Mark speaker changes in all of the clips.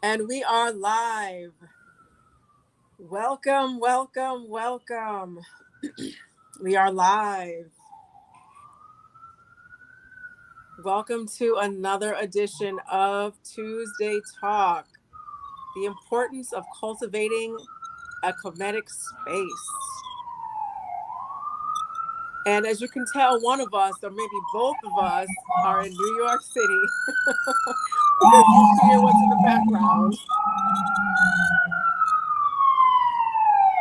Speaker 1: And we are live. Welcome, welcome, welcome. We are live. Welcome to another edition of Tuesday Talk. The importance of cultivating a Kemetic space. And as you can tell, one of us, or maybe both of us, are in New York City because you hear what's in the background.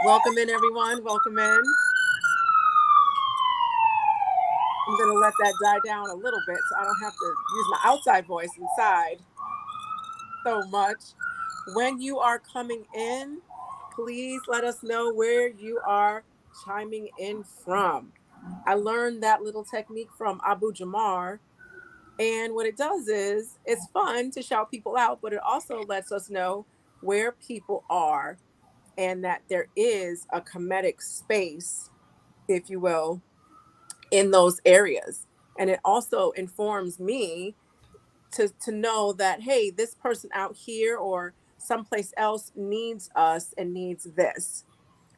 Speaker 1: Welcome in, everyone. Welcome in. I'm going to let that die down a little bit so I don't have to use my outside voice inside so much. When you are coming in, please let us know where you are chiming in from. I learned that little technique from Abu Jamar. And what it does is it's fun to shout people out, but it also lets us know where people are and that there is a Kemetic space, if you will, in those areas. And it also informs me to know that, hey, this person out here or someplace else needs us and needs this.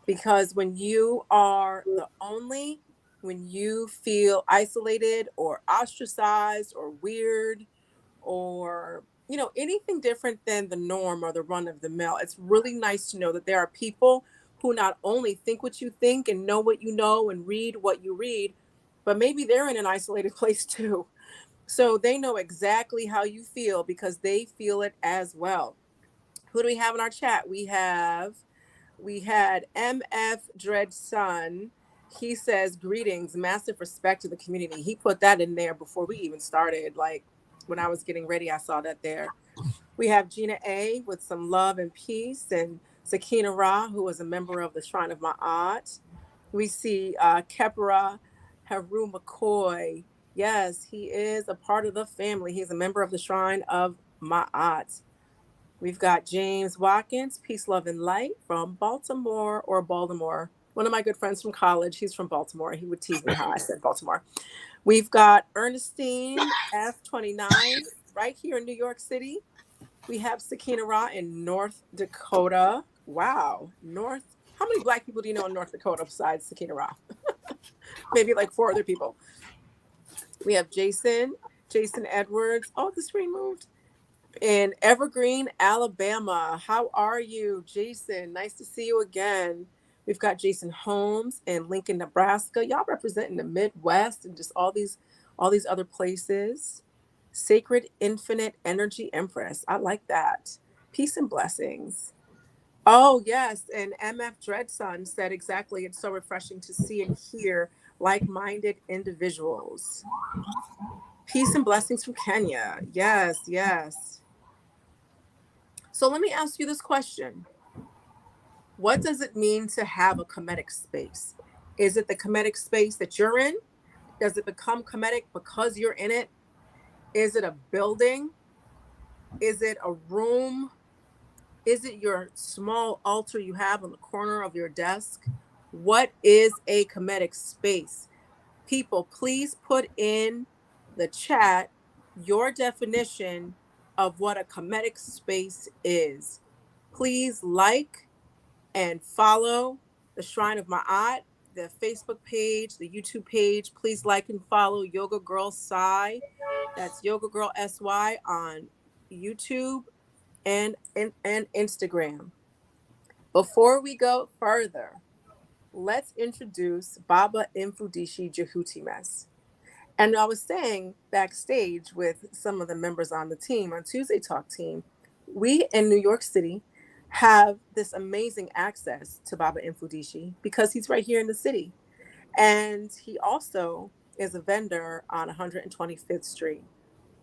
Speaker 1: Because when you are the only, when you feel isolated or ostracized or weird or anything different than the norm or the run of the mill, it's really nice to know that there are people who not only think what you think and know what you know and read what you read, but maybe they're in an isolated place too, so they know exactly how you feel because they feel it as well. Who do we have in our chat? We had MF Dread Son. He says, greetings, massive respect to the community. He put that in there before we even started. Like when I was getting ready, I saw that there. We have Gina A with some love and peace, and Sakina Ra, who is a member of the Shrine of Ma'at. We see Kepra Haru McCoy. Yes, he is a part of the family. He's a member of the Shrine of Ma'at. We've got James Watkins, Peace, Love, and Light from Baltimore or Baltimore. One of my good friends from college. He's from Baltimore. He would tease me how I said Baltimore. We've got Ernestine F29 right here in New York City. We have Sakina Ra in North Dakota. Wow. How many Black people do you know in North Dakota besides Sakina Ra? Maybe like 4 other people. We have Jason Edwards. Oh, the screen moved. In Evergreen, Alabama. How are you, Jason? Nice to see you again. We've got Jason Holmes in Lincoln, Nebraska. Y'all representing the Midwest and just all these other places. Sacred Infinite Energy Empress. I like that. Peace and blessings. Oh, yes. And MF Dreadson said exactly. It's so refreshing to see and hear like-minded individuals. Peace and blessings from Kenya. Yes, yes. So let me ask you this question. What does it mean to have a Kemetic space? Is it the Kemetic space that you're in? Does it become Kemetic because you're in it? Is it a building? Is it a room? Is it your small altar you have on the corner of your desk? What is a Kemetic space? People, please put in the chat your definition of what a Kemetic space is. Please like and follow the Shrine of Ma'at, the Facebook page, the YouTube page. Please like and follow Yoga Girl Sai. That's Yoga Girl SY on YouTube and Instagram. Before we go further, let's introduce Baba Mfundishi Jehutimes. And I was saying backstage with some of the members on the team, on Tuesday Talk team, we in New York City have this amazing access to Baba Mfundishi because he's right here in the city. And he also is a vendor on 125th Street.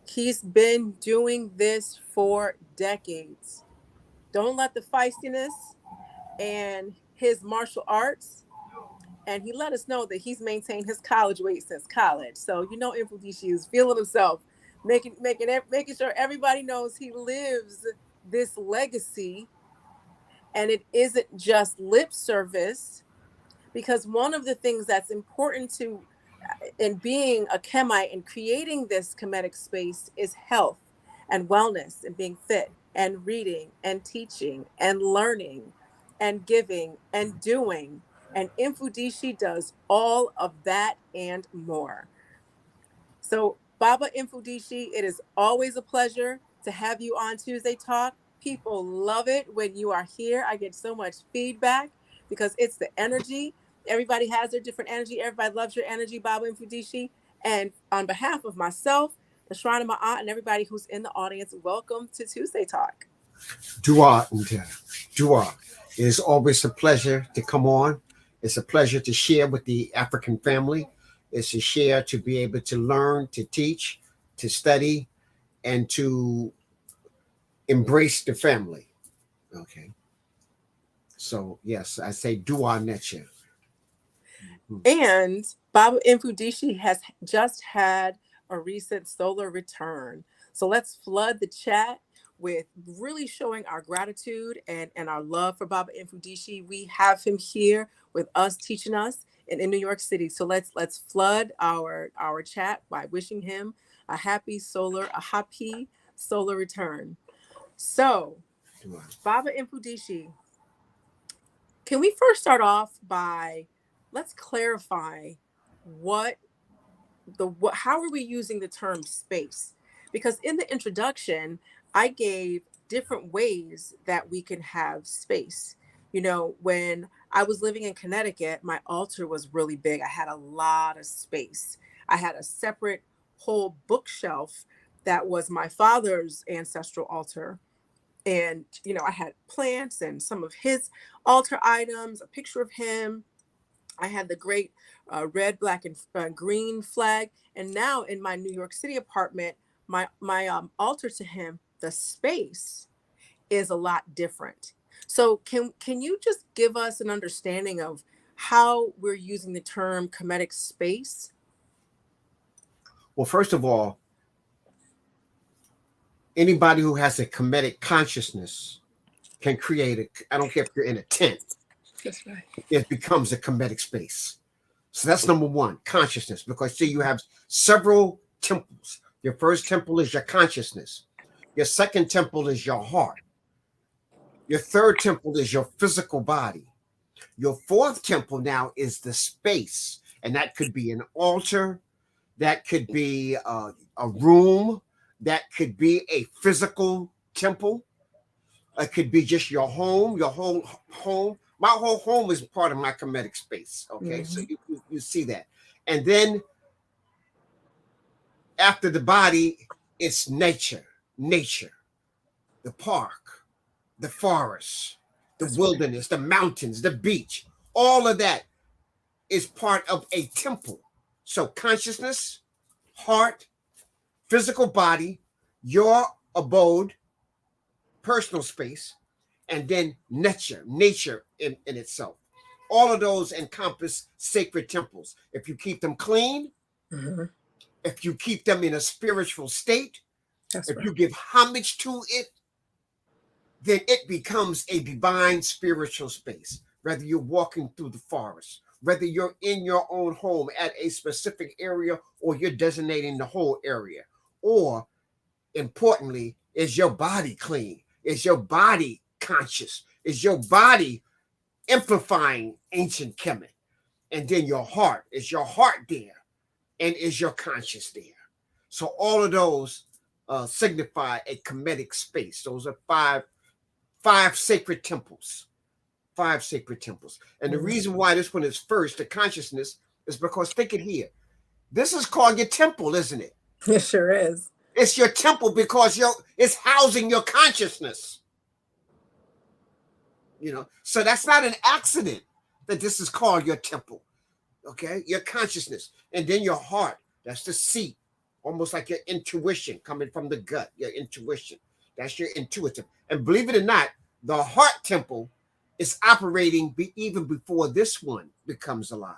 Speaker 1: He's been doing this for decades. Don't let the feistiness and his martial arts, and he let us know that he's maintained his college weight since college. So Mfundishi is feeling himself, making sure everybody knows he lives this legacy, and it isn't just lip service. Because one of the things that's important to in being a Kemite and creating this Kemetic space is health and wellness and being fit. and reading and teaching and learning and giving and doing. And Mfundishi does all of that and more. So, Baba Mfundishi, it is always a pleasure to have you on Tuesday Talk. People love it when you are here. I get so much feedback because it's the energy. Everybody has their different energy. Everybody loves your energy, Baba Mfundishi. And on behalf of myself, the Shrine of my aunt, and everybody who's in the audience, welcome to Tuesday Talk.
Speaker 2: Dua and Dua. It is always a pleasure to come on. It's a pleasure to share with the African family. It's a share to be able to learn, to teach, to study, and to embrace the family. Okay. So yes, I say Dua Necha.
Speaker 1: And Baba Mfundishi has just had a recent solar return. So let's flood the chat with really showing our gratitude and our love for Baba Mfundishi. We have him here with us, teaching us in New York City. So let's flood our chat by wishing him a happy solar return. So
Speaker 2: Dua.
Speaker 1: Baba Mfundishi, can we first start off by, let's clarify what how are we using the term space? Because in the introduction, I gave different ways that we can have space. You know, when I was living in Connecticut, my altar was really big. I had a lot of space. I had a separate whole bookshelf that was my father's ancestral altar. And, you know, I had plants and some of his altar items, a picture of him. I had the great red, black, and green flag. And now in my New York City apartment, my altar to him, the space is a lot different. So can you just give us an understanding of how we're using the term Kemetic space?
Speaker 2: Well, first of all, anybody who has a Kemetic consciousness can create it. I don't care if you're in a tent,
Speaker 1: That's right.
Speaker 2: it becomes a Kemetic space. So that's number one, consciousness, because see, you have several temples. Your first temple is your consciousness. Your second temple is your heart. Your third temple is your physical body. Your fourth temple now is the space, and that could be an altar, that could be a room, that could be a physical temple. It could be just your home, your whole home. My whole home is part of my Kemetic space. Okay, so you see that. And then after the body, it's nature, the park, the forest, the
Speaker 1: That's right.
Speaker 2: wilderness, the mountains, the beach. All of that is part of a temple. So consciousness, heart, physical body, your abode, personal space, and then nature in itself. All of those encompass sacred temples. If you keep them clean,
Speaker 1: Mhm.
Speaker 2: if you keep them in a spiritual state,
Speaker 1: That's
Speaker 2: if
Speaker 1: right.
Speaker 2: you give homage to it, then it becomes a divine spiritual space. Whether you're walking through the forest, whether you're in your own home at a specific area, or you're designating the whole area, or importantly, is your body clean? Is your body conscious? Is your body amplifying ancient Kemet? And then is your heart there? And is your conscious there? So all of those signify a Kemetic space. Those are five sacred temples. Five sacred temples. And the reason why this one is first, the consciousness, is because think it here. This is called your temple, isn't it?
Speaker 1: It sure is.
Speaker 2: It's your temple because it's housing your consciousness. So that's not an accident that this is called your temple. Okay, your consciousness, and then your heart. That's the seat, almost like your intuition coming from the gut. Your intuition. That's your intuitive. And believe it or not, the heart temple is operating even before this one becomes alive,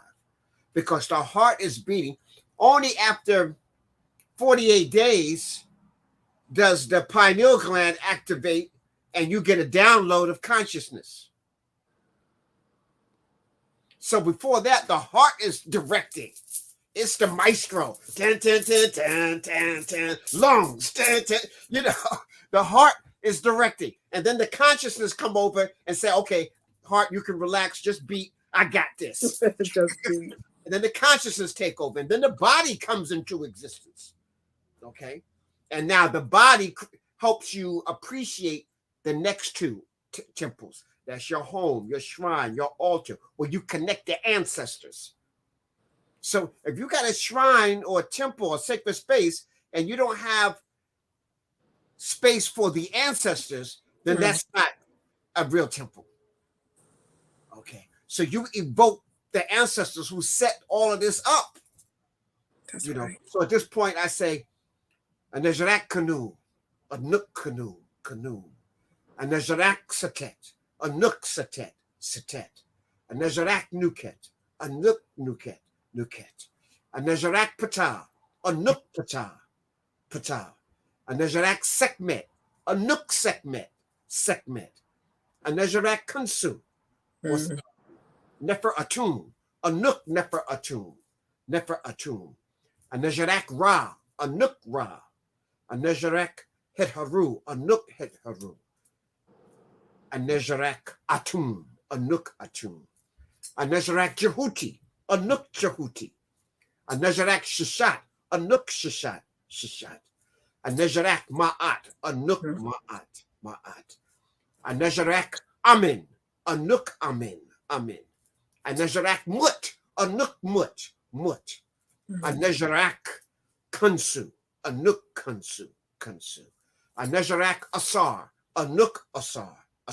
Speaker 2: because the heart is beating. Only after 48 days does the pineal gland activate and you get a download of consciousness. So before that, the heart is directing. It's the maestro. Tan, tan, tan, tan, tan, tan. Lungs. Tan, tan. The heart is directing. And then the consciousness come over and say, okay, heart, you can relax, just beat. I got this.
Speaker 1: Just be.
Speaker 2: And then the consciousness take over. And then the body comes into existence. Okay. And now the body helps you appreciate the next two temples. That's your home, your shrine, your altar, where you connect the ancestors. So if you got a shrine or a temple or sacred space and you don't have space for the ancestors, then that's not a real temple. Okay. So you evoke the ancestors who set all of this up.
Speaker 1: That's
Speaker 2: you know.
Speaker 1: right.
Speaker 2: So at this point, I say, a Nejarak canoe, a Nook canoe, a Nejarak satet, a Nook satet, a Nejarak nuket, a Nook nuket, a Nejarak pata, a Nook pata, a Nejarak sekmet, a Nook sekmet, a Nejarak kunsu, Nefer Atum, a Nook Nefer Atum, a Nejarak Ra, a Nook Ra, a Nejarak Hetharu, a Nook Hetharu, a Nejarak Atum, a Nook Atum, a Nejarak Jehuti, a Nook Jehuti, a Nejarak Shishat, a Nook Shishat, a Nejarak Ma'at, a Nook Ma'at, a Nejarak Amin, a Nook Amin, a Nejarak Mut, a Nook Mut, a Nejarak Kunsu, a Nook Kunsu, a Nejarak Asar, a Nook Asar, a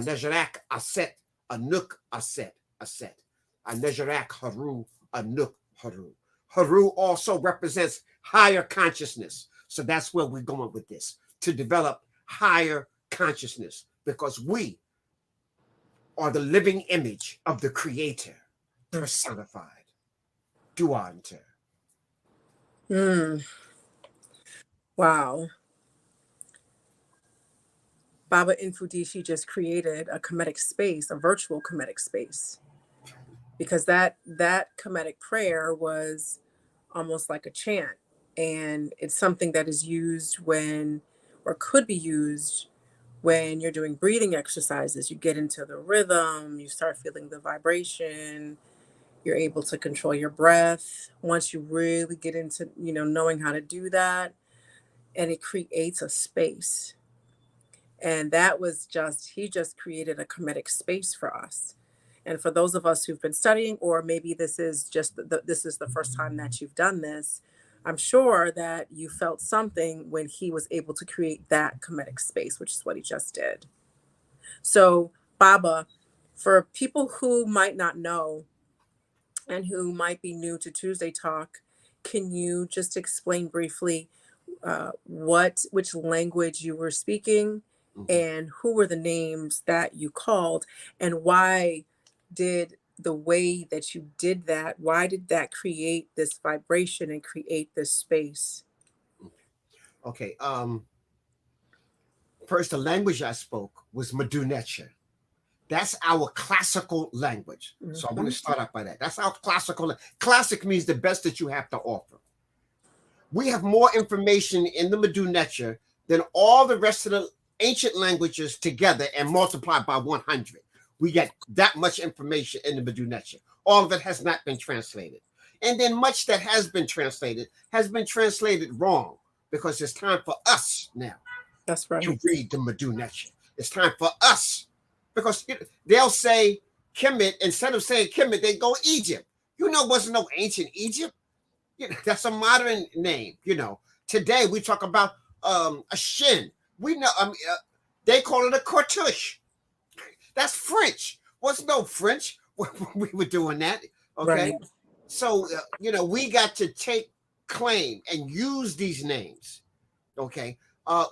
Speaker 2: Nejarak Aset, a Nook Aset, a Nejarak Haru, a Nook Haru. Haru also represents higher consciousness. So that's where we're going with this, to develop higher consciousness, because we are the living image of the Creator, personified. Duante.
Speaker 1: Wow. Baba Mfundishi just created a Kemetic space, a virtual Kemetic space, because that Kemetic prayer was almost like a chant, and it's something that is used when, or could be used when you're doing breathing exercises. You get into the rhythm, you start feeling the vibration, you're able to control your breath once you really get into, knowing how to do that, and it creates a space. And that was he just created a Kemetic space for us. And for those of us who've been studying, or maybe this is just this is the first time that you've done this, I'm sure that you felt something when he was able to create that Kemetic space, which is what he just did. So, Baba, for people who might not know and who might be new to Tuesday Talk, can you just explain briefly which language you were speaking, and who were the names that you called, and why did the way that you did that, why did that create this vibration and create this space?
Speaker 2: Okay. First, the language I spoke was Medunetia. That's our classical language. So I want to start out by that. That's our classical. Classic means the best that you have to offer. We have more information in the Medunetia than all the rest of the ancient languages together and multiplied by 100. We get that much information in the Medunetia. All of it has not been translated. And then much that has been translated wrong, because it's time for us now.
Speaker 1: That's right.
Speaker 2: To read the Medunetia. It's time for us, because they'll say Kemet, instead of saying Kemet, they go Egypt. Wasn't no ancient Egypt. That's a modern name. Today we talk about a shin. We know. They call it a cartouche. That's French. What's no French? We were doing that. Okay. Right. So we got to take claim and use these names. Okay.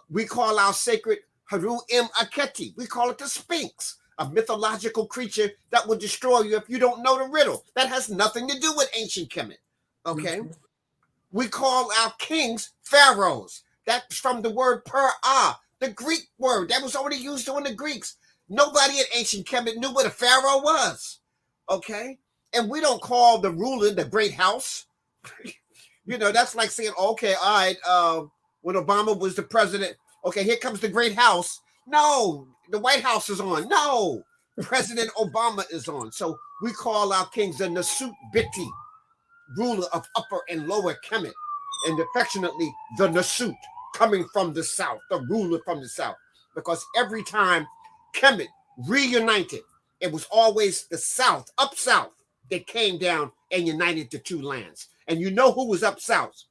Speaker 2: We call our sacred Haru M. Aketi. We call it the Sphinx, a mythological creature that will destroy you if you don't know the riddle. That has nothing to do with ancient Kemet. Okay. We call our kings pharaohs. That's from the word per-ah, the Greek word that was already used during the Greeks. Nobody in ancient Kemet knew what a pharaoh was. Okay. And we don't call the ruler the great house. That's like saying, okay, all right, when Obama was the president, Okay, here comes the great house. No, the White House is on. No, President Obama is on. So we call our kings the Nasut Biti, ruler of Upper and Lower Kemet, and affectionately the Nasut, coming from the south, the ruler from the south. Because every time Kemet reunited, it was always the south, up south, that came down and united the two lands. And you know who was up south?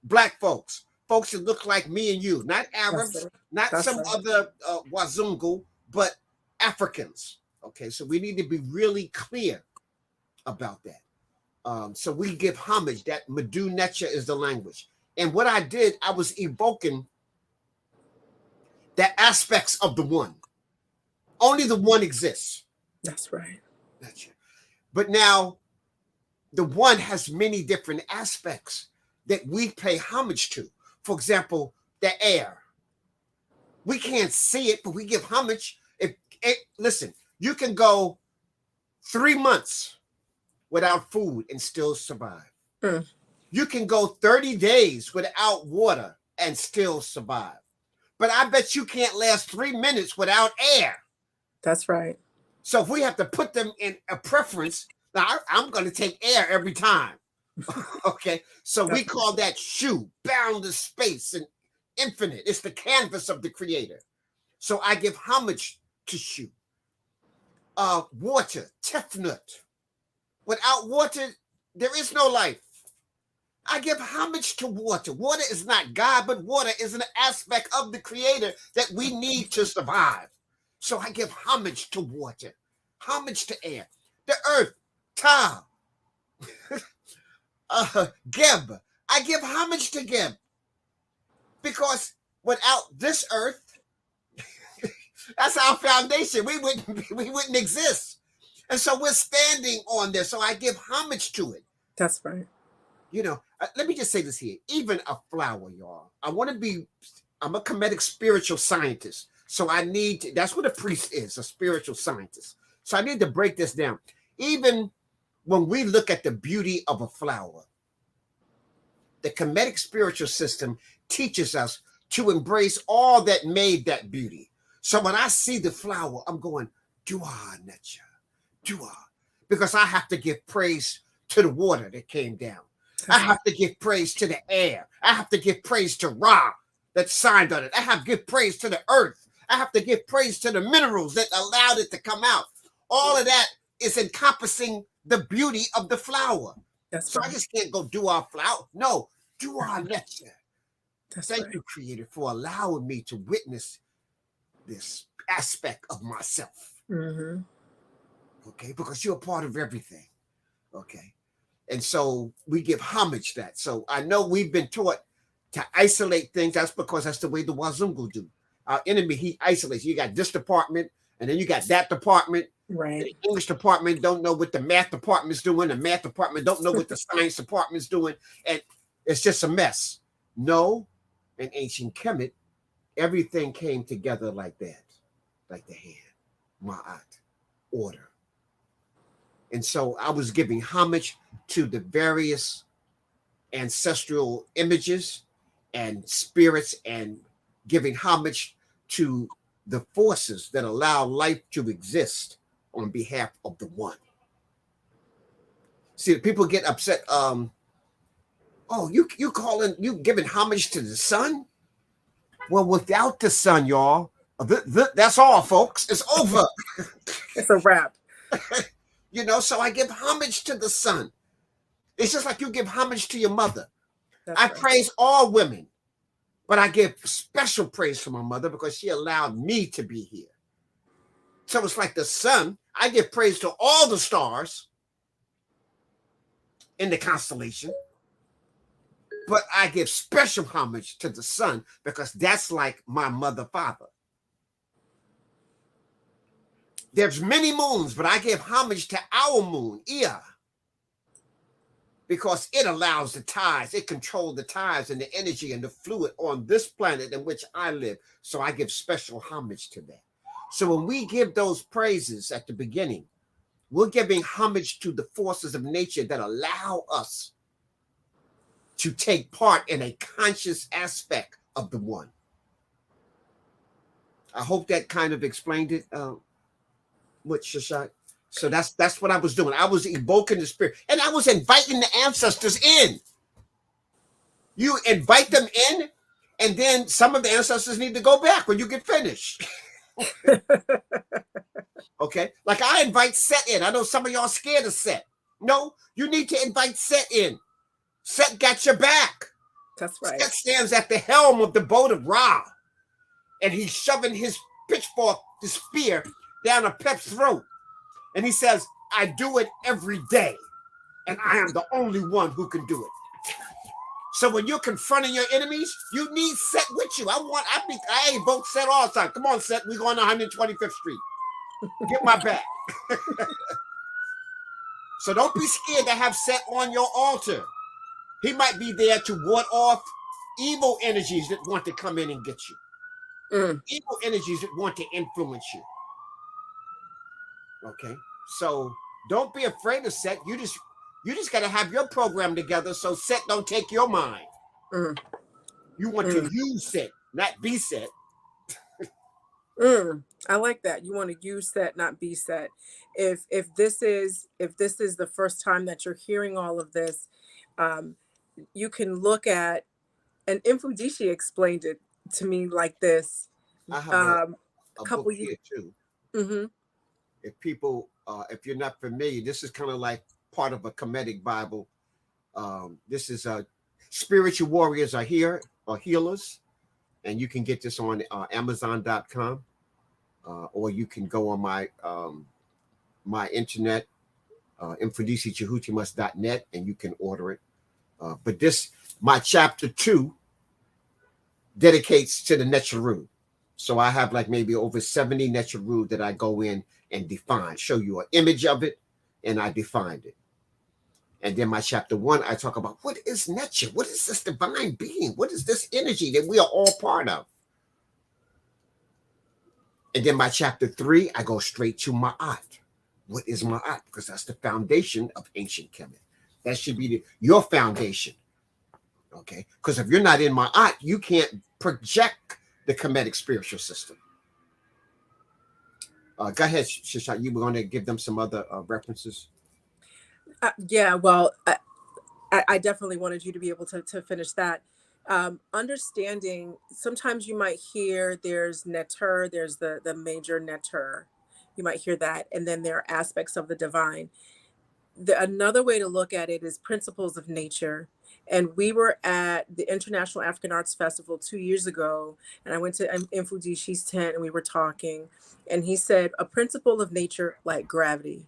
Speaker 2: Black folks, folks that look like me and you, not
Speaker 1: That's
Speaker 2: Arabs,
Speaker 1: right.
Speaker 2: not
Speaker 1: That's
Speaker 2: some
Speaker 1: right.
Speaker 2: other Wazungu, but Africans. Okay, so we need to be really clear about that. So we give homage. That Medu Necha is the language. And what I did, I was evoking the aspects of the one. Only the one exists.
Speaker 1: That's right.
Speaker 2: Necha. But now the one has many different aspects that we pay homage to. For example, the air. We can't see it, but we give homage. Listen, you can go 3 months without food and still survive.
Speaker 1: Mm.
Speaker 2: You can go 30 days without water and still survive. But I bet you can't last 3 minutes without air.
Speaker 1: That's right.
Speaker 2: So if we have to put them in a preference, now I'm going to take air every time. Okay. So we call that Shu, boundless space and infinite. It's the canvas of the creator. So I give homage to Shu. Water, Tefnut. Without water, there is no life. I give homage to water. Water is not God, but water is an aspect of the creator that we need to survive. So I give homage to water, homage to air, the earth, Ta, Geb. I give homage to Geb because without this earth, that's our foundation. We wouldn't exist. And so we're standing on this. So I give homage to it.
Speaker 1: That's right.
Speaker 2: You know, let me just say this here. Even a flower, y'all. I'm a Kemetic spiritual scientist. So that's what a priest is, a spiritual scientist. So I need to break this down. Even when we look at the beauty of a flower, the Kemetic spiritual system teaches us to embrace all that made that beauty. So when I see the flower, I'm going, Dua Necha, Dua. Because I have to give praise to the water that came down. I have to give praise to the air. I have to give praise to Ra that signed on it. I have to give praise to the earth. I have to give praise to the minerals that allowed it to come out. All of that is encompassing the beauty of the flower. So I just can't go do our flower. No, do our lecture. Thank you, Creator, for allowing me to witness this aspect of myself.
Speaker 1: Mm-hmm.
Speaker 2: Okay, because you're a part of everything. Okay. And so we give homage to that. So I know we've been taught to isolate things. That's because that's the way the Wazungu do. Our enemy, he isolates. You got this department, and then you got that department.
Speaker 1: Right.
Speaker 2: The English department don't know what the math department's doing. The math department don't know what the science department's doing. And it's just a mess. No, in ancient Kemet, everything came together like that. Like the hand. Ma'at. Order. And so I was giving homage to the various ancestral images and spirits and giving homage to the forces that allow life to exist on behalf of the one. See, people get upset. Oh, you giving homage to the sun? Well, without the sun, y'all, that's all, folks. It's over.
Speaker 1: It's a wrap.
Speaker 2: You know, so I give homage to the sun. It's just like you give homage to your mother. I praise all women, but I give special praise to my mother because she allowed me to be here. So it's like the sun. I give praise to all the stars in the constellation, but I give special homage to the sun because that's like my mother, father. There's many moons, but I give homage to our moon, Ea, because it allows the tides. It controls the tides and the energy and the fluid on this planet in which I live. So I give special homage to that. So when we give those praises at the beginning, we're giving homage to the forces of nature that allow us to take part in a conscious aspect of the one. I hope that kind of explained it, with Seshat. So that's what I was doing. I was evoking the spirit, and I was inviting the ancestors in. You invite them in, and then some of the ancestors need to go back when you get finished. Okay, like I invite Set in. I know some of y'all scared of Set. No, you need to invite Set in. Set got your back.
Speaker 1: That's right.
Speaker 2: Set stands at the helm of the boat of Ra, and he's shoving his pitchfork, the spear, down a pep's throat. And he says, I do it every day, and I am the only one who can do it. So when you're confronting your enemies, you need Set with you. I invoke Set all the time. Come on, Set, we going to 125th Street. Get my back. So don't be scared to have Set on your altar. He might be there to ward off evil energies that want to come in and get you. Evil energies that want to influence you. Okay, so don't be afraid of Set. You just got to have your program together so Set don't take your mind. You want to use Set, not be Set.
Speaker 1: I like that. You want to use Set, not be Set. If this is the first time that you're hearing all of this, you can look at, and Mfundishi explained it to me like this.
Speaker 2: I have a
Speaker 1: couple
Speaker 2: book
Speaker 1: years.
Speaker 2: here too.
Speaker 1: Mm-hmm.
Speaker 2: If people, if you're not familiar, this is kind of like part of a Kemetic Bible. This is Spiritual Warriors Are Here, or Healers, and you can get this on Amazon.com, or you can go on my internet, infundishichahutimas.net, and you can order it. But my chapter 2 dedicates to the Necharu. So I have like maybe over 70 Necharu that I go in and define, show you an image of it, and I defined it. And then my chapter 1, I talk about what is Necha? What is this divine being? What is this energy that we are all part of? And then my chapter 3, I go straight to Ma'at. What is Ma'at? Because that's the foundation of ancient Kemet. That should be your foundation. Okay? Because if you're not in Ma'at, you can't project the Kemetic spiritual system. Go ahead, Seshat. You were going to give them some other references.
Speaker 1: Yeah, well, I definitely wanted you to be able to finish that. Understanding, sometimes you might hear there's Neter, there's the major Neter. You might hear that. And then there are aspects of the divine. Another way to look at it is principles of nature. And we were at the International African Arts Festival 2 years ago, and I went to Mfundishi's tent and we were talking, and he said, a principle of nature like gravity.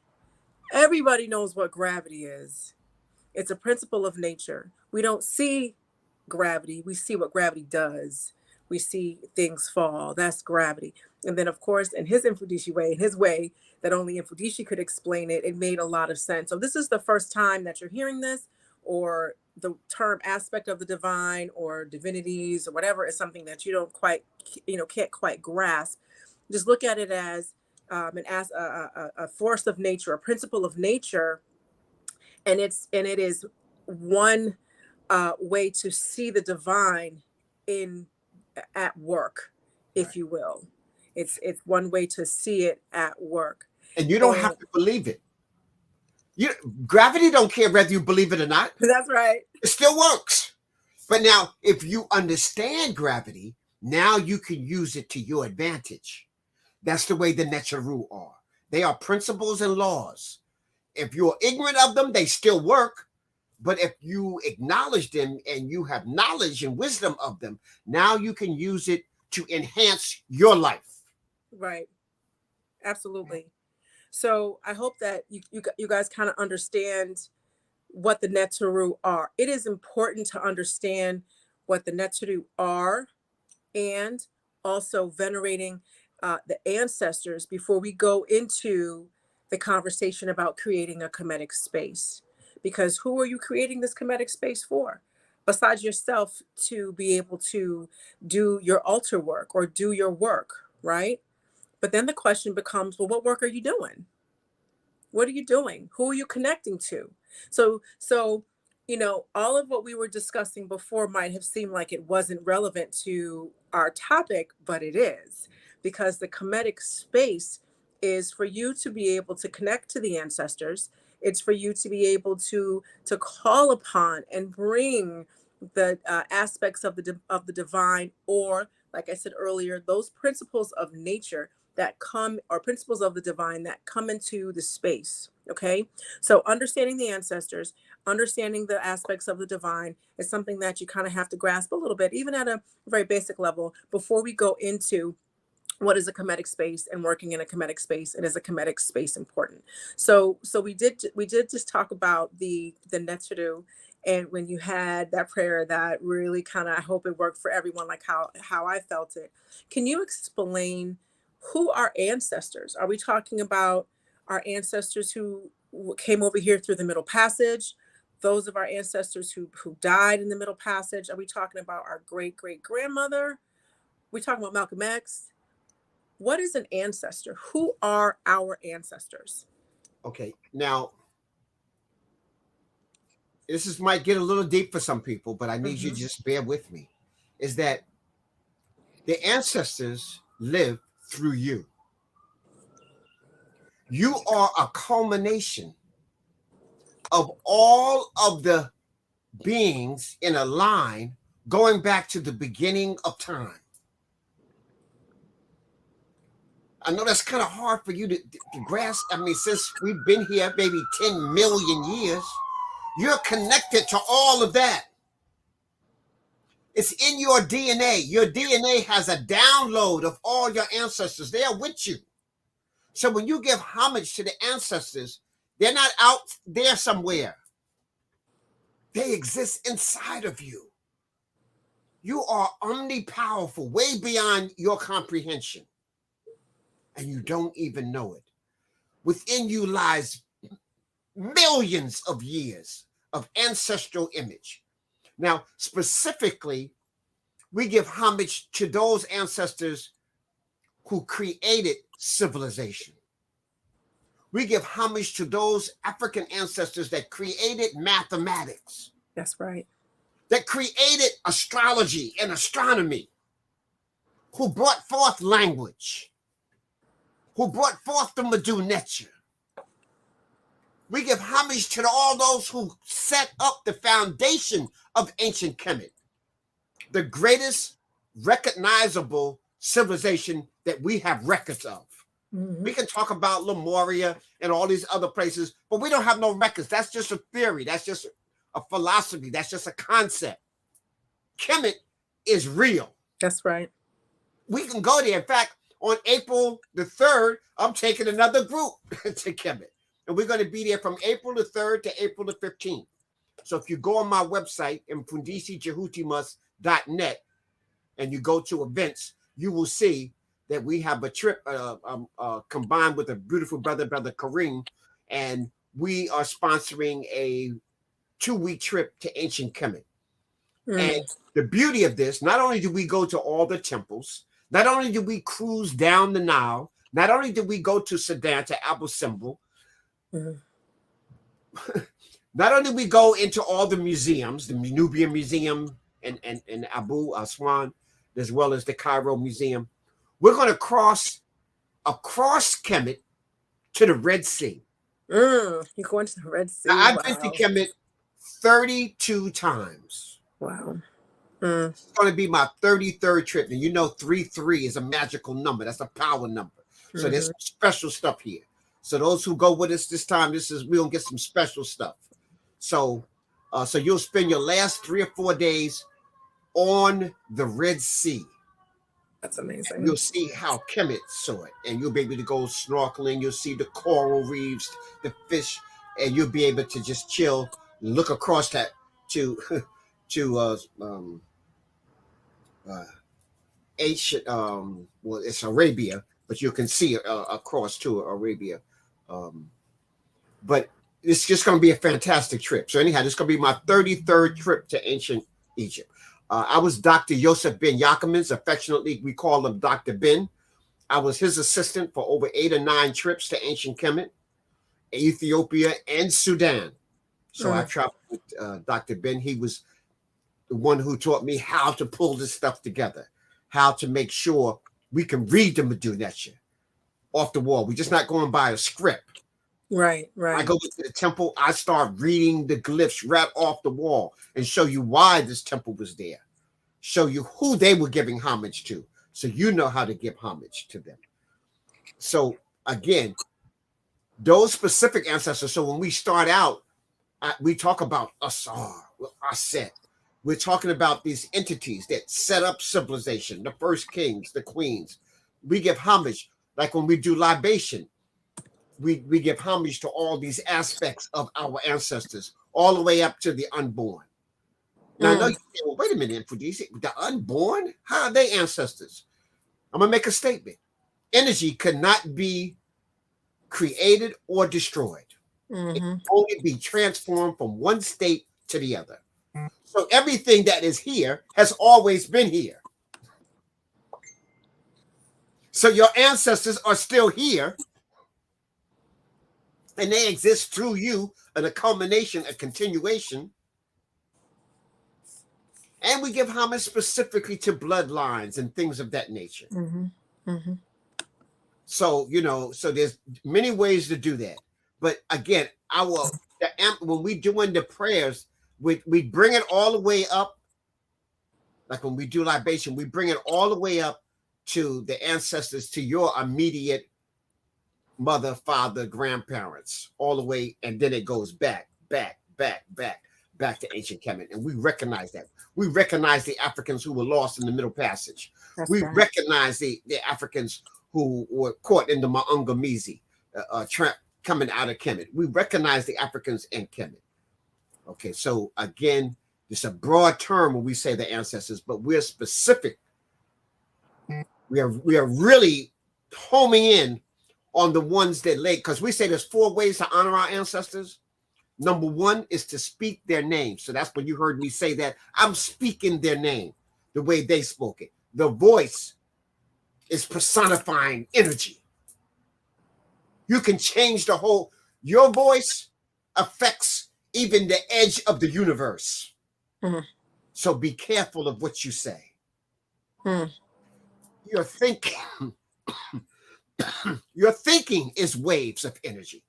Speaker 1: Everybody knows what gravity is. It's a principle of nature. We don't see gravity. We see what gravity does. We see things fall. That's gravity. And then, of course, in his Mfundishi way, in his way that only Mfundishi could explain it, it made a lot of sense. So this is the first time that you're hearing this, or the term aspect of the divine or divinities or whatever is something that you don't quite, can't quite grasp. Just look at it as a force of nature, a principle of nature, and it is one way to see the divine at work, if you will. It's one way to see it at work.
Speaker 2: And you don't have to believe it. Gravity don't care whether you believe it or not.
Speaker 1: That's right.
Speaker 2: It still works. But now, if you understand gravity, now you can use it to your advantage. That's the way the Necharu are. They are principles and laws. If you're ignorant of them, they still work. But if you acknowledge them and you have knowledge and wisdom of them, now you can use it to enhance your life.
Speaker 1: Right. Absolutely. So I hope that you guys kind of understand what the Necharu are. It is important to understand what the Necharu are, and also venerating the ancestors before we go into the conversation about creating a Kemetic space. Because who are you creating this Kemetic space for? Besides yourself, to be able to do your altar work or do your work, right? But then the question becomes, well, what work are you doing? What are you doing? Who are you connecting to? So, all of what we were discussing before might have seemed like it wasn't relevant to our topic, but it is, because the Kemetic space is for you to be able to connect to the ancestors. It's for you to be able to call upon and bring the aspects of the divine, or like I said earlier, those principles of nature that come, or principles of the divine that come into the space. Okay, so understanding the ancestors, understanding the aspects of the divine is something that you kind of have to grasp a little bit, even at a very basic level, before we go into what is a Kemetic space and working in a Kemetic space, and is a Kemetic space important. So we did just talk about the Neteru, and when you had that prayer that really kind of, I hope it worked for everyone, like how I felt it. Can you explain who our ancestors are? We talking about our ancestors who came over here through the Middle Passage, those of our ancestors who died in the Middle Passage? Are we talking about our great great grandmother? We talking about Malcolm X? What is an ancestor? Who are our ancestors?
Speaker 2: Okay, now this is might get a little deep for some people, but I need you to
Speaker 1: Mm-hmm.
Speaker 2: just bear with me. Is that the ancestors live through you? You are a culmination of all of the beings in a line going back to the beginning of time. I know that's kind of hard for you to grasp. I mean, since we've been here maybe 10 million years, you're connected to all of that. It's in your DNA. Your DNA has a download of all your ancestors. They are with you. So when you give homage to the ancestors, they're not out there somewhere. They exist inside of you. You are omnipowerful, way beyond your comprehension. And you don't even know it. Within you lies millions of years of ancestral image. Now, specifically, we give homage to those ancestors who created civilization. We give homage to those African ancestors that created mathematics,
Speaker 1: That's right.
Speaker 2: that created astrology and astronomy, who brought forth language, who brought forth the Medu Neter. We give homage to all those who set up the foundation of ancient Kemet, the greatest recognizable civilization that we have records of.
Speaker 1: Mm-hmm.
Speaker 2: We can talk about Lemuria and all these other places, but we don't have no records. That's just a theory. That's just a philosophy. That's just a concept. Kemet is real.
Speaker 1: That's right.
Speaker 2: We can go there. In fact, on April the 3rd, I'm taking another group to Kemet. And we're going to be there from April the 3rd to April the 15th. So if you go on my website, mfundishijehutimas.net, and you go to events, you will see that we have a trip combined with a beautiful brother Kareem, and we are sponsoring a 2-week trip to ancient Kemet. And
Speaker 1: Mm.
Speaker 2: the beauty of this, not only do we go to all the temples, not only do we cruise down the Nile, not only did we go to Sudan, to Abut Simbel,
Speaker 1: Mm.
Speaker 2: not only we go into all the museums, the Nubian Museum and Abu Aswan, as well as the Cairo Museum, we're going to cross across Kemet to the Red Sea.
Speaker 1: Mm. You're going to the Red
Speaker 2: Now,
Speaker 1: Sea.
Speaker 2: I've been to
Speaker 1: Wow.
Speaker 2: Kemet 32 times.
Speaker 1: Wow. Mm.
Speaker 2: It's going to be my 33rd trip. And you know, 33 is a magical number. That's a power number. So there's
Speaker 1: Mm-hmm.
Speaker 2: some special stuff here. So those who go with us this time, we're going to get some special stuff. So you'll spend your last 3 or 4 days on the Red Sea.
Speaker 1: That's amazing.
Speaker 2: You'll see how Kemet saw it, and you'll be able to go snorkeling. You'll see the coral reefs, the fish, and you'll be able to just chill, look across that to to ancient well, it's Arabia, but you can see across to Arabia. But it's just going to be a fantastic trip. So anyhow, this is going to be my 33rd trip to ancient Egypt. I was Dr. Yosef Ben Yakamans. Affectionately, we call him Dr. Ben. I was his assistant for over 8 or 9 trips to ancient Kemet, Ethiopia, and Sudan. So I
Speaker 1: Mm.
Speaker 2: traveled with Dr. Ben. He was the one who taught me how to pull this stuff together, how to make sure we can read the Medunetia off the wall. We're just not going by a script.
Speaker 1: Right.
Speaker 2: I go into the temple, I start reading the glyphs right off the wall and show you why this temple was there. Show you who they were giving homage to, so you know how to give homage to them. So again, those specific ancestors. So when we start out, we talk about Asar, Aset. We're talking about these entities that set up civilization, the first kings, the queens. We give homage, like when we do libation, we give homage to all these aspects of our ancestors, all the way up to the unborn. Now, I know you say, well, wait a minute, Mfundishi, the unborn? How are they ancestors? I'm going to make a statement. Energy cannot be created or destroyed. It can only be transformed from one state to the other. So everything that is here has always been here. So your ancestors are still here, and they exist through you in a culmination, a continuation. And we give homage specifically to bloodlines and things of that nature. So, so there's many ways to do that. But again, when we doing the prayers, we bring it all the way up. Like when we do libation, we bring it all the way up to the ancestors, to your immediate mother, father, grandparents, all the way. And then it goes back to ancient Kemet. And we recognize that. We recognize the Africans who were lost in the Middle Passage. We recognize the Africans who were caught in the Maungamizi, coming out of Kemet. We recognize the Africans in Kemet. Okay, so again, it's a broad term when we say the ancestors, but we're specific. We are really homing in on the ones that lay, because we say there's 4 ways to honor our ancestors. Number 1 is to speak their name. So that's when you heard me say that. I'm speaking their name the way they spoke it. The voice is personifying energy. You can change your voice affects even the edge of the universe. So be careful of what you say. Your thinking is waves of energy.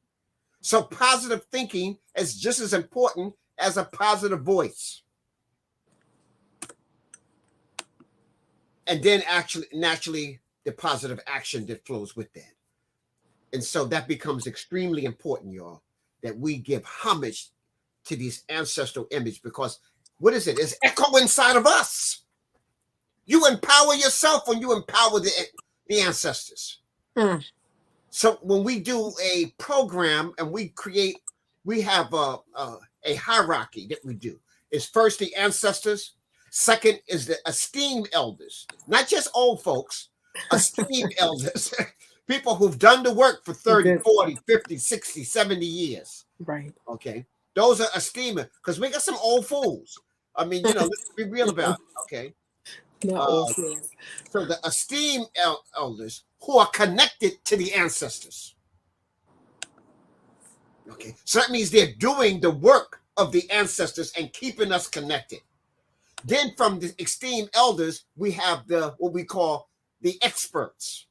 Speaker 2: So positive thinking is just as important as a positive voice. And then naturally, the positive action that flows with that. And so that becomes extremely important, y'all, that we give homage to these ancestral images, because what is it? It's echo inside of us. You empower yourself when you empower the ancestors. So when we do a program and we have a hierarchy that we do. It's first the ancestors. Second is the esteemed elders, not just old folks, esteemed elders, people who've done the work for 30, 40, 50, 60, 70 years.
Speaker 1: Right.
Speaker 2: Okay. Those are esteemed, because we got some old fools. I mean, let's be real about it. Okay. So the esteemed elders who are connected to the ancestors. Okay. So that means they're doing the work of the ancestors and keeping us connected. Then from the esteemed elders, we have what we call the experts.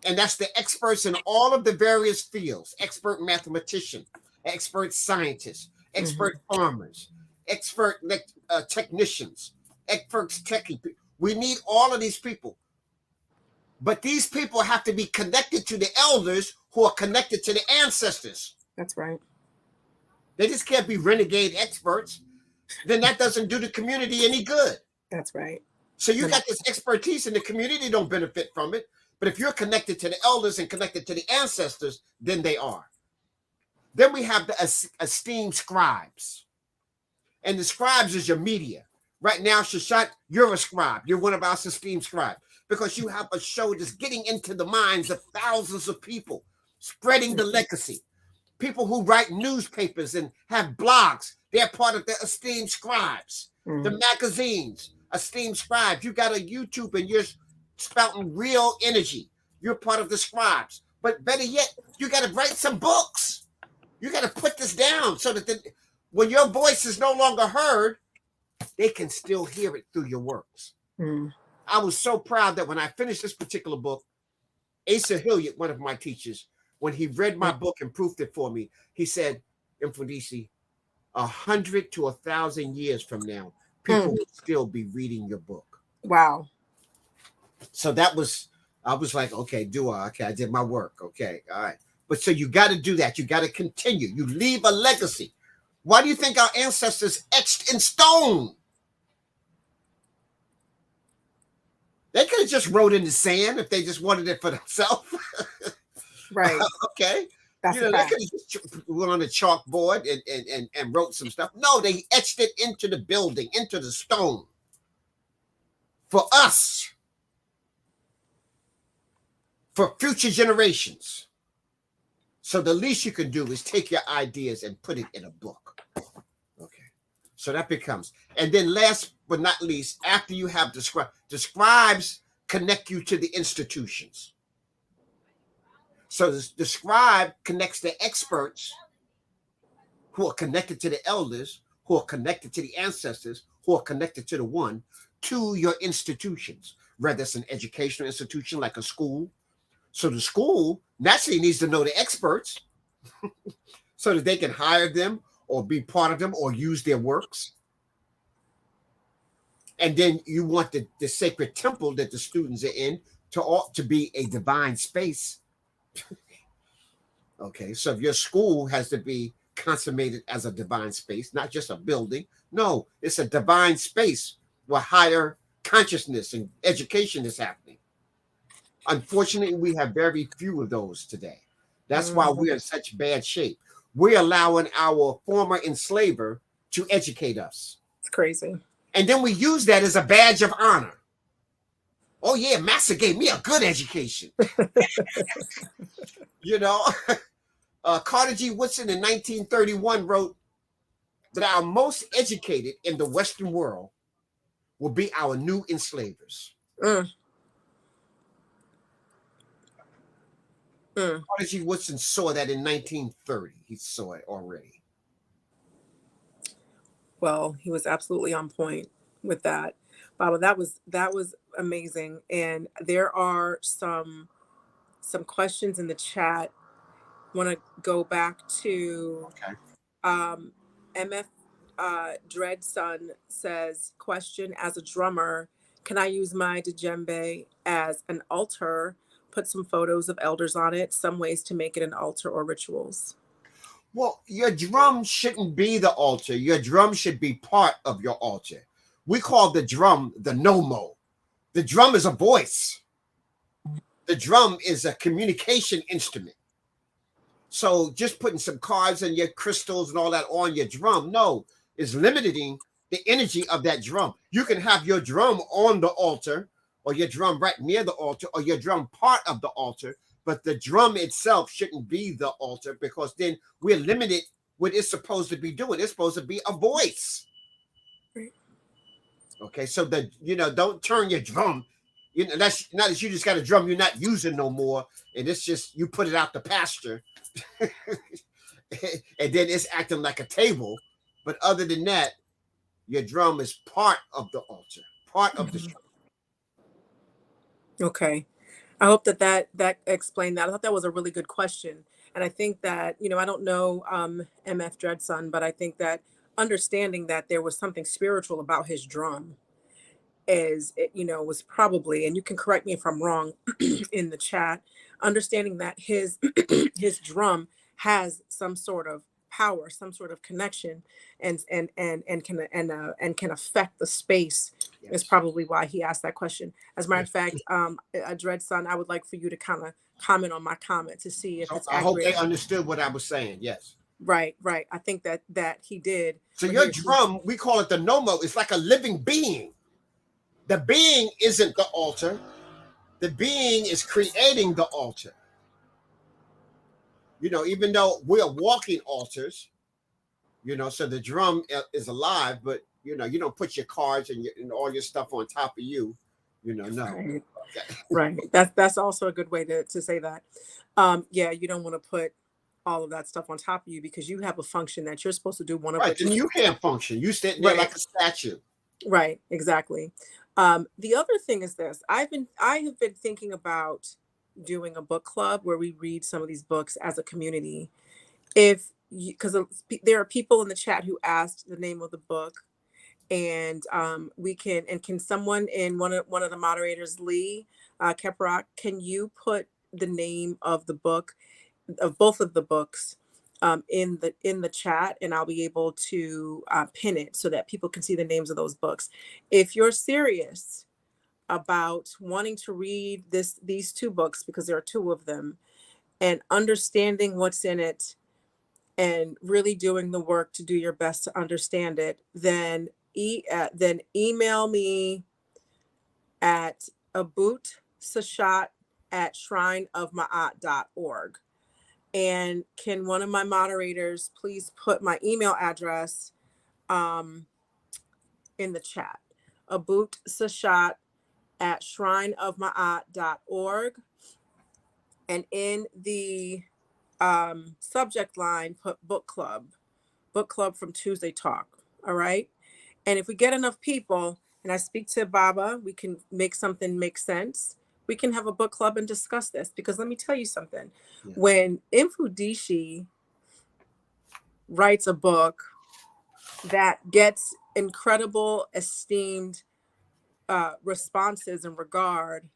Speaker 2: And that's the experts in all of the various fields: expert mathematician, expert scientists, expert farmers, expert technicians, experts techie. We need all of these people. But these people have to be connected to the elders who are connected to the ancestors.
Speaker 1: That's right.
Speaker 2: They just can't be renegade experts. Then that doesn't do the community any good.
Speaker 1: That's right.
Speaker 2: So you got this expertise and the community don't benefit from it. But if you're connected to the elders and connected to the ancestors, then they are. Then we have the esteemed scribes. And the scribes is your media. Right now, Seshat, you're a scribe. You're one of our esteemed scribes, because you have a show that's getting into the minds of thousands of people, spreading the legacy. People who write newspapers and have blogs, they're part of the esteemed scribes. The magazines, esteemed scribes. You got a YouTube and you're spouting real energy. You're part of the scribes. But better yet, you got to write some books. You got to put this down so that when your voice is no longer heard, they can still hear it through your works. I was so proud that when I finished this particular book, Asa Hilliard, one of my teachers, when he read my book and proofed it for me, he said, Mfundishi, 100 to 1,000 years from now, people will still be reading your book.
Speaker 1: Wow.
Speaker 2: So that was, I was like, okay, okay, I did my work. Okay, all right. But so you got to do that. You got to continue. You leave a legacy. Why do you think our ancestors etched in stone? They could have just wrote in the sand if they just wanted it for themselves.
Speaker 1: Right.
Speaker 2: Okay.
Speaker 1: That's
Speaker 2: You know, they could have just went on a chalkboard and wrote some stuff. No, they etched it into the building, into the stone. For us. For future generations. So the least you can do is take your ideas and put it in a book. Okay. So that becomes, and then last but not least, after you have the scribes connect you to the institutions. So the scribe connects the experts who are connected to the elders, who are connected to the ancestors, who are connected to the one, to your institutions, whether it's an educational institution like a school. So the school naturally needs to know the experts so that they can hire them or be part of them or use their works. And then you want the sacred temple that the students are in to be a divine space. Okay, so if your school has to be consummated as a divine space, not just a building. No, it's a divine space where higher consciousness and education is happening. Unfortunately, we have very few of those today. That's why we're in such bad shape. We're allowing our former enslaver to educate us.
Speaker 1: It's crazy.
Speaker 2: And then we use that as a badge of honor. Oh, yeah, Master gave me a good education. You know, Carter G. Woodson in 1931 wrote that our most educated in the Western world will be our new enslavers. Carter G. Woodson saw that in 1930. He saw it already.
Speaker 1: Well, he was absolutely on point with that. Baba, that was amazing. And there are some questions in the chat. Want to go back to MF Dread Son says, question, as a drummer, can I use my djembe as an altar? Put some photos of elders on it, some ways to make it an altar or rituals.
Speaker 2: Well, your drum shouldn't be the altar. Your drum should be part of your altar. We call the drum the nomo. The drum is a voice. The drum is a communication instrument. So just putting some cards and your crystals and all that on your drum, no, is limiting the energy of that drum. You can have your drum on the altar, or your drum right near the altar, or your drum part of the altar, but the drum itself shouldn't be the altar, because then we're limited what it's supposed to be doing. It's supposed to be a voice. Okay, so don't turn your drum. That's not that you just got a drum you're not using no more, and it's just you put it out the pasture, and then it's acting like a table. But other than that, your drum is part of the altar, part of the drum.
Speaker 1: Okay. I hope that explained that. I thought that was a really good question. And I think that, I don't know MF Dreadson, but I think that understanding that there was something spiritual about his drum was probably, and you can correct me if I'm wrong in the chat, understanding that his his drum has some sort of power, some sort of connection, and can affect the space. Yes. Is probably why he asked that question. As a matter of fact, Dread Son, I would like for you to kind of comment on my comment to see if it's accurate.
Speaker 2: I hope they understood what I was saying. Yes.
Speaker 1: Right. I think that he did.
Speaker 2: So your drum, we call it the nomo. It's like a living being. The being isn't the altar. The being is creating the altar. Even though we are walking altars, so the drum is alive, but you don't put your cards and all your stuff on top of you, no.
Speaker 1: Right. Right. That's also a good way to say that. Yeah, you don't want to put all of that stuff on top of you, because you have a function that you're supposed to do.
Speaker 2: Right, then you can't function. You stand there like a statue.
Speaker 1: Right, exactly. The other thing is this: I have been thinking about doing a book club where we read some of these books as a community. If because there are people in the chat who asked the name of the book, and we can and can someone in one of the moderators, Lee Keprock, can you put the name of the book, of both of the books, in the chat, and I'll be able to pin it so that people can see the names of those books. If you're serious about wanting to read these two books, because there are two of them, and understanding what's in it and really doing the work to do your best to understand it, then then email me at Abut Seshat at shrineofmaat.org. And can one of my moderators please put my email address in the chat? Abut Seshat at shrineofmaat.org. And in the subject line, put book club from Tuesday Talk. All right. And if we get enough people and I speak to Baba, we can make something make sense. We can have a book club and discuss this, because let me tell you something. Yeah. When Mfundishi writes a book that gets incredible, esteemed responses and regard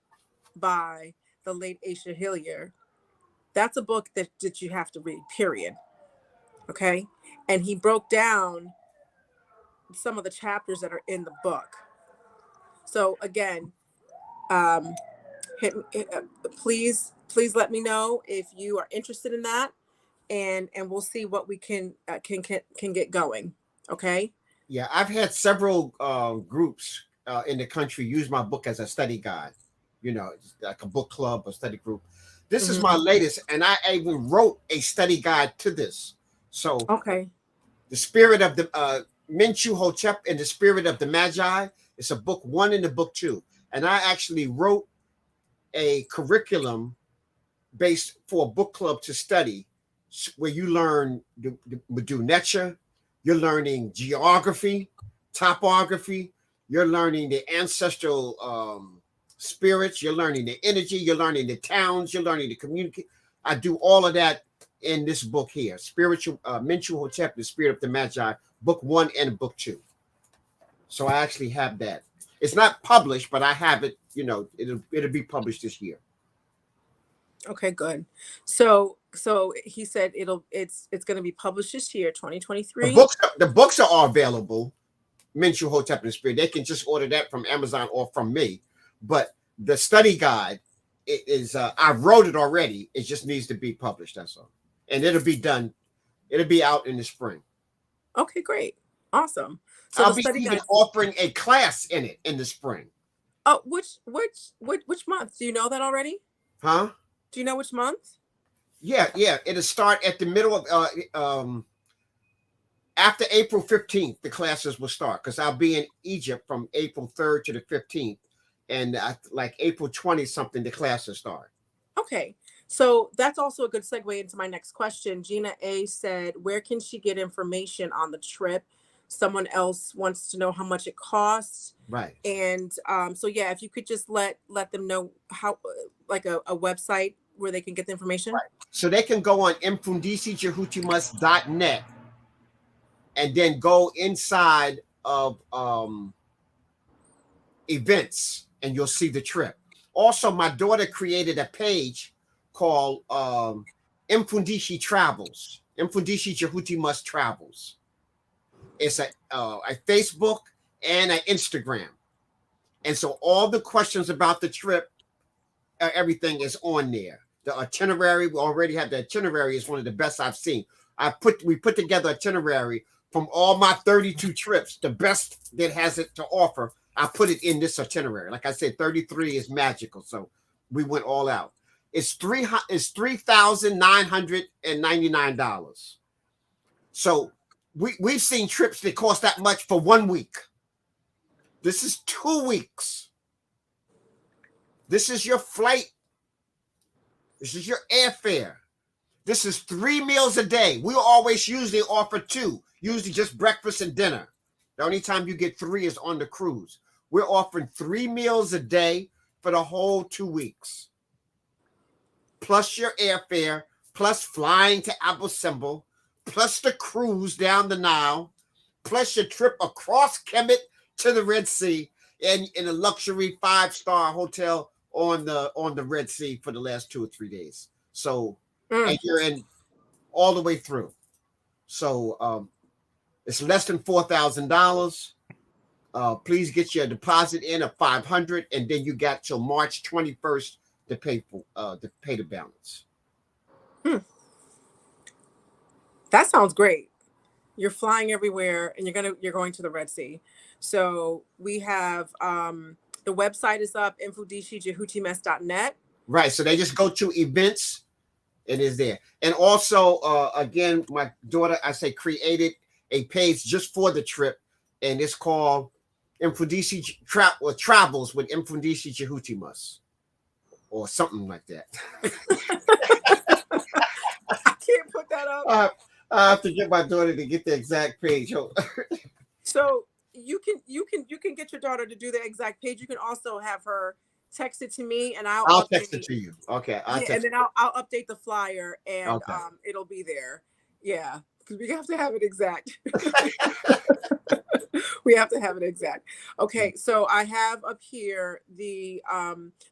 Speaker 1: by the late Aisha Hillier, that's a book that you have to read, period. Okay. And he broke down some of the chapters that are in the book. So again, please let me know if you are interested in that, and we'll see what we can get going. Okay.
Speaker 2: Yeah, I've had several groups in the country use my book as a study guide. Like a book club or study group. This is my latest, and I even wrote a study guide to this. So,
Speaker 1: okay,
Speaker 2: the spirit of the Kemetiu Hotep and the spirit of the Magi. It's a book 1 and a book 2, and I actually wrote a curriculum based for a book club to study, where you learn the Medu, you're learning geography, topography, you're learning the ancestral spirits, you're learning the energy, you're learning the towns, you're learning the community. I do all of that in this book here, Spiritual Kemetiu Hotep, the Spirit of the Magi, book 1 and book 2. So I actually have that. It's not published, but I have it. It'll be published this year.
Speaker 1: Okay, good. So he said it's going to be published this year, 2023.
Speaker 2: The books are all available. Kemetiu Hotep and the Spirit. They can just order that from Amazon or from me. But the study guide is I wrote it already. It just needs to be published. That's all. And it'll be done. It'll be out in the spring.
Speaker 1: Okay, great. Awesome. So
Speaker 2: I'll be even offering a class in it in the spring.
Speaker 1: Oh, which month? Do you know that already?
Speaker 2: Huh?
Speaker 1: Do you know which month?
Speaker 2: Yeah. It'll start at the middle of after April 15th, the classes will start, because I'll be in Egypt from April 3rd to the 15th. And like April 20 something, the classes start.
Speaker 1: Okay. So that's also a good segue into my next question. Gina A said, where can she get information on the trip? Someone else wants to know how much it costs.
Speaker 2: Right.
Speaker 1: And so yeah, if you could just let them know how, like a website where they can get the information.
Speaker 2: Right. So they can go on mfundishijehotimus.net and then go inside of events, and you'll see the trip. Also, my daughter created a page called Mfundishi Travels. Mfundishi Jehotimus Travels. It's a Facebook and an Instagram. And so all the questions about the trip, everything is on there. The itinerary, we already have the itinerary, is one of the best I've seen. We put together itinerary from all my 32 trips, the best that has it to offer. I put it in this itinerary. Like I said, 33 is magical. So we went all out. It's $3,999. So we've seen trips that cost that much for 1 week. This is 2 weeks. This is your flight. This is your airfare. This is 3 meals a day. We always usually offer 2, usually just breakfast and dinner. The only time you get 3 is on the cruise. we're offering 3 meals a day for the whole 2 weeks, plus your airfare, plus flying to Abu Simbel, plus the cruise down the Nile, plus your trip across Kemet to the Red Sea, and in a luxury 5-star hotel on the Red Sea for the last 2 or 3 days. So, and you're in all the way through. So it's less than $4,000. Please get your deposit in of $500, and then you got till March 21st to pay the balance.
Speaker 1: That sounds great. You're flying everywhere, and you're going to the Red Sea. So we have the website is up, infudishijehutimes.net.
Speaker 2: Right. So they just go to events. It is there. And also, again, my daughter, I say, created a page just for the trip, and it's called Mfundishi Travels with Mfundishi Jehutimes, or something like that.
Speaker 1: I can't put that up.
Speaker 2: I have to get my daughter to get the exact page.
Speaker 1: So you can get your daughter to do the exact page. You can also have her text it to me, and I'll
Speaker 2: text it to you. Okay.
Speaker 1: And then I'll update the flyer, and
Speaker 2: okay.
Speaker 1: It'll be there. Yeah, because we have to have it exact. We have to have it exact. Okay, so I have up here the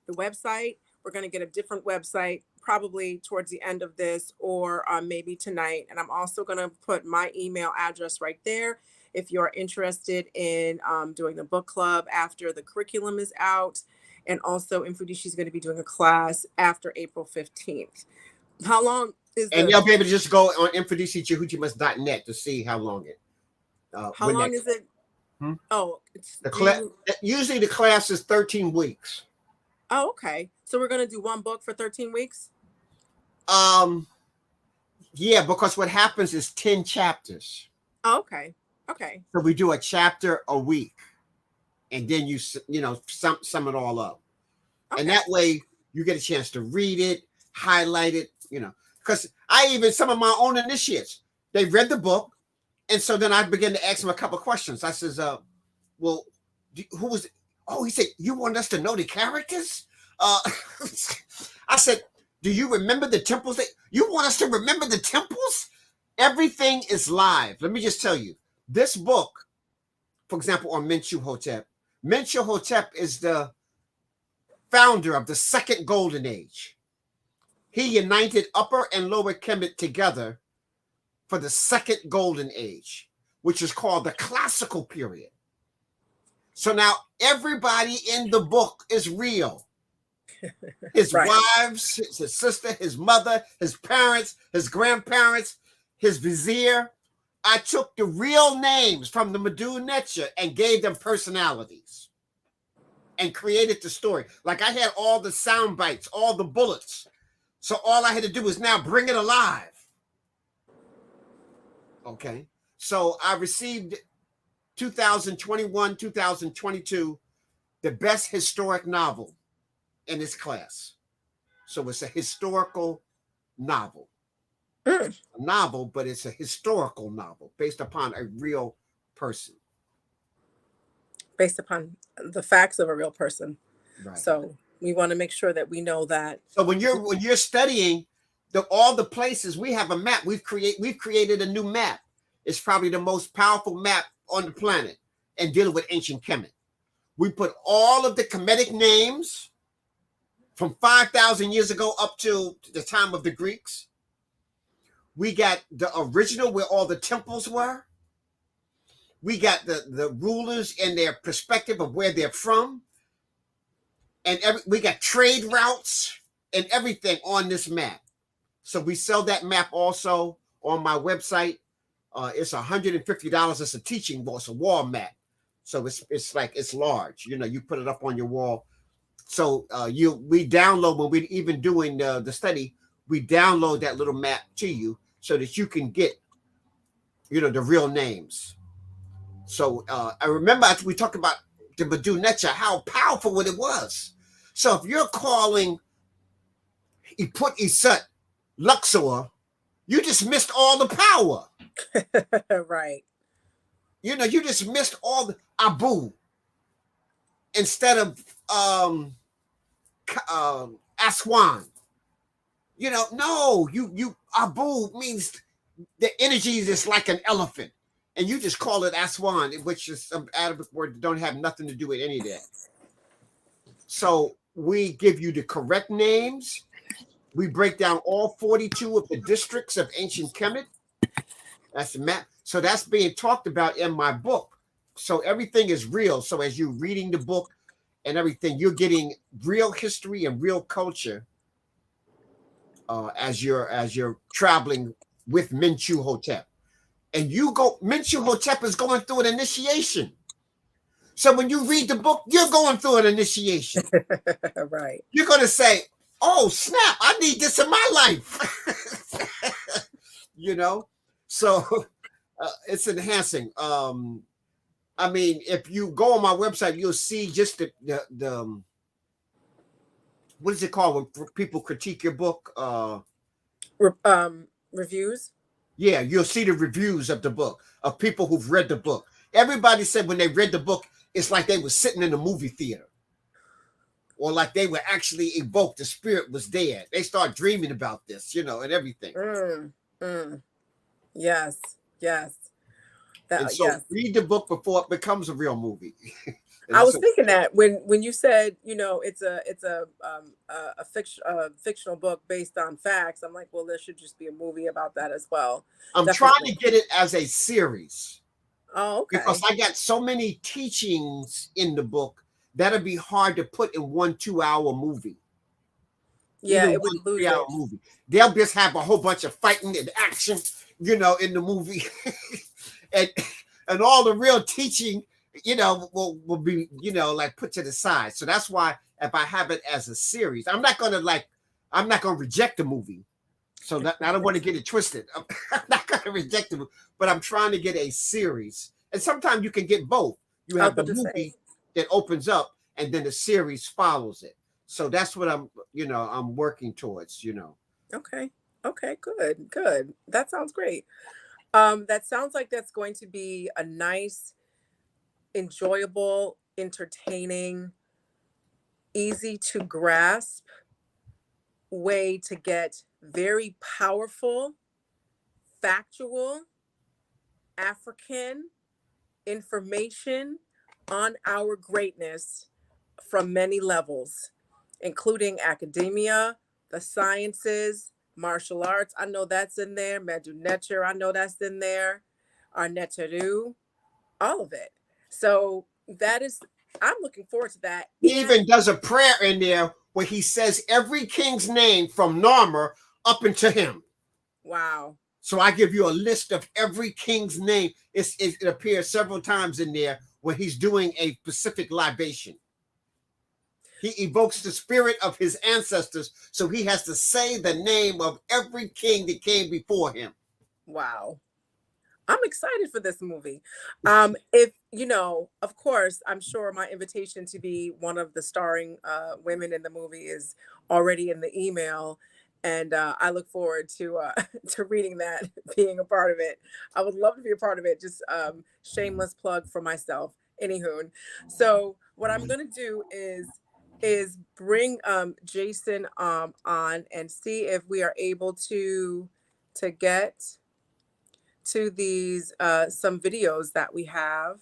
Speaker 1: website. We're going to get a different website probably towards the end of this, or maybe tonight. And I'm also going to put my email address right there if you're interested in doing the book club after the curriculum is out. And also, Mfundishi is going to be doing a class after April 15th. How long is
Speaker 2: and you'll be able to just go on infudishijehutimes.net to see how long it.
Speaker 1: How long is it? Oh, it's
Speaker 2: usually the class is 13 weeks.
Speaker 1: Oh, okay. So we're going to do one book for 13 weeks?
Speaker 2: Yeah, because what happens is 10 chapters.
Speaker 1: Oh, okay. Okay.
Speaker 2: So we do a chapter a week, and then you sum it all up. Okay. And that way you get a chance to read it, highlight it, because some of my own initiates, they read the book. And so then I began to ask him a couple of questions. I says, well, who was it? Oh, he said, you want us to know the characters? I said, do you remember the temples? You want us to remember the temples? Everything is live. Let me just tell you, this book, for example, on Mentuhotep is the founder of the second golden age. He united Upper and Lower Kemet together for the second golden age, which is called the classical period. So now everybody in the book is real. His wives, his sister, his mother, his parents, his grandparents, his vizier. I took the real names from the Medu Neter and gave them personalities and created the story. Like I had all the sound bites, all the bullets. So all I had to do was now bring it alive. Okay. So I received 2021, 2022, the best historic novel in this class. So it's a historical novel. A novel, but it's a historical novel based upon a real person.
Speaker 1: Based upon the facts of a real person.
Speaker 2: Right.
Speaker 1: So we want to make sure that we know that.
Speaker 2: So when you're studying all the places, we have a map. We've created a new map. It's probably the most powerful map on the planet and dealing with ancient Kemet. We put all of the Kemetic names from 5,000 years ago up to the time of the Greeks. We got the original where all the temples were. We got the rulers and their perspective of where they're from. And we got trade routes and everything on this map. So we sell that map also on my website. It's $150. It's a teaching wall. It's a wall map. So it's large. You put it up on your wall. So we download, when we're even doing the study, we download that little map to you so that you can get, the real names. So I remember after we talked about the Medu Neter, how powerful it was. So if you're calling Abut Seshat Luxor, you just missed all the power.
Speaker 1: Right.
Speaker 2: You just missed all the Abu. instead of Aswan. No, you Abu means the energy is just like an elephant, and you just call it Aswan, which is some Arabic word that don't have nothing to do with any of that. So we give you the correct names. We break down all 42 of the districts of ancient Kemet. That's the map. So that's being talked about in my book. So everything is real. So as you're reading the book and everything, you're getting real history and real culture as you're traveling with Menchu Hotep. And Menchu Hotep is going through an initiation. So when you read the book, you're going through an initiation.
Speaker 1: Right.
Speaker 2: You're going to say, oh, snap, I need this in my life. So it's enhancing. I mean, if you go on my website, you'll see just the what is it called when people critique your book?
Speaker 1: Reviews.
Speaker 2: Yeah, you'll see the reviews of the book of people who've read the book. Everybody said when they read the book, it's like they were sitting in a movie theater, or like they were actually evoked. The spirit was there. They start dreaming about this, and everything.
Speaker 1: Yes, yes,
Speaker 2: And so
Speaker 1: yes.
Speaker 2: read the book before it becomes a real movie.
Speaker 1: I was thinking that when you said it's a fictional book based on facts, I'm like, well, there should just be a movie about that as well.
Speaker 2: I'm trying
Speaker 1: Definitely.
Speaker 2: to get it as a series
Speaker 1: Oh,
Speaker 2: because
Speaker 1: okay.
Speaker 2: I got so many teachings in the book that'd be hard to put in 1 2 hour movie.
Speaker 1: Yeah,
Speaker 2: Even
Speaker 1: it
Speaker 2: one
Speaker 1: would lose
Speaker 2: 3 hour
Speaker 1: it.
Speaker 2: movie. They'll just have a whole bunch of fighting and action, in the movie. and and all the real teaching, will be, like put to the side. So that's why if I have it as a series, I'm not gonna reject the movie. So I don't want to get it twisted. I'm not gonna reject it, but I'm trying to get a series. And sometimes you can get both. You
Speaker 1: I was
Speaker 2: have the
Speaker 1: about to say.
Speaker 2: movie that opens up and then the series follows it. So that's what I'm working towards.
Speaker 1: Okay. Okay, good, good. That sounds great. That sounds like that's going to be a nice, enjoyable, entertaining, easy to grasp way to get very powerful, factual, African information on our greatness from many levels, including academia, the sciences, martial arts. I know that's in there. Medu Neter, I know that's in there. Our Neteru, all of it. So I'm looking forward to that.
Speaker 2: He
Speaker 1: And
Speaker 2: even does a prayer in there where he says every king's name from Narmer up into him.
Speaker 1: wow.
Speaker 2: So I give you a list of every king's name. It appears several times in there when he's doing a specific libation. He evokes the spirit of his ancestors, so he has to say the name of every king that came before him.
Speaker 1: Wow. I'm excited for this movie. If of course, I'm sure my invitation to be one of the starring women in the movie is already in the email, and I look forward to to reading that, being a part of it. I would love to be a part of it. Just shameless plug for myself. Anywho, so what I'm gonna do is bring Jason on and see if we are able to get to these some videos that we have.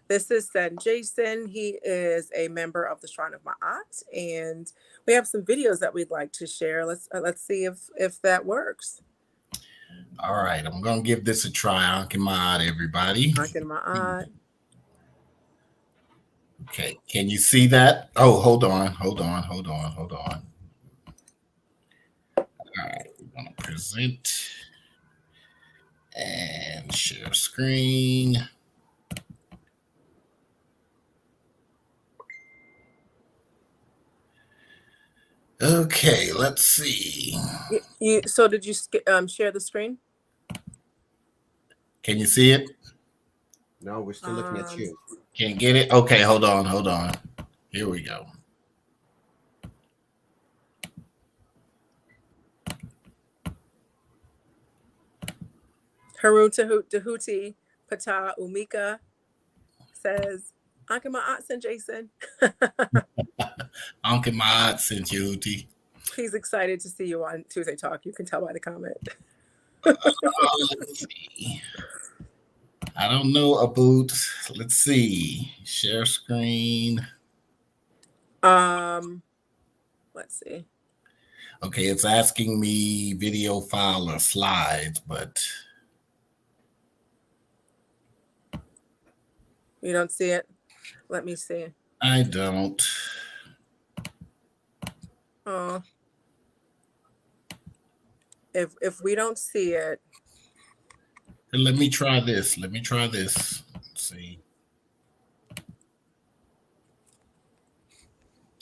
Speaker 1: This is Sen Jason. He is a member of the Shrine of Ma'at, and we have some videos that we'd like to share. Let's see if that works.
Speaker 3: All right, I'm gonna give this a try. Ankh everybody.
Speaker 1: Ankh Ma'at.
Speaker 3: Okay, can you see that? Oh, hold on. All right, we're gonna present and share screen. Okay, let's see.
Speaker 1: So did you share the screen?
Speaker 3: Can you see it?
Speaker 2: No, we're still looking at you.
Speaker 3: Can't get it? Okay, hold on. Here we go.
Speaker 1: Harun Tahuti Pata Umika says, Ankh and Ma'at sent Jason.
Speaker 3: Ankh and Ma'at sent you, Hootie.
Speaker 1: He's excited to see you on Tuesday Talk. You can tell by the comment.
Speaker 3: Let's see. I don't know, Abut. Let's see. Share screen.
Speaker 1: Let's see.
Speaker 3: Okay, it's asking me video file or slides, but
Speaker 1: you don't see it. Let me see.
Speaker 3: I don't.
Speaker 1: Oh. If we don't see it.
Speaker 3: Let me try this. Let's see.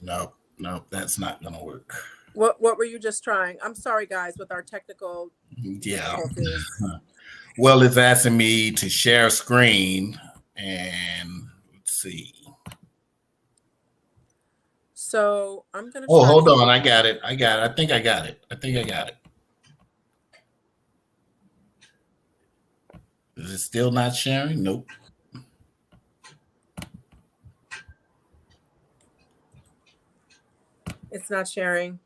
Speaker 3: Nope, that's not gonna work.
Speaker 1: What were you just trying? I'm sorry, guys, with our technical difficulties.
Speaker 3: Well, it's asking me to share screen, and let's see.
Speaker 1: So I'm gonna.
Speaker 3: Oh, hold on. I got it. I think I got it. Is it still not sharing? Nope.
Speaker 1: It's not sharing.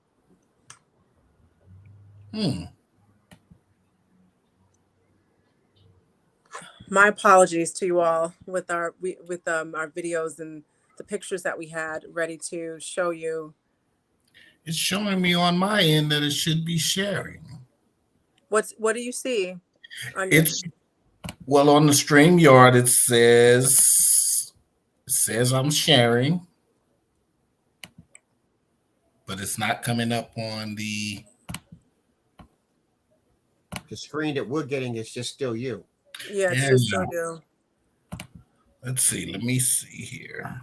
Speaker 1: My apologies to you all with our videos and the pictures that we had ready to show you.
Speaker 3: It's showing me on my end that it should be sharing.
Speaker 1: What do you see?
Speaker 3: It's well on the StreamYard. It says I'm sharing, but it's not coming up on the
Speaker 2: screen that we're getting. Is just still you.
Speaker 1: Yeah, it's just still you.
Speaker 3: Let's see. Let me see here.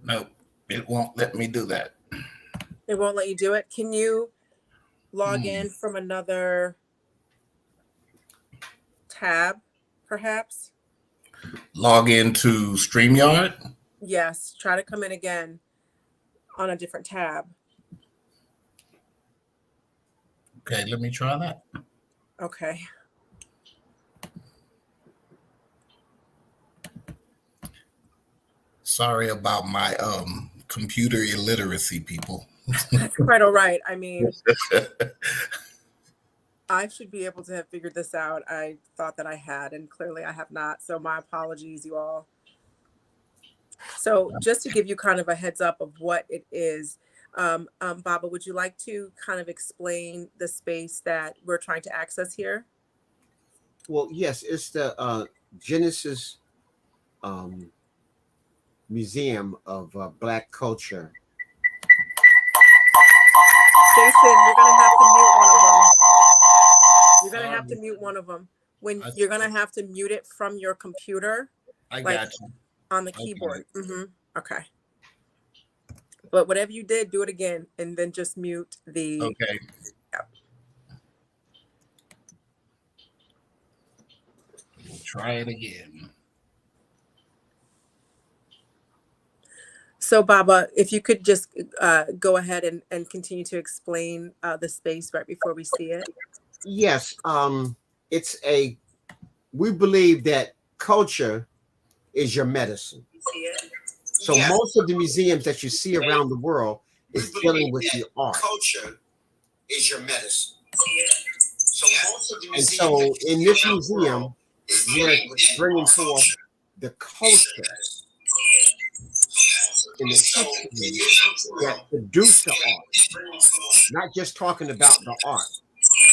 Speaker 3: Nope, it won't let me do that.
Speaker 1: It won't let you do it. Can you log in from another tab, perhaps?
Speaker 3: Log into StreamYard?
Speaker 1: Yes. Try to come in again on a different tab.
Speaker 3: Okay, let me try that.
Speaker 1: Okay.
Speaker 3: Sorry about my computer illiteracy, people.
Speaker 1: That's quite all right. I mean, I should be able to have figured this out. I thought that I had, and clearly I have not. So my apologies, you all. So just to give you kind of a heads up of what it is, Baba, would you like to kind of explain the space that we're trying to access here?
Speaker 2: Well, yes, it's the Genesis Museum of Black Culture.
Speaker 1: Jason, you're gonna have to mute one of them. You're gonna have to mute one of them. When you're gonna have to mute it from your computer.
Speaker 3: I got you.
Speaker 1: On the keyboard. Okay. But whatever you did, do it again, and then just mute the.
Speaker 3: Okay.
Speaker 1: Yep.
Speaker 3: Try it again.
Speaker 1: So, Baba, if you could just go ahead and continue to explain the space right before we see it.
Speaker 2: Yes. We believe that culture is your medicine. So most of the museums that you see around the world is dealing with the art. Culture is your medicine. So most of the museums in this museum, we're bringing forth the culture and the history that produce the art, not just talking about the art.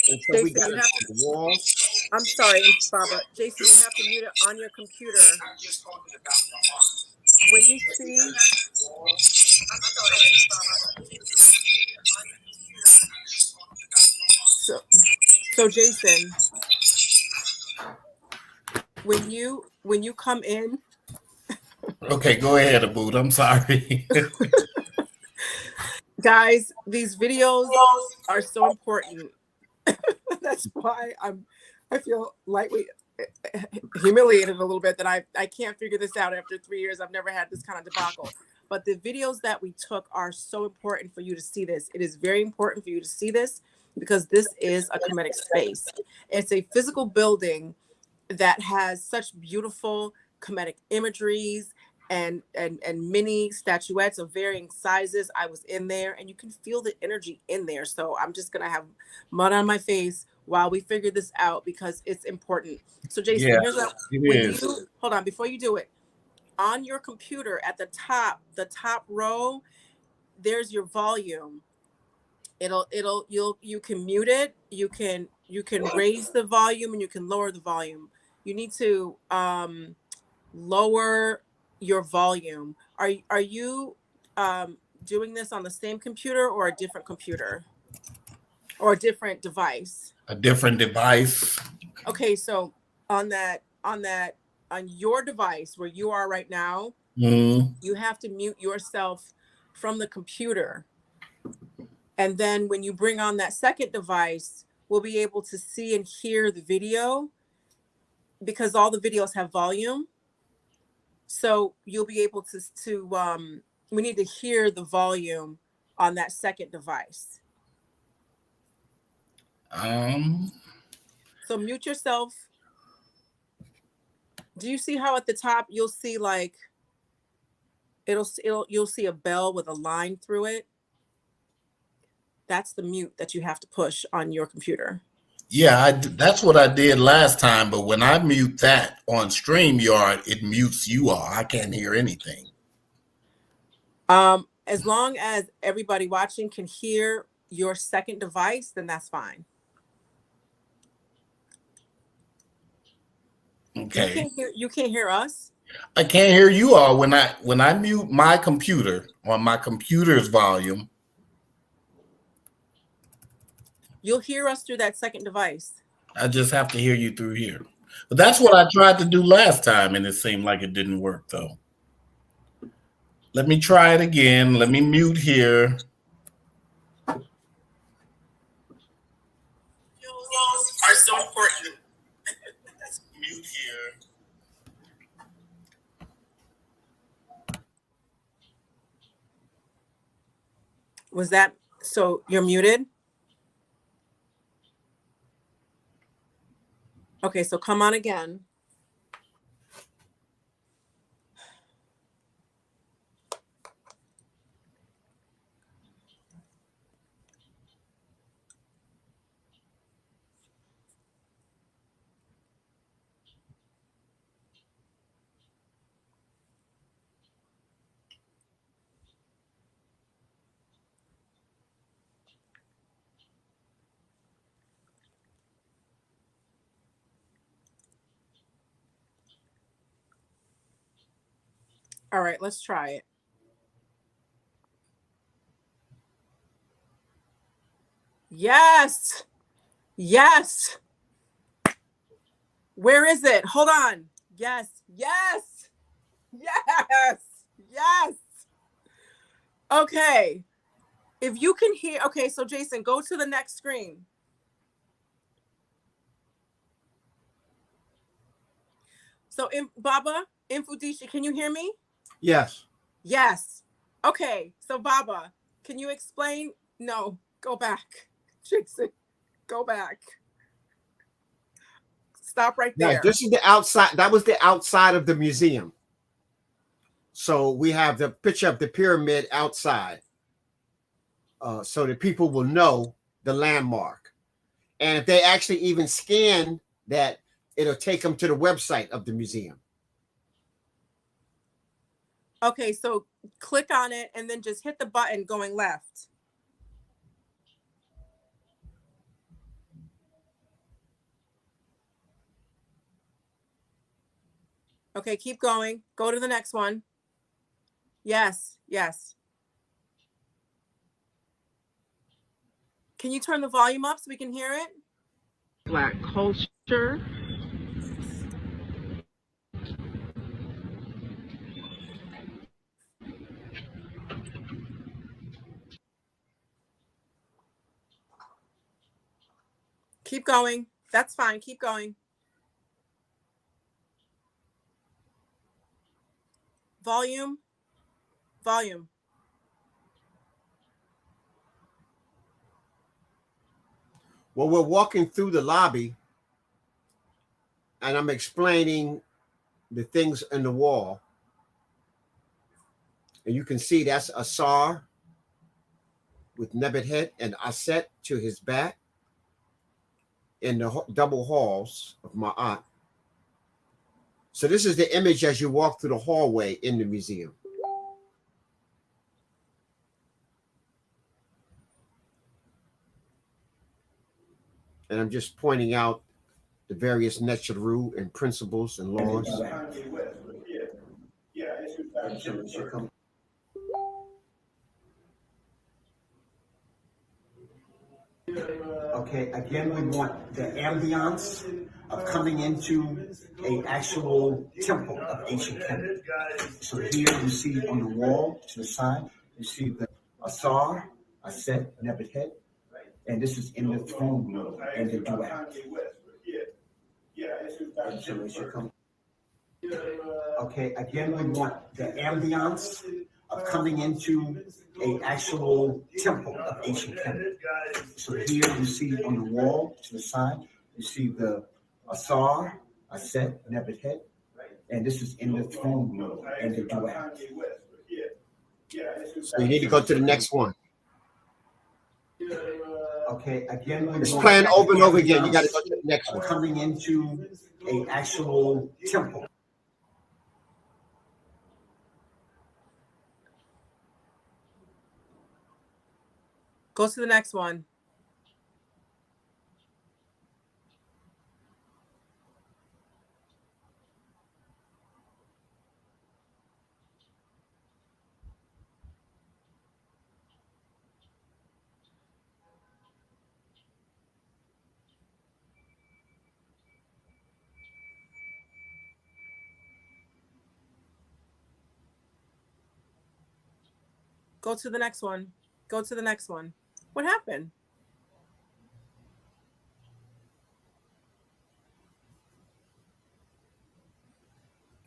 Speaker 2: And so
Speaker 1: Jason,
Speaker 2: we got the walls.
Speaker 1: I'm sorry, Baba. Jason, you have to mute it on your computer.
Speaker 2: I'm just talking about the art.
Speaker 1: When you see. So Jason, when you come in.
Speaker 3: Okay, go ahead, Abut. I'm sorry.
Speaker 1: Guys, these videos are so important. That's why I feel lightweight humiliated a little bit that I can't figure this out after 3 years. I've never had this kind of debacle. But the videos that we took are so important for you to see this. It is very important for you to see this. because this is a Kemetic space. It's a physical building that has such beautiful Kemetic imageries and mini statuettes of varying sizes. I was in there and you can feel the energy in there. So I'm just gonna have mud on my face while we figure this out because it's important. So Jason,
Speaker 3: Yeah,
Speaker 1: here's what
Speaker 3: it
Speaker 1: when
Speaker 3: is.
Speaker 1: you hold on before you do it, on your computer at the top row, there's your volume. You can mute it, you can raise the volume and you can lower the volume. You need to lower your volume. Are you doing this on the same computer or a different computer or a different device?
Speaker 3: A different device.
Speaker 1: Okay, so on your device where you are right now, you have to mute yourself from the computer. And then when you bring on that second device, we'll be able to see and hear the video because all the videos have volume. So you'll be able to we need to hear the volume on that second device. So mute yourself. Do you see how at the top you'll see like you'll see a bell with a line through it? That's the mute that you have to push on your computer.
Speaker 3: Yeah, that's what I did last time. But when I mute that on StreamYard, it mutes you all. I can't hear anything.
Speaker 1: As long as everybody watching can hear your second device, then that's fine.
Speaker 3: Okay.
Speaker 1: You can't hear us?
Speaker 3: I can't hear you all when I mute my computer on my computer's volume.
Speaker 1: You'll hear us through that second device.
Speaker 3: I just have to hear you through here. But that's what I tried to do last time, and it seemed like it didn't work, though. Let me try it again. Let me mute here.
Speaker 1: Are so important.
Speaker 3: Let's mute here.
Speaker 1: Was that so? You're muted? Okay, so come on again. All right, let's try it. Yes. Yes. Where is it? Hold on. Yes. Yes. Yes. Yes. Okay. If you can hear, okay, so Jason, go to the next screen. So, Baba Mfundishi, can you hear me?
Speaker 2: Yes.
Speaker 1: Yes. Okay. So, Baba, can you explain? No, go back. Jason, go back. Stop right there.
Speaker 2: Right. This is the outside. That was the outside of the museum. So we have the picture of the pyramid outside, so that people will know the landmark. And if they actually even scan that, it'll take them to the website of the museum.
Speaker 1: Okay, so click on it and then just hit the button going left. Okay, keep going. Go to the next one. Yes, yes. Can you turn the volume up so we can hear it? Black culture. Keep going. That's fine. Keep going. Volume. Volume.
Speaker 2: Well, we're walking through the lobby, and I'm explaining the things in the wall. And you can see that's Asar with Nebuchadnezzar and Aset to his back in the double halls of Ma'at. So this is the image as you walk through the hallway in the museum. And I'm just pointing out the various Netcharu and principles and laws. Okay, again, we want the ambiance of coming into an actual temple of ancient Kemetic. So here you see on the wall to the side, you see the Asar, Aset, Nebuchadnezzar, and this is in the throne room and the duat. Okay, again, we want the ambiance of coming into an actual temple of ancient Kemetic. So here you see on the wall to the side, you see the Asar, Aset, Nebuchadnezzar, and this is in the throne room and the duat. So you need to go to the next one. Okay, again, it's playing over and over again. You got to go to the next one. Coming into an actual temple.
Speaker 1: Go to the next one. Go to the next one. Go to the next one. What happened?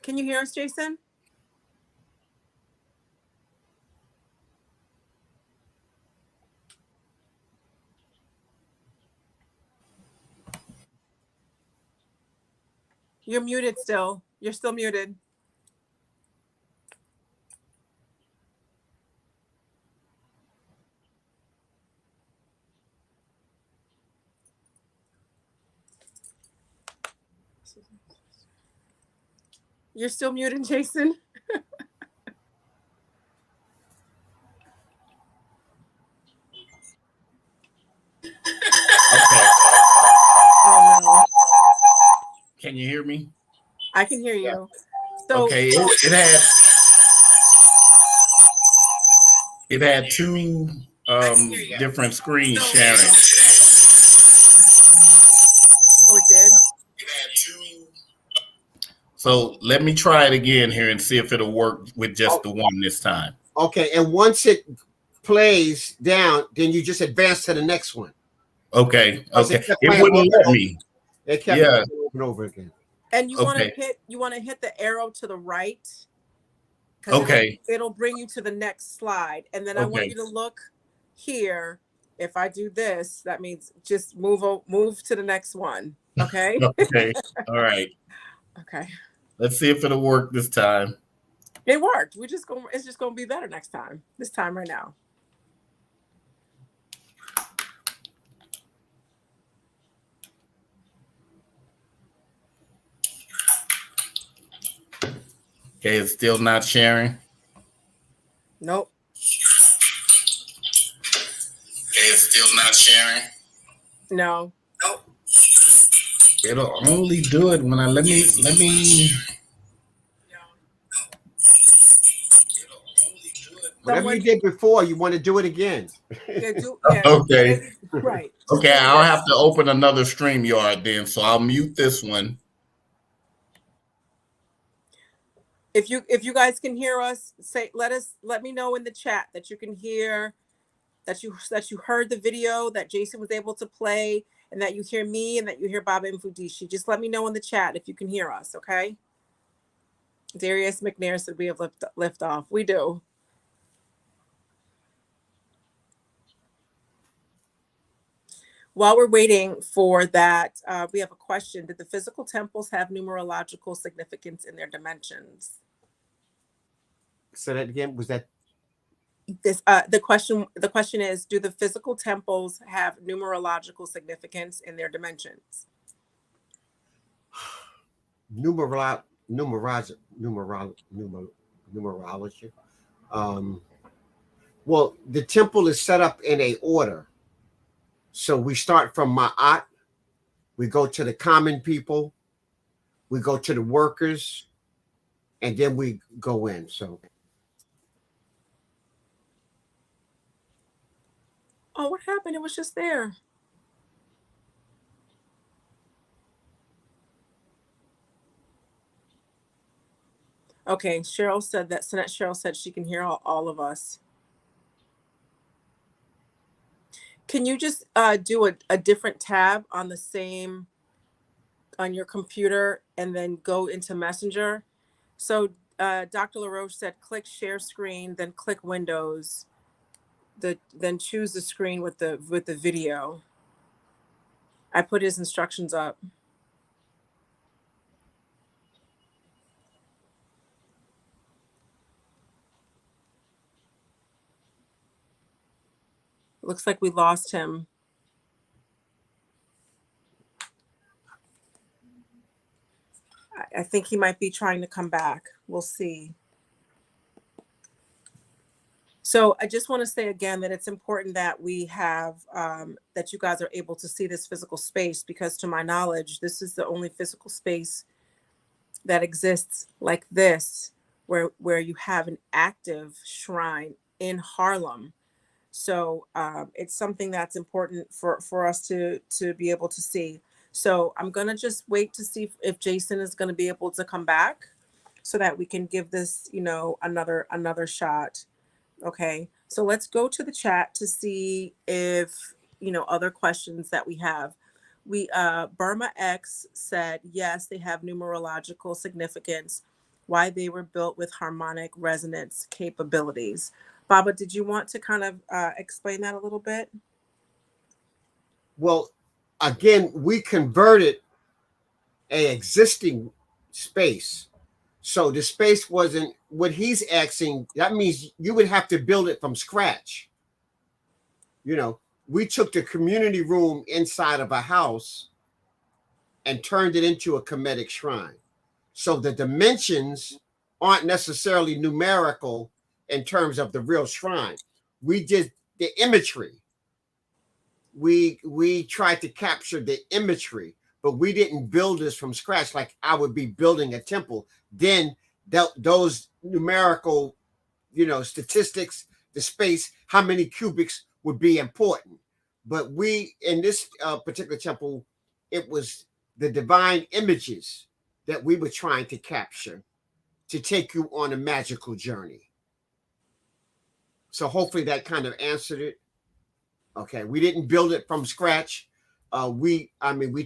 Speaker 1: Can you hear us, Jason? You're muted still. You're still muted. You're still muted, Jason.
Speaker 3: Okay.
Speaker 1: Oh no.
Speaker 3: Can you hear me?
Speaker 1: I can hear you. So
Speaker 3: okay, it had two different screens sharing.
Speaker 1: Oh, it did?
Speaker 3: So let me try it again here and see if it'll work with just the one this time.
Speaker 2: Okay, and once it plays down, then you just advance to the next one.
Speaker 3: Okay. It wouldn't let me.
Speaker 2: It kept over and over again.
Speaker 1: And you want to hit the arrow to the right.
Speaker 3: Okay.
Speaker 1: It'll bring you to the next slide. And then I want you to look here. If I do this, that means just move to the next one. Okay.
Speaker 3: Okay. All right.
Speaker 1: Okay.
Speaker 3: Let's see if it'll work this time.
Speaker 1: It worked. It's just gonna be better next time. This time right now.
Speaker 3: Okay, it's still not sharing.
Speaker 1: Nope.
Speaker 3: Okay, it's still not sharing.
Speaker 1: No.
Speaker 3: Nope. It'll only do it when I let me.
Speaker 2: Whatever you did before, you want to do it again.
Speaker 3: Okay.
Speaker 1: Right.
Speaker 3: Okay, I'll have to open another StreamYard then, so I'll mute this one.
Speaker 1: If you guys can hear us, let me know in the chat that you can hear, that you heard the video that Jason was able to play, and that you hear me and that you hear Baba Mfundishi. Just let me know in the chat if you can hear us, okay? Darius McNair said we have lift off. We do. While we're waiting for that, we have a question. Did the physical temples have numerological significance in their dimensions?
Speaker 2: Say that again. Was that
Speaker 1: This the question is, do the physical temples have numerological significance in their dimensions?
Speaker 2: numerology? Numerology. Um, well, the temple is set up in a order. So we start from Ma'at, we go to the common people, we go to the workers, and then we go in. So
Speaker 1: Oh, what happened? It was just there. Okay, Cheryl said that. Senate Cheryl said she can hear all of us. Can you just do a different tab on the same on your computer and then go into Messenger? So Dr. LaRoche said click share screen, then click Windows, then choose the screen with the video. I put his instructions up. Looks like we lost him. I think he might be trying to come back. We'll see. So I just want to say again that it's important that we have, that you guys are able to see this physical space, because to my knowledge, this is the only physical space that exists like this, where you have an active shrine in Harlem. So it's something that's important for us to be able to see. So I'm gonna just wait to see if Jason is gonna be able to come back, so that we can give this, another shot. Okay, so let's go to the chat to see if other questions that we have. We Burma X said yes, they have numerological significance, why they were built with harmonic resonance capabilities. Baba, did you want to kind of explain that a little bit?
Speaker 2: well, again, we converted a existing space. So the space wasn't what he's asking. That means you would have to build it from scratch. You know, we took the community room inside of a house and turned it into a Kemetic shrine. So the dimensions aren't necessarily numerical in terms of the real shrine. We did the imagery. We tried to capture the imagery, but we didn't build this from scratch like I would be building a temple. Then those numerical, statistics, the space, how many cubics would be important. But we, in this particular temple, it was the divine images that we were trying to capture to take you on a magical journey. So hopefully that kind of answered it. Okay, we didn't build it from scratch. We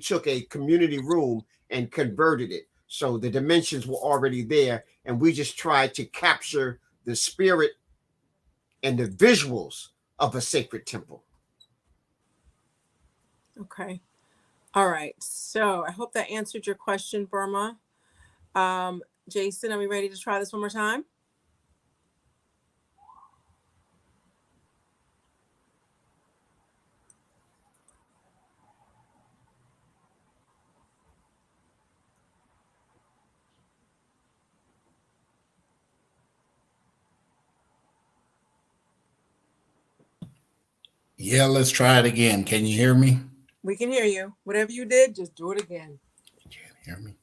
Speaker 2: took a community room and converted it. So the dimensions were already there, and we just tried to capture the spirit and the visuals of a sacred temple.
Speaker 1: Okay. All right. So I hope that answered your question, Burma. Jason, are we ready to try this one more time?
Speaker 3: Yeah, let's try it again. Can you hear me?
Speaker 1: We can hear you. Whatever you did, just do it again.
Speaker 3: You can't hear me.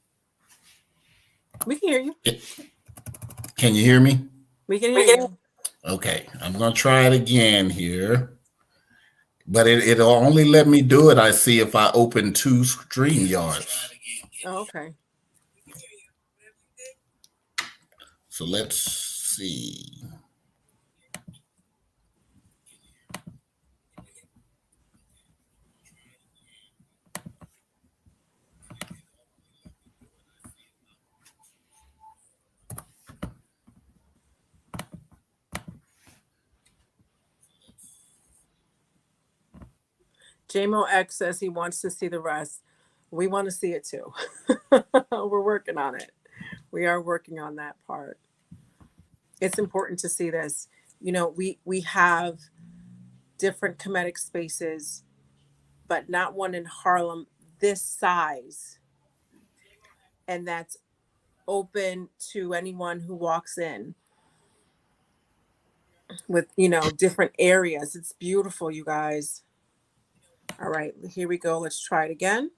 Speaker 1: We can hear you.
Speaker 3: Can you hear me?
Speaker 1: We can hear you.
Speaker 3: Okay, I'm gonna try it again here. But it'll only let me do it, I see, if I open two stream yards.
Speaker 1: Oh, okay.
Speaker 3: So let's see.
Speaker 1: JMO X says he wants to see the rest. We want to see it too. We're working on it. We are working on that part. It's important to see this. You know, we have different Kemetic spaces, but not one in Harlem this size, and that's open to anyone who walks in with, you know, different areas. It's beautiful, you guys. All right, here we go. Let's try it again.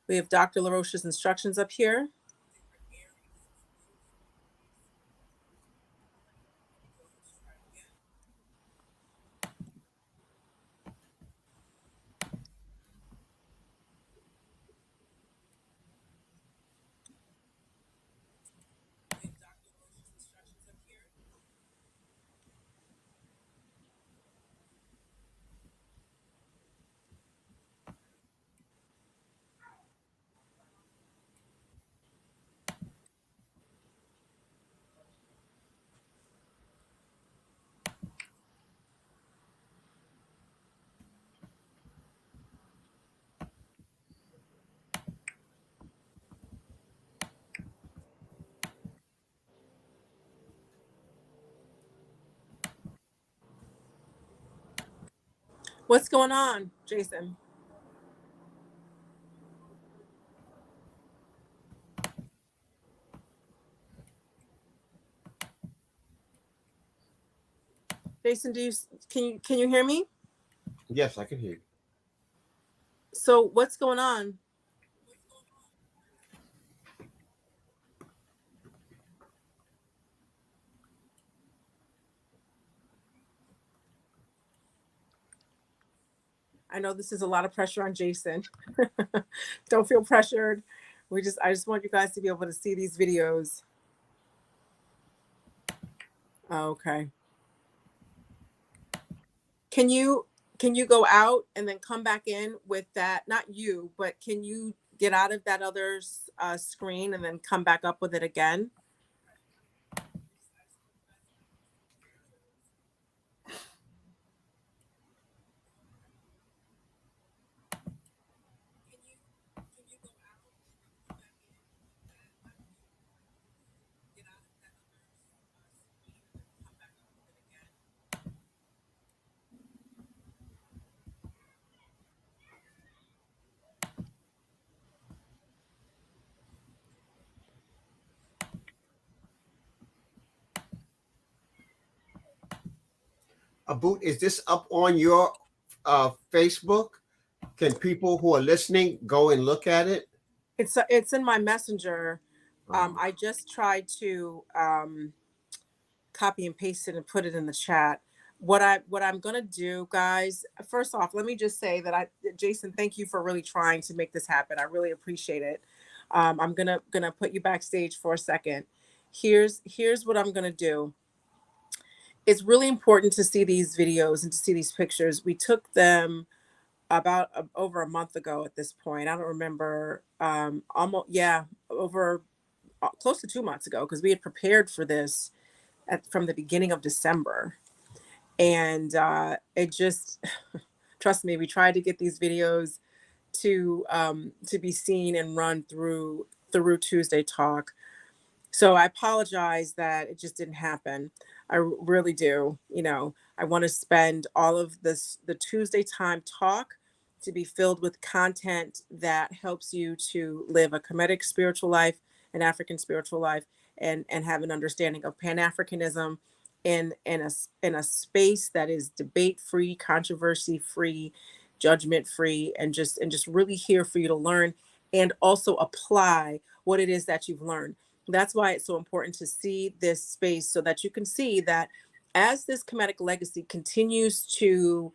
Speaker 1: We have Dr. LaRoche's instructions up here. What's going on, Jason? Jason, can you hear me?
Speaker 2: Yes, I can hear you.
Speaker 1: So what's going on? I know this is a lot of pressure on Jason. Don't feel pressured. I just want you guys to be able to see these videos. Okay. Can you go out and then come back in with that? Not you, but can you get out of that other screen and then come back up with it again?
Speaker 2: Abut, is this up on your Facebook? Can people who are listening go and look at it?
Speaker 1: It's in my messenger.
Speaker 2: Um,
Speaker 1: I just tried to copy and paste it and put it in the chat. What I'm gonna do, guys. First off, let me just say that Jason, thank you for really trying to make this happen. I really appreciate it. I'm gonna put you backstage for a second. Here's what I'm gonna do. It's really important to see these videos and to see these pictures. We took them about over a month ago at this point. I don't remember. Almost, yeah, over close to 2 months ago, because we had prepared for this from the beginning of December. And it just, trust me, we tried to get these videos to be seen and run through Tuesday Talk. So I apologize that it just didn't happen. I really do. You know, I want to spend all of the Tuesday time talk to be filled with content that helps you to live a Kemetic spiritual life, an African spiritual life, and have an understanding of Pan-Africanism in a space that is debate free, controversy free, judgment free, and just really here for you to learn and also apply what it is that you've learned. That's why it's so important to see this space so that you can see that as this Kemetic legacy continues to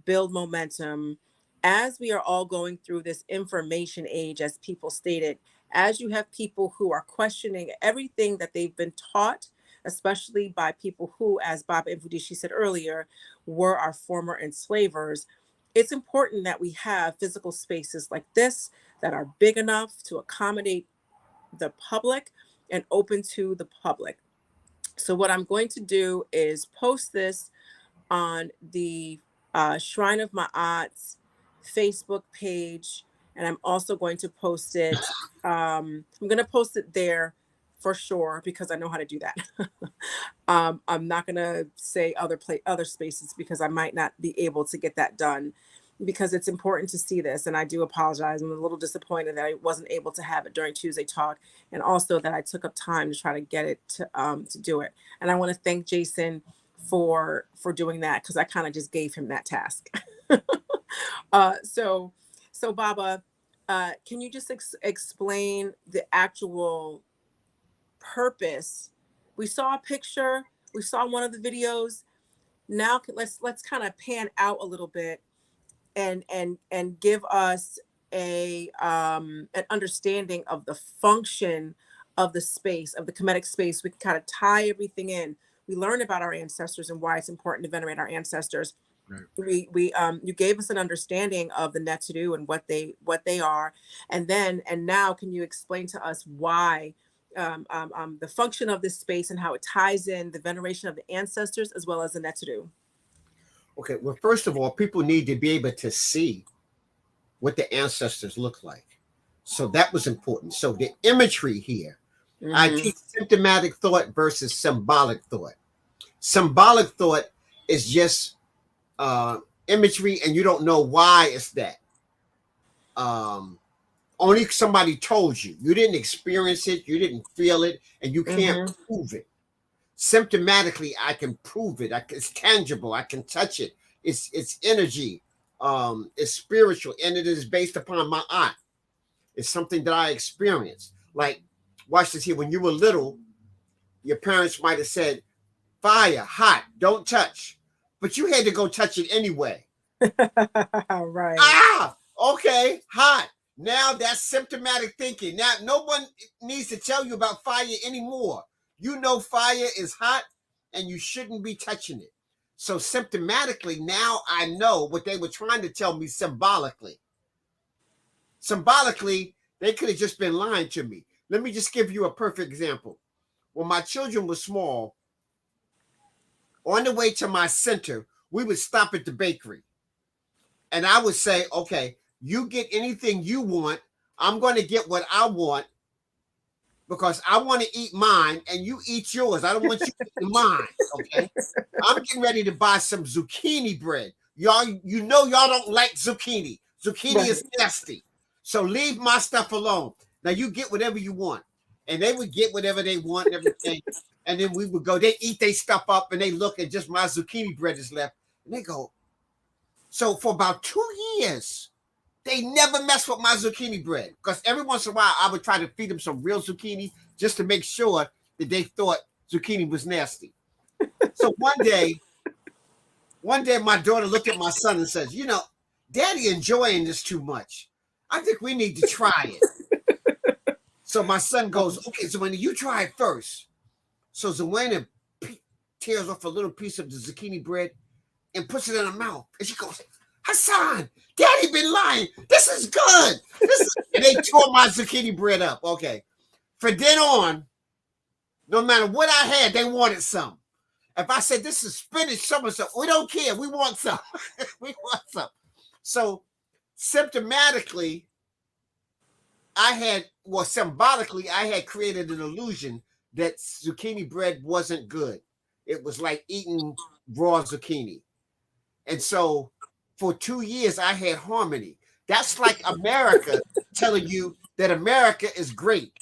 Speaker 1: build momentum, as we are all going through this information age, as people stated, as you have people who are questioning everything that they've been taught, especially by people who, as Baba Mfundishi said earlier, were our former enslavers, it's important that we have physical spaces like this that are big enough to accommodate the public and open to the public. So what I'm going to do is post this on the Shrine of Ma'at's Facebook page, and I'm also going to post it. I'm going to post it there for sure because I know how to do that. I'm not going to say other spaces because I might not be able to get that done because it's important to see this. And I do apologize. I'm a little disappointed that I wasn't able to have it during Tuesday Talk, and also that I took up time to try to get it to do it. And I want to thank Jason for doing that because I kind of just gave him that task. So Baba, can you just explain the actual purpose? We saw a picture, we saw one of the videos. Now let's kind of pan out a little bit and give us an understanding of the function of the space, of the Kemetic space. We can kind of tie everything in. We learn about our ancestors and why it's important to venerate our ancestors. Right. You gave us an understanding of the Neteru and what they are, and now can you explain to us why the function of this space and how it ties in the veneration of the ancestors as well as the Neteru?
Speaker 2: Okay, well, first of all, people need to be able to see what the ancestors look like. So that was important. So the imagery here, I teach symptomatic thought versus symbolic thought. Symbolic thought is just imagery, and you don't know why it's that. Only somebody told you. You didn't experience it, you didn't feel it, and you can't prove it. Symptomatically, I can prove it. It's tangible. I can touch it. It's energy. It's spiritual, and it is based upon my art. It's something that I experienced. Like, watch this here. When you were little, your parents might have said, "Fire, hot, don't touch," but you had to go touch it anyway.
Speaker 1: Right.
Speaker 2: Ah, okay, hot. Now that's symptomatic thinking. Now no one needs to tell you about fire anymore. You know fire is hot and you shouldn't be touching it. So symptomatically, now I know what they were trying to tell me symbolically. Symbolically, they could have just been lying to me. Let me just give you a perfect example. When my children were small, on the way to my center, we would stop at the bakery. And I would say, okay, you get anything you want. I'm going to get what I want because I want to eat mine and you eat yours. I don't want you eating mine, okay? I'm getting ready to buy some zucchini bread. Y'all, you know y'all don't like zucchini. Zucchini is nasty. So leave my stuff alone. Now you get whatever you want. And they would get whatever they want and everything. And then we would go, they eat their stuff up and they look and just my zucchini bread is left. And they go, so for about 2 years, they never mess with my zucchini bread because every once in a while I would try to feed them some real zucchini just to make sure that they thought zucchini was nasty. So one day my daughter looked at my son and says, "You know, Daddy enjoying this too much. I think we need to try it." So my son goes, "Okay, Zawena, you try it first." So Zawena tears off a little piece of the zucchini bread and puts it in her mouth. And she goes, "Hassan, Daddy been lying. This is good." And they tore my zucchini bread up. Okay. From then on, no matter what I had, they wanted some. If I said this is spinach, someone said, "We don't care. We want some." We want some. So symptomatically, symbolically, I had created an illusion that zucchini bread wasn't good. It was like eating raw zucchini. And so for 2 years, I had harmony. That's like America telling you that America is great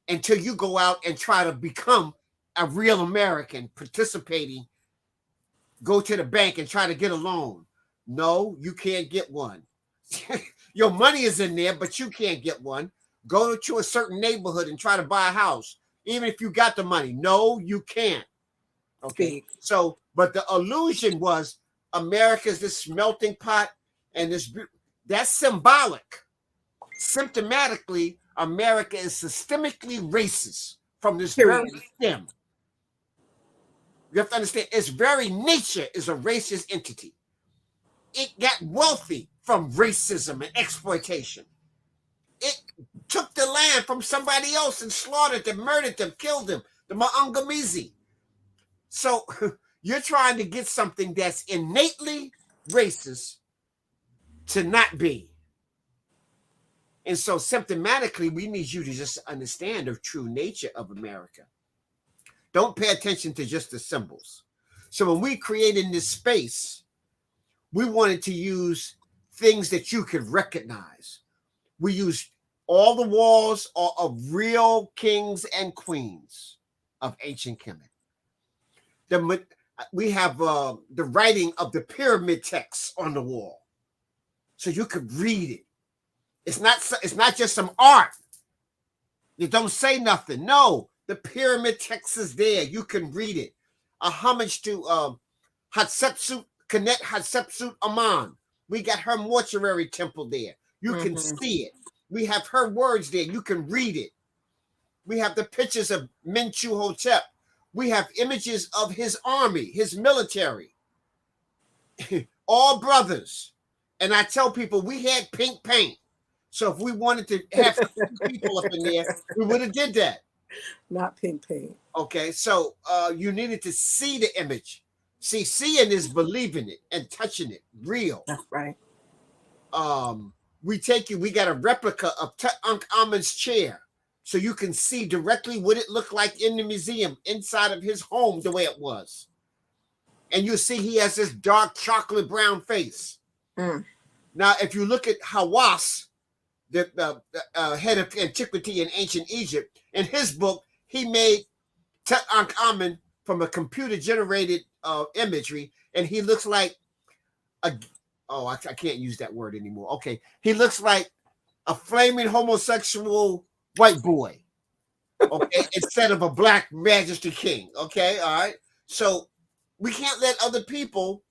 Speaker 2: until you go out and try to become a real American, participating, go to the bank and try to get a loan. No, you can't get one. Your money is in there, but you can't get one. Go to a certain neighborhood and try to buy a house, even if you got the money. No, you can't. Okay. So, but the illusion was America's this melting pot and that's symbolic. Symptomatically, America is systemically racist from this very stem. You have to understand its very nature is a racist entity. It got wealthy from racism and exploitation. It took the land from somebody else and slaughtered them, murdered them, killed them, the Maangamizi. So you're trying to get something that's innately racist to not be. And so symptomatically, we need you to just understand the true nature of America. Don't pay attention to just the symbols. So when we created this space, we wanted to use things that you could recognize. We used all the walls are of real kings and queens of ancient Kemet. We have the writing of the pyramid texts on the wall, so you could read it. It's not just some art. You don't say nothing. No, the pyramid text is there. You can read it. A homage to Hatshepsut, Kenet Hatshepsut Aman. We got her mortuary temple there. You can see it. We have her words there. You can read it. We have the pictures of Menchu Hotep. We have images of his army, his military. All brothers. And I tell people we had pink paint. So if we wanted to have people up in there, we would have did that.
Speaker 1: Not pink paint.
Speaker 2: Okay, so you needed to see the image. See, seeing is believing it and touching it, real.
Speaker 1: That's right.
Speaker 2: We got a replica of Ankh Aman's chair, so you can see directly what it looked like in the museum, inside of his home, the way it was. And you see he has this dark chocolate brown face. Now, if you look at Hawass, the head of antiquity in ancient Egypt, in his book, he made Tutankhamun from a computer-generated imagery, and he looks like I can't use that word anymore. Okay, he looks like a flaming homosexual white boy, okay, instead of a black majesty king, okay, all right? So we can't let other people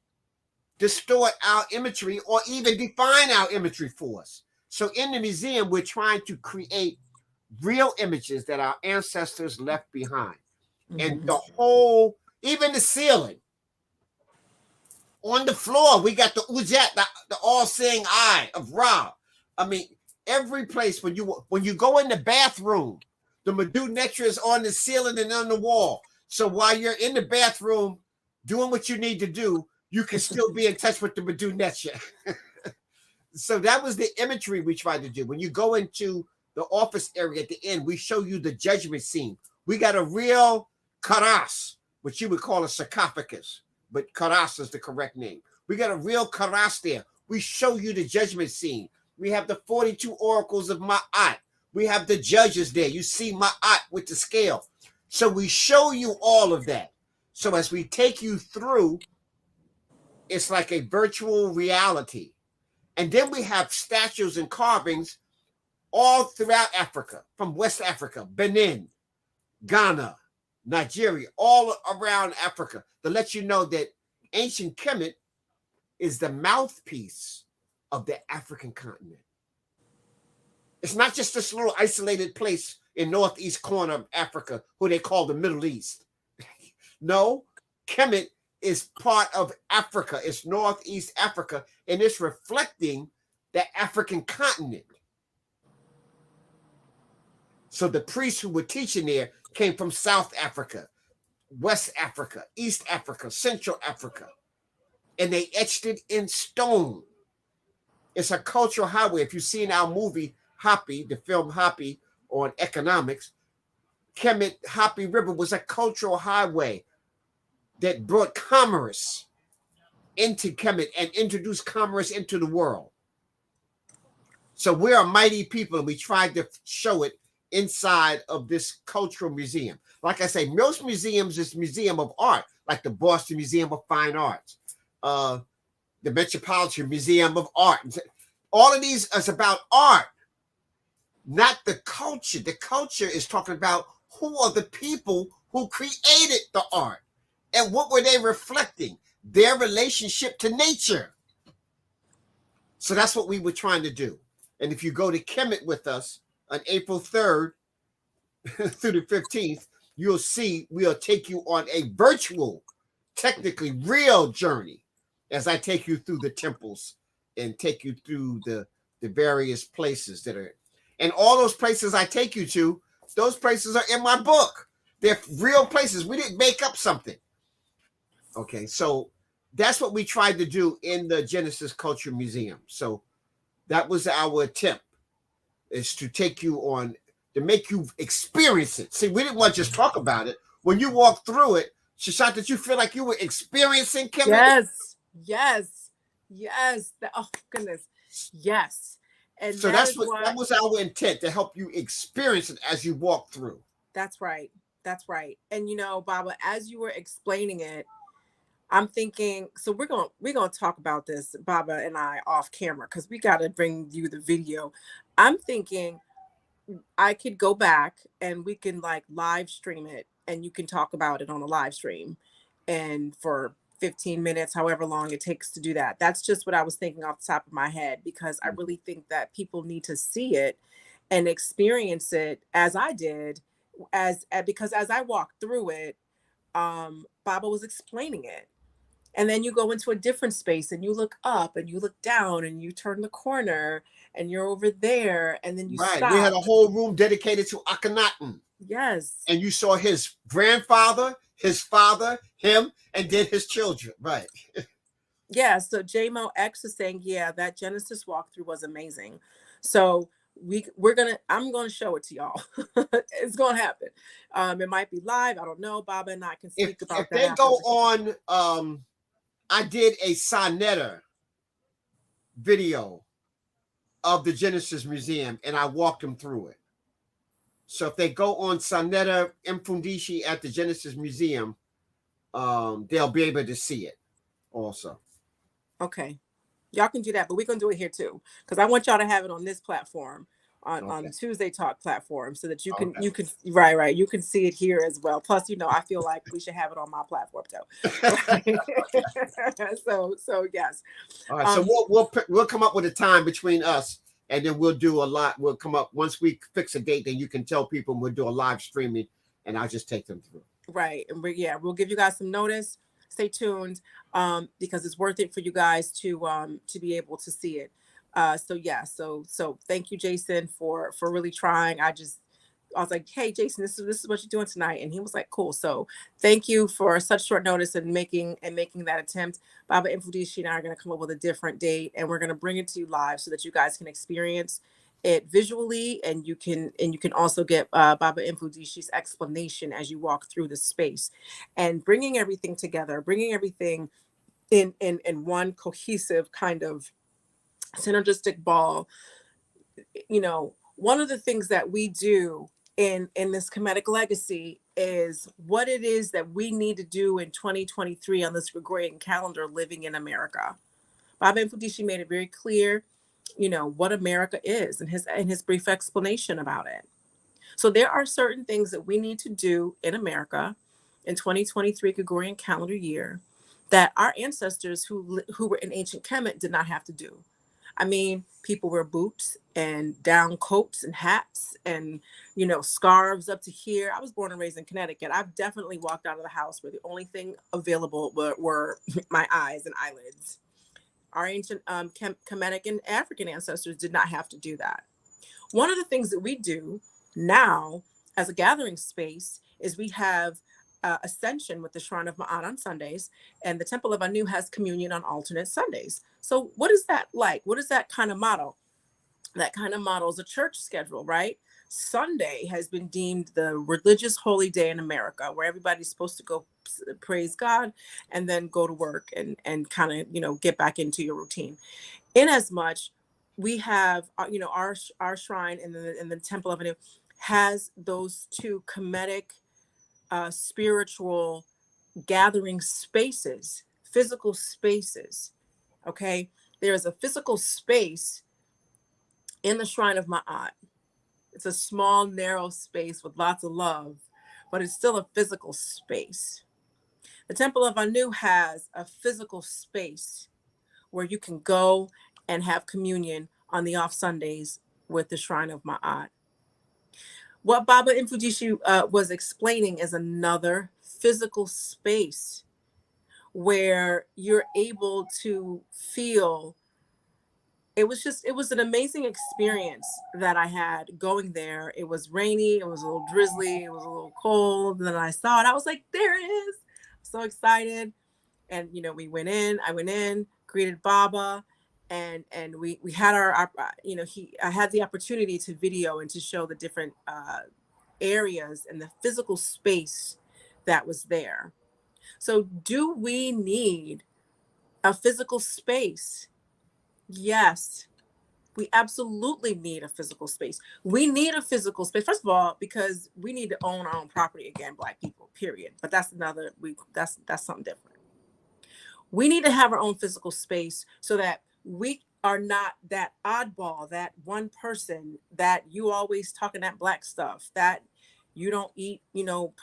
Speaker 2: distort our imagery or even define our imagery for us. So in the museum, we're trying to create real images that our ancestors left behind. And the whole, even the ceiling, on the floor, we got the Ujat, the all-seeing eye of Ra. I mean, every place when you go in the bathroom, the Medu Netra is on the ceiling and on the wall. So while you're in the bathroom doing what you need to do, you can still be in touch with the Medu Netra. So that was the imagery we tried to do. When you go into the office area at the end, we show you the judgment scene. We got a real karas, which you would call a sarcophagus, but karas is the correct name. We got a real karas there. We show you the judgment scene. We have the 42 oracles of Ma'at. We have the judges there. You see Ma'at with the scale. So we show you all of that. So as we take you through, it's like a virtual reality. And then we have statues and carvings all throughout Africa, from West Africa, Benin, Ghana, Nigeria, all around Africa, to let you know that ancient Kemet is the mouthpiece of the African continent. It's not just this little isolated place in northeast corner of Africa, who they call the Middle East. No, Kemet is part of Africa. It's northeast Africa, and it's reflecting the African continent. So the priests who were teaching there came from South Africa, West Africa, East Africa, Central Africa, and they etched it in stone. It's a cultural highway. If you've seen our movie Hopi, the film Hopi on economics, Kemet Hopi River was a cultural highway that brought commerce into Kemet and introduced commerce into the world. So we're a mighty people, and we tried to show it inside of this cultural museum. Like I say, most museums is museum of art, like the Boston Museum of Fine Arts, the Metropolitan Museum of Art. All of these is about art, not the culture. The culture is talking about who are the people who created the art. And what were they reflecting? Their relationship to nature. So that's what we were trying to do. And if you go to Kemet with us on April 3rd through the 15th, you'll see we'll take you on a virtual, technically real journey as I take you through the temples and take you through the various places that are. And all those places I take you to, those places are in my book. They're real places. We didn't make up something. Okay, so that's what we tried to do in the Genesis Culture Museum. So that was our attempt, is to take you on, to make you experience it. See, we didn't want to just talk about it. When you walk through it, Seshat, did you feel like you were experiencing Kemetic?
Speaker 1: Yes, yes, yes. Oh goodness, yes. And
Speaker 2: So
Speaker 1: that
Speaker 2: that's
Speaker 1: is
Speaker 2: what,
Speaker 1: what.
Speaker 2: that was our intent, to help you experience it as you walk through.
Speaker 1: That's right. That's right. And you know, Baba, as you were explaining it, I'm thinking. So we're gonna talk about this, Baba and I, off camera, because we got to bring you the video. I'm thinking I could go back and we can like live stream it, and you can talk about it on a live stream, and for 15 minutes, however long it takes to do that. That's just what I was thinking off the top of my head, because I really think that people need to see it and experience it as I did, because as I walked through it, Baba was explaining it. And then you go into a different space and you look up and you look down and you turn the corner and you're over there and then you
Speaker 2: Right. We had
Speaker 1: stop.
Speaker 2: a whole room dedicated to Akhenaten.
Speaker 1: Yes.
Speaker 2: And you saw his grandfather, his father, him, and then his children. Right.
Speaker 1: Yeah. So JMO X is saying, yeah, that Genesis walkthrough was amazing. So I'm gonna show it to y'all. It's gonna happen. It might be live. I don't know. Baba and I can speak
Speaker 2: If
Speaker 1: about that
Speaker 2: they
Speaker 1: after.
Speaker 2: go on, I did a Sonetta video of the Genesis Museum, and I walked them through it. So if they go on Sonetta Mfundishi at the Genesis Museum, they'll be able to see it also.
Speaker 1: Okay. Y'all can do that, but we're gonna do it here too, because I want y'all to have it on this platform, on
Speaker 2: Okay.
Speaker 1: Tuesday Talk platform, so that
Speaker 2: Okay.
Speaker 1: you can right, you can see it here as well. Plus, you know, I feel like we should have it on my platform too. Right? So yes.
Speaker 2: All right. So we'll come up with a time between us, and then we'll do a lot. We'll come up once we fix a date. Then you can tell people, and we'll do a live streaming, and I'll just take them through.
Speaker 1: Right, and we'll give you guys some notice. Stay tuned, because it's worth it for you guys to be able to see it. So yeah, so thank you, Jason, for really trying. I was like, hey, Jason, this is what you're doing tonight, and he was like, cool. So thank you for such short notice and making that attempt. Baba Mfundishi and I are going to come up with a different date, and we're going to bring it to you live so that you guys can experience it visually, and you can also get Baba Mfundishi's explanation as you walk through the space, and bringing everything together, bringing everything in one cohesive kind of synergistic ball. You know, one of the things that we do in this Kemetic legacy is what it is that we need to do in 2023 on this Gregorian calendar, living in America. Baba Mfundishi made it very clear, you know, what America is, and his brief explanation about it. So there are certain things that we need to do in America in 2023 Gregorian calendar year that our ancestors who were in ancient Kemet did not have to do. I mean, people wear boots and down coats and hats and, you know, scarves up to here. I was born and raised in Connecticut. I've definitely walked out of the house where the only thing available were my eyes and eyelids. Our ancient Kemetic and African ancestors did not have to do that. One of the things that we do now as a gathering space is we have ascension with the Shrine of Ma'at on Sundays, and the Temple of Anu has communion on alternate Sundays. So what is that like? What is that kind of model? That kind of model is a church schedule, right? Sunday has been deemed the religious holy day in America, where everybody's supposed to go praise God and then go to work and kind of, you know, get back into your routine. In as much, we have, you know, our shrine in the Temple of Anu has those two Kemetic spiritual gathering spaces, physical spaces. Okay, there is a physical space in the Shrine of Ma'at. It's a small, narrow space with lots of love, but it's still a physical space. The Temple of Anu has a physical space where you can go and have communion on the off Sundays with the Shrine of Ma'at. What Baba Mfundishi was explaining is another physical space where you're able to feel it was an amazing experience that I had going there. It was rainy, it was a little drizzly, it was a little cold. And then I saw it. I was like, there it is. So excited. And we went in, I went in, greeted Baba, and we had our I had the opportunity to video and to show the different areas and the physical space that was there. So do we need a physical space? Yes, we absolutely need a physical space. We need a physical space, first of all, because we need to own our own property again, Black people, period. But that's that's something different. We need to have our own physical space so that we are not that oddball, that one person that you always talking that Black stuff, that you don't eat,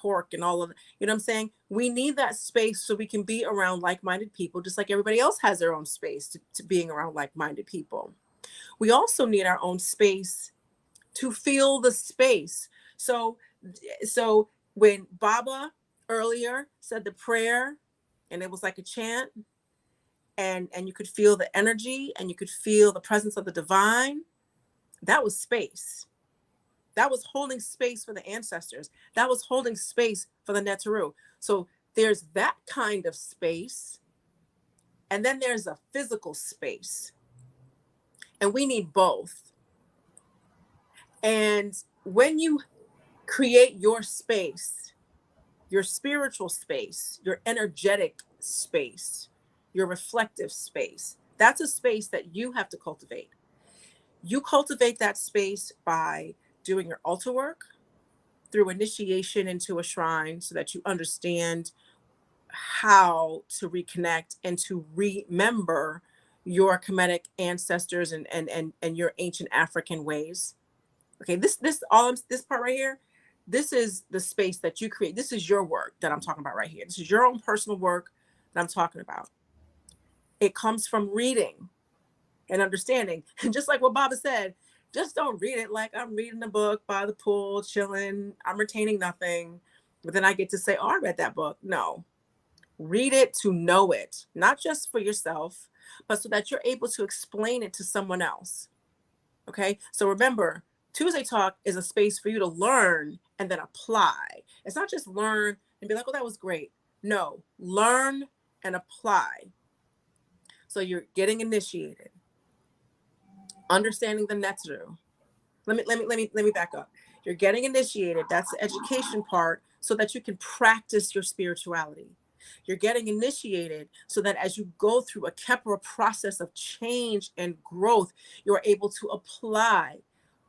Speaker 1: pork and all of, what I'm saying? We need that space so we can be around like-minded people, just like everybody else has their own space to being around like-minded people. We also need our own space to feel the space. So when Baba earlier said the prayer, and it was like a chant, and you could feel the energy and you could feel the presence of the divine, that was space. That was holding space for the ancestors. That was holding space for the Neteru. So there's that kind of space. And then there's a physical space. And we need both. And when you create your space, your spiritual space, your energetic space, your reflective space, that's a space that you have to cultivate. You cultivate that space by doing your altar work, through initiation into a shrine, so that you understand how to reconnect and to remember your Kemetic ancestors and your ancient African ways. Okay, this part right here, this is the space that you create. This is your work that I'm talking about right here. This is your own personal work that I'm talking about. It comes from reading and understanding. And just like what Baba said, just don't read it like I'm reading a book by the pool, chilling, I'm retaining nothing, but then I get to say, oh, I read that book. No, read it to know it, not just for yourself, but so that you're able to explain it to someone else. Okay, so remember, Tuesday Talk is a space for you to learn and then apply. It's not just learn and be like, oh, that was great. No, learn and apply. So you're getting initiated, understanding the Neteru. Let me back up. You're getting initiated. That's the education part, so that you can practice your spirituality. You're getting initiated so that as you go through a Kepra process of change and growth, you're able to apply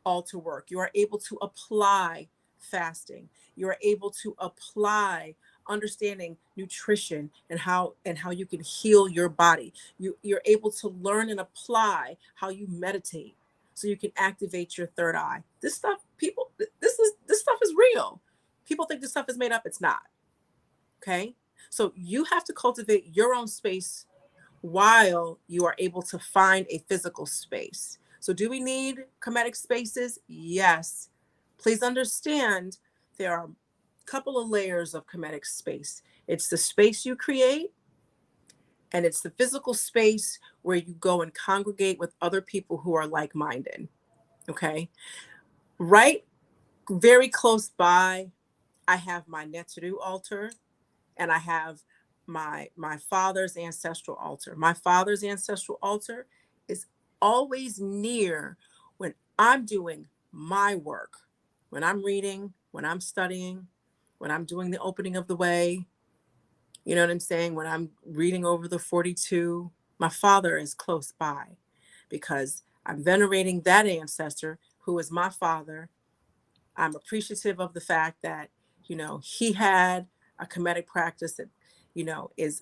Speaker 1: altar work. You are able to apply fasting. You are able to apply understanding nutrition and how you can heal your body. You're able to learn and apply how you meditate, so you can activate your third eye. This stuff, people, this stuff is real. People think this stuff is made up. It's not. Okay. So you have to cultivate your own space while you are able to find a physical space. So do we need Kemetic spaces? Yes. Please understand there are a couple of layers of Kemetic space. It's the space you create, and it's the physical space where you go and congregate with other people who are like-minded. Okay. Right, very close by, I have my Neteru altar, and I have my father's ancestral altar. My father's ancestral altar is always near when I'm doing my work, when I'm reading, when I'm studying, when I'm doing the opening of the way. You know what I'm saying? When I'm reading over the 42, my father is close by, because I'm venerating that ancestor who is my father. I'm appreciative of the fact that, he had a Kemetic practice that,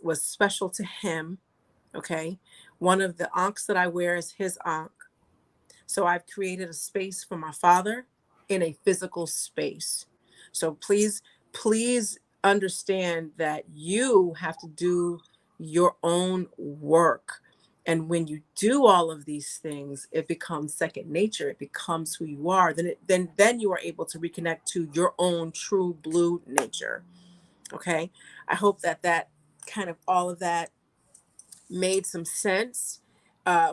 Speaker 1: was special to him. Okay. One of the Ankhs that I wear is his Ankh. So I've created a space for my father in a physical space. So please understand that you have to do your own work. And when you do all of these things, it becomes second nature. It becomes who you are. Then you are able to reconnect to your own true blue nature. Okay. I hope that kind of all of that made some sense.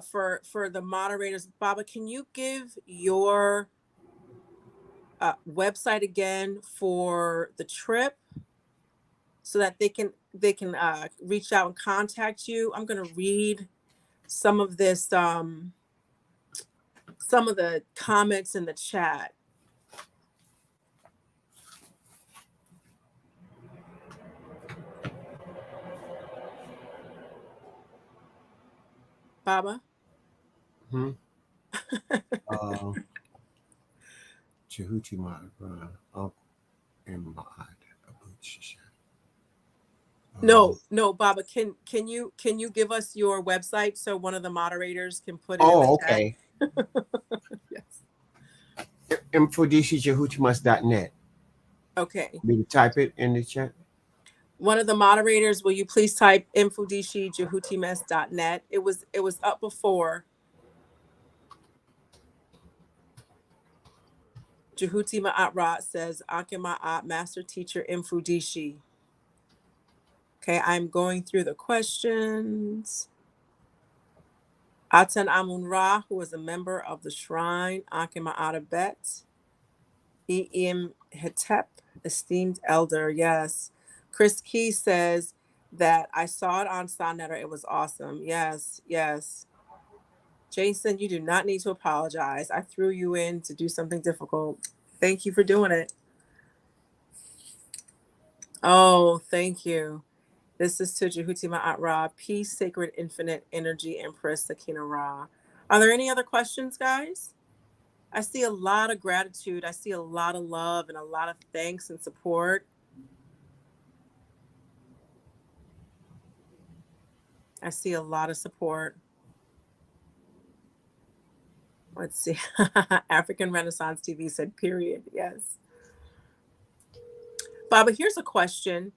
Speaker 1: for the moderators, Baba, can you give your website again for the trip so that they can reach out and contact you? I'm going to read some of this, some of the comments in the chat. Baba?
Speaker 2: Jehuti Ma'at, Ankh, and Ma'at, Abut Seshat.
Speaker 1: No, Baba, can you give us your website so one of the moderators can put it in the chat?
Speaker 2: Okay.
Speaker 1: Yes.
Speaker 2: Mfundishi.net.
Speaker 1: Okay.
Speaker 2: Maybe type it in the chat.
Speaker 1: One of the moderators, will you please type mfundishi.net? It was up before. Jehuti Ma'at Ra says, Ankh Ma'at, Master Teacher Mfundishi. Okay, I'm going through the questions. Atan Amun Ra, who is a member of the shrine, Ankh Ma'at abet. E.M. Hetep, esteemed elder, yes. Chris Key says that I saw it on Sonetter. It was awesome. Yes, yes. Jason, you do not need to apologize. I threw you in to do something difficult. Thank you for doing it. Oh, thank you. This is to Jehuti Ma'at Ra, peace, sacred, infinite energy, Empress Sakina Ra. Are there any other questions, guys? I see a lot of gratitude. I see a lot of love and a lot of thanks and support. I see a lot of support. Let's see. African Renaissance TV said, period. Yes. Baba, here's a question.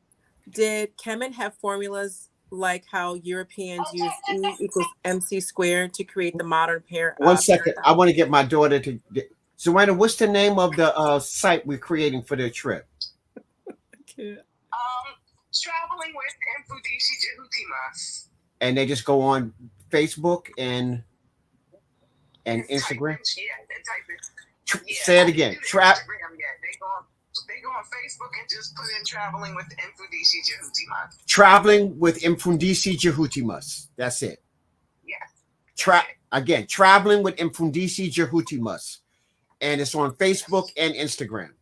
Speaker 1: Did Kemet have formulas like how Europeans use E equals MC squared to create the modern pair?
Speaker 2: 1 second. I want to get my daughter to. Zoana, what's the name of the site we're creating for the trip?
Speaker 4: Traveling with Mfundishi Jehutimas.
Speaker 2: And they just go on Facebook and Instagram. Say it again.
Speaker 4: They go on Facebook and just put in Traveling with Mfundishi Jehutimas.
Speaker 2: Traveling with Mfundishi Jehutimas. That's it.
Speaker 4: Yes.
Speaker 2: Again, Traveling with Mfundishi Jehutimas. And it's on Facebook and Instagram.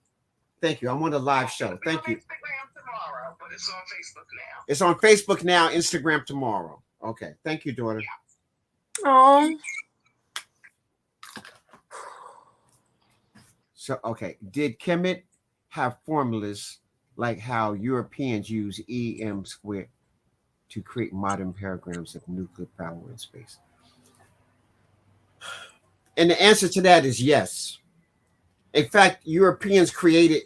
Speaker 2: Thank you. I'm on a live show. Thank you.
Speaker 4: Instagram tomorrow, but it's on Facebook now.
Speaker 2: It's on Facebook now, Instagram tomorrow. Okay. Thank you, daughter.
Speaker 1: Oh.
Speaker 2: So, okay. Did Kemet have formulas like how Europeans use EM squared to create modern paragrams of nuclear power in space? And the answer to that is yes. In fact, Europeans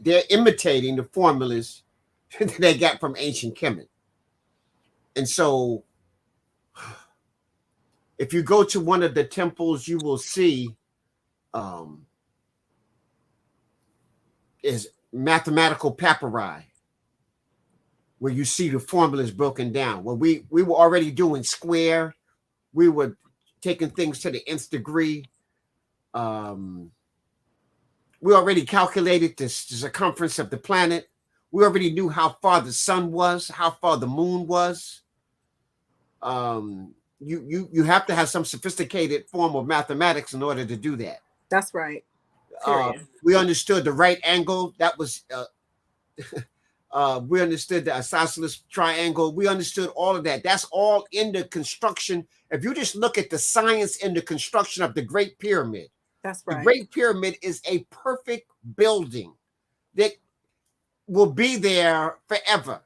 Speaker 2: they're imitating the formulas that they got from ancient Kemet. And so if you go to one of the temples, you will see is mathematical papyri where you see the formulas broken down. Well, we were already doing square. We were taking things to the nth degree. We already calculated the circumference of the planet. We already knew how far the sun was, how far the moon was. You have to have some sophisticated form of mathematics in order to do that.
Speaker 1: That's right.
Speaker 2: We understood the right angle. That was we understood the isosceles triangle. We understood all of that. That's all in the construction. If you just look at the science in the construction of the Great Pyramid,
Speaker 1: that's right.
Speaker 2: The Great Pyramid is a perfect building that will be there forever.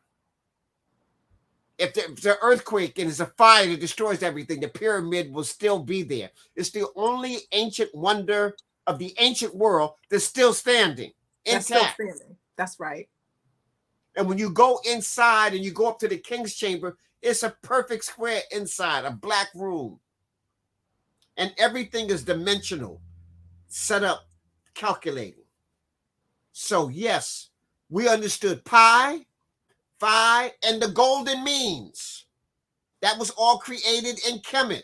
Speaker 2: If there's an earthquake and there's a fire that destroys everything, the pyramid will still be there. It's the only ancient wonder of the ancient world that's still standing intact.
Speaker 1: That's still standing. That's right.
Speaker 2: And when you go inside and you go up to the king's chamber, it's a perfect square inside, a black room. And everything is dimensional, set up, calculating. So yes, we understood pi, phi, and the golden means. That was all created in Kemet.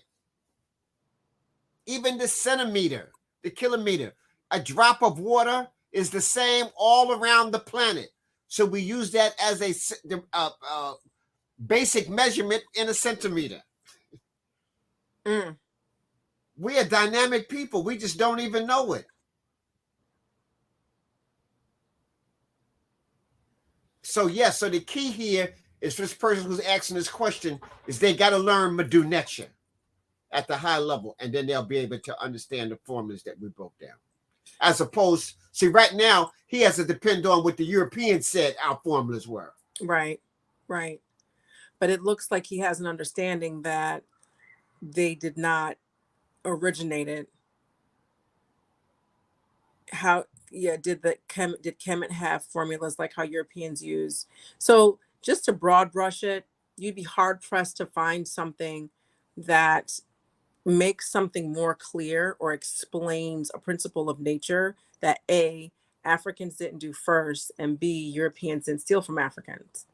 Speaker 2: even the centimeter, the kilometer. A drop of water is the same all around the planet. So we use that as a basic measurement in a centimeter.
Speaker 1: Mm.
Speaker 2: We are dynamic people. We just don't even know it. So yes, so the key here is for this person who's asking this question is they got to learn Madunetcha at the high level, and then they'll be able to understand the formulas that we broke down. As opposed, see, right now he has to depend on what the Europeans said our formulas were.
Speaker 1: Right, right. But it looks like he has an understanding that they did not originate it. How, yeah, did Kemet have formulas like how Europeans use? So just to broad brush it, you'd be hard pressed to find something that makes something more clear or explains a principle of nature that A, Africans didn't do first, and B, Europeans didn't steal from Africans.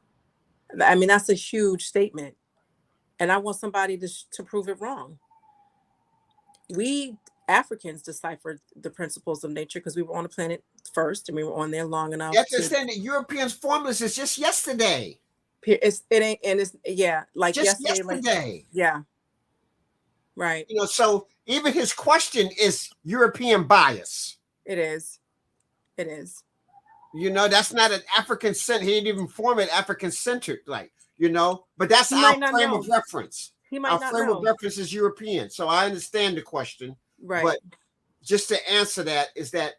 Speaker 1: I mean, that's a huge statement. And I want somebody to prove it wrong. We Africans deciphered the principles of nature because we were on the planet first and we were on there long enough
Speaker 2: You have to
Speaker 1: to.
Speaker 2: understand that Europeans' formulas is just yesterday.
Speaker 1: It ain't, and it's, yeah, like
Speaker 2: Just
Speaker 1: yesterday, like,
Speaker 2: yesterday.
Speaker 1: yeah, right.
Speaker 2: You know, so even his question is European bias.
Speaker 1: It is. It is.
Speaker 2: You know, that's not an African center. He didn't even form it African centered, like, you know, but that's
Speaker 1: He
Speaker 2: our
Speaker 1: might not
Speaker 2: frame
Speaker 1: know.
Speaker 2: of reference.
Speaker 1: He might
Speaker 2: Our
Speaker 1: not
Speaker 2: frame
Speaker 1: know.
Speaker 2: of reference is European. So I understand the question.
Speaker 1: Right.
Speaker 2: But just to answer that is that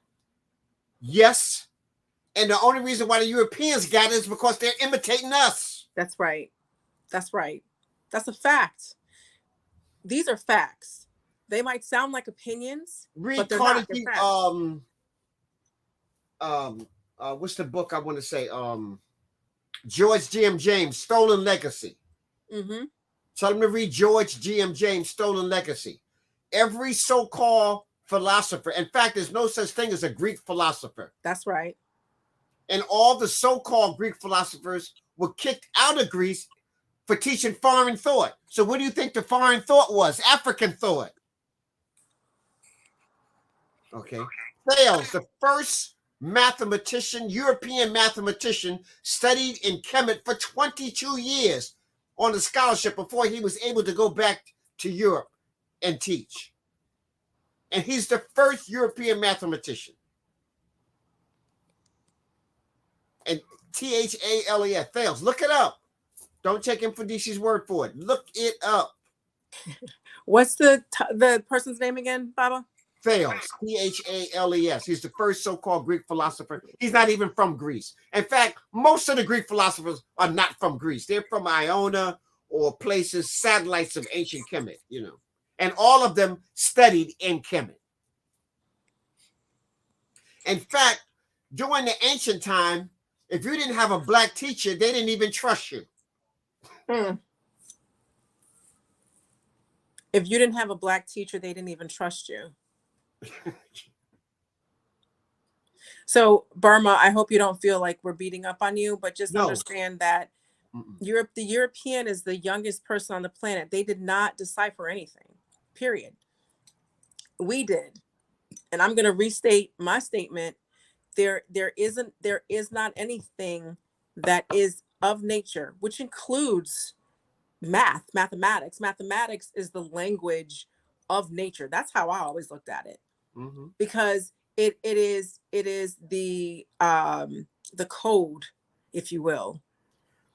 Speaker 2: yes. And the only reason why the Europeans got it is because they're imitating us.
Speaker 1: That's right. That's right. That's a fact. These are facts. They might sound like opinions,
Speaker 2: Read
Speaker 1: but they're not. They're facts.
Speaker 2: What's the book I want to say? George G.M. James, Stolen Legacy.
Speaker 1: Mm-hmm.
Speaker 2: Tell them to read George G.M. James, Stolen Legacy. Every so-called philosopher, in fact, there's no such thing as a Greek philosopher.
Speaker 1: That's right.
Speaker 2: And all the so-called Greek philosophers were kicked out of Greece for teaching foreign thought. So what do you think the foreign thought was? African thought. Okay. Thales, the first mathematician, European mathematician, studied in Kemet for 22 years on a scholarship before he was able to go back to Europe and teach. And he's the first European mathematician. And Thales, Thales, look it up. Don't take Mfundishi's word for it. Look it up.
Speaker 1: What's the person's name again, Baba?
Speaker 2: Thales, Thales. He's the first so-called Greek philosopher. He's not even from Greece. In fact, most of the Greek philosophers are not from Greece. They're from Iona or places, satellites of ancient Kemet, you know. And all of them studied in Kemet. In fact, during the ancient time, if you didn't have a black teacher, they didn't even trust you.
Speaker 1: If you didn't have a black teacher, they didn't even trust you. So, Burma, I hope you don't feel like we're beating up on you, but just understand that the European is the youngest person on the planet. They did not decipher anything, period. We did. And I'm going to restate my statement. There is not anything that is of nature, which includes mathematics. Mathematics is the language of nature. That's how I always looked at it. Mm-hmm. Because it is the code, if you will,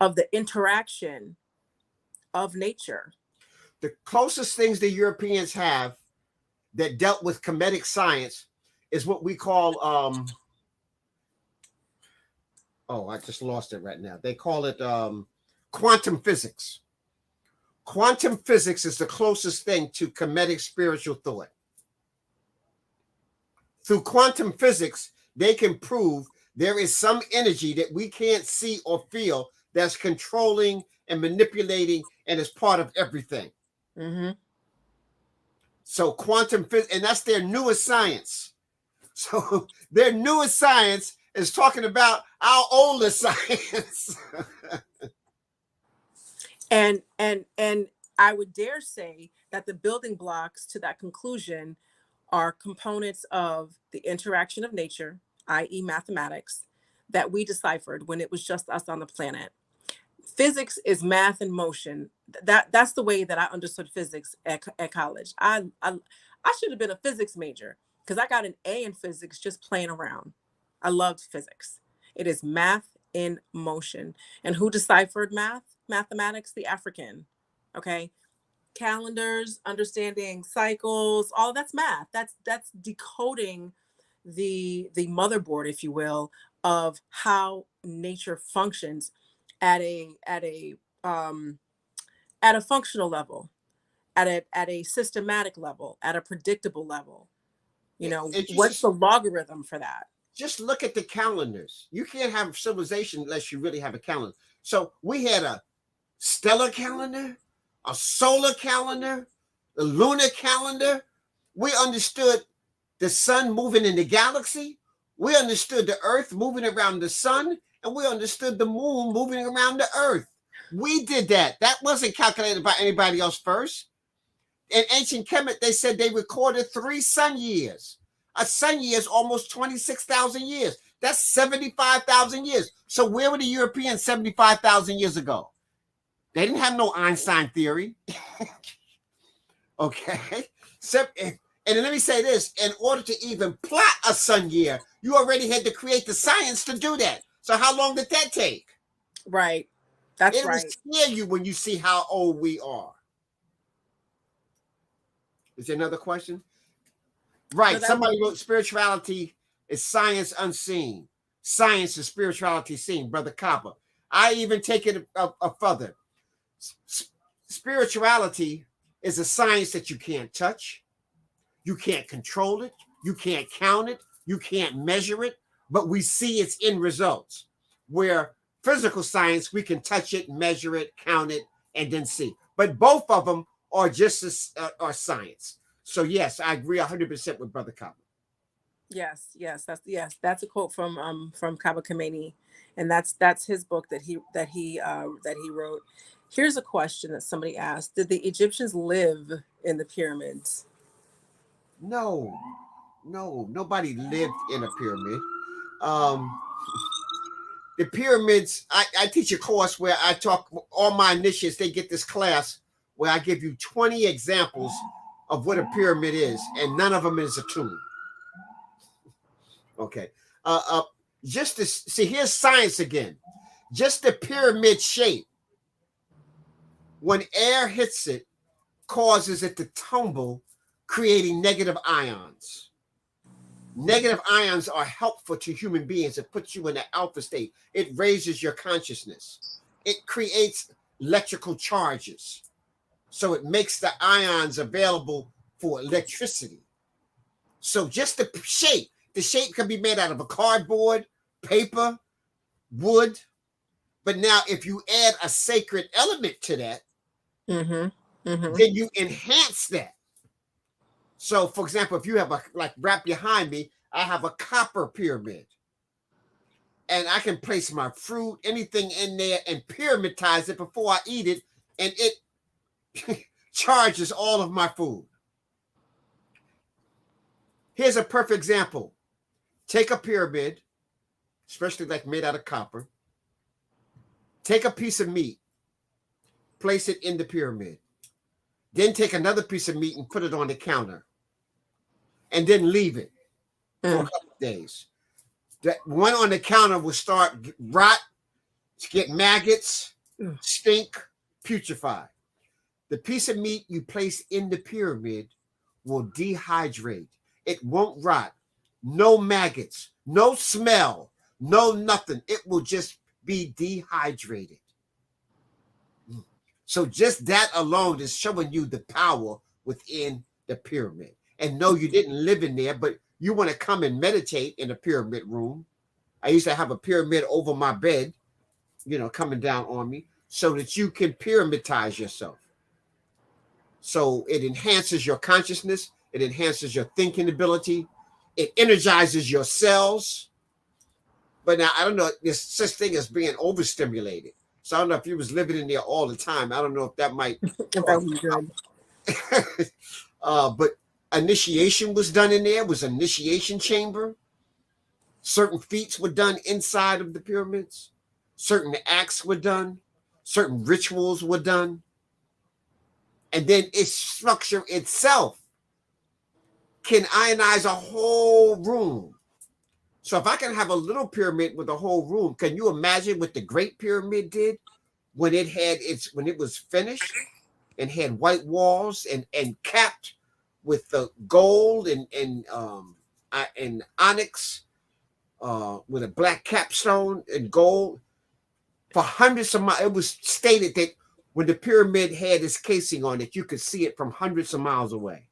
Speaker 1: of the interaction of nature.
Speaker 2: The closest things the Europeans have that dealt with Kemetic science is what we call I just lost it right now. They call it quantum physics. Quantum physics is the closest thing to Kemetic spiritual thought. Through quantum physics, they can prove there is some energy that we can't see or feel that's controlling and manipulating and is part of everything. Mm-hmm. So quantum physics, and that's their newest science. So their newest science is talking about our oldest science.
Speaker 1: And I would dare say that the building blocks to that conclusion are components of the interaction of nature, i.e., mathematics, that we deciphered when it was just us on the planet. Physics is math in motion. That's the way that I understood physics at college. I should have been a physics major because I got an A in physics just playing around. I loved physics. It is math in motion. And who deciphered mathematics? The African. Okay. Calendars, understanding cycles, all that's math. That's decoding the motherboard, if you will, of how nature functions at um a functional level, at a systematic level, at a predictable level. You know,
Speaker 2: If you
Speaker 1: what's the logarithm for that?
Speaker 2: just look at the calendars. You can't have civilization unless you really have a calendar. So we had a stellar calendar, a solar calendar, a lunar calendar. We understood the sun moving in the galaxy. We understood the earth moving around the sun, and we understood the moon moving around the earth. We did that. That wasn't calculated by anybody else first. In ancient Kemet, they said they recorded 3 sun years. A sun year is almost 26,000 years. That's 75,000 years. So where were the Europeans 75,000 years ago? They didn't have no Einstein theory. Okay. And let me say this, in order to even plot a sun year, you already had to create the science to do that. So how long did that take?
Speaker 1: Right. That's
Speaker 2: It will
Speaker 1: right.
Speaker 2: scare you when you see how old we are. Is there another question? Right.
Speaker 1: So
Speaker 2: Somebody wrote spirituality is science unseen. Science is spirituality seen, Brother Copper. I even take it a further. Spirituality is a science that you can't touch. You can't control it. You can't count it. You can't measure it. But we see its end results. Where physical science, we can touch it, measure it, count it, and then see. But both of them are just are science. So yes, I agree 100% with Brother Copper.
Speaker 1: Yes, that's a quote from Kaba Kameni, and that's his book that he wrote. Here's a question that somebody asked: did the Egyptians live in the pyramids?
Speaker 2: No, nobody lived in a pyramid. The pyramids, I teach a course where I talk, all my initiates, they get this class where I give you 20 examples of what a pyramid is, and none of them is a tomb. Okay. Just to see, here's science again. Just the pyramid shape, when air hits it, causes it to tumble, creating negative ions. Negative ions are helpful to human beings. It puts you in the alpha state. It raises your consciousness. It creates electrical charges. So it makes the ions available for electricity. So just the shape can be made out of a cardboard, paper, wood. But now if you add a sacred element to that, then you enhance that. So, for example, if you have right behind me, I have a copper pyramid. And I can place my fruit, anything in there, and pyramitize it before I eat it. And it charges all of my food. Here's a perfect example. Take a pyramid, especially like made out of copper. Take a piece of meat, place it in the pyramid. Then take another piece of meat and put it on the counter. And then leave it for a couple of days. That one on the counter will start rot, get maggots, stink, putrefy. The piece of meat you place in the pyramid will dehydrate. It won't rot. No maggots, no smell, no nothing. It will just be dehydrated. So just that alone is showing you the power within the pyramid. And no, you didn't live in there, but you want to come and meditate in a pyramid room. I used to have a pyramid over my bed, coming down on me, so that you can pyramitize yourself. So it enhances your consciousness. It enhances your thinking ability. It energizes your cells. But now, I don't know, there's such thing as being overstimulated. So I don't know if he was living in there all the time. I don't know if that might.
Speaker 1: That was good.
Speaker 2: But initiation was done in there. Was initiation chamber. Certain feats were done inside of the pyramids. Certain acts were done. Certain rituals were done. And then its structure itself can ionize a whole room. So if I can have a little pyramid with a whole room, can you imagine what the Great Pyramid did when it was finished and had white walls and capped with the gold and onyx with a black capstone and gold for hundreds of miles. It was stated that when the pyramid had its casing on it, you could see it from hundreds of miles away.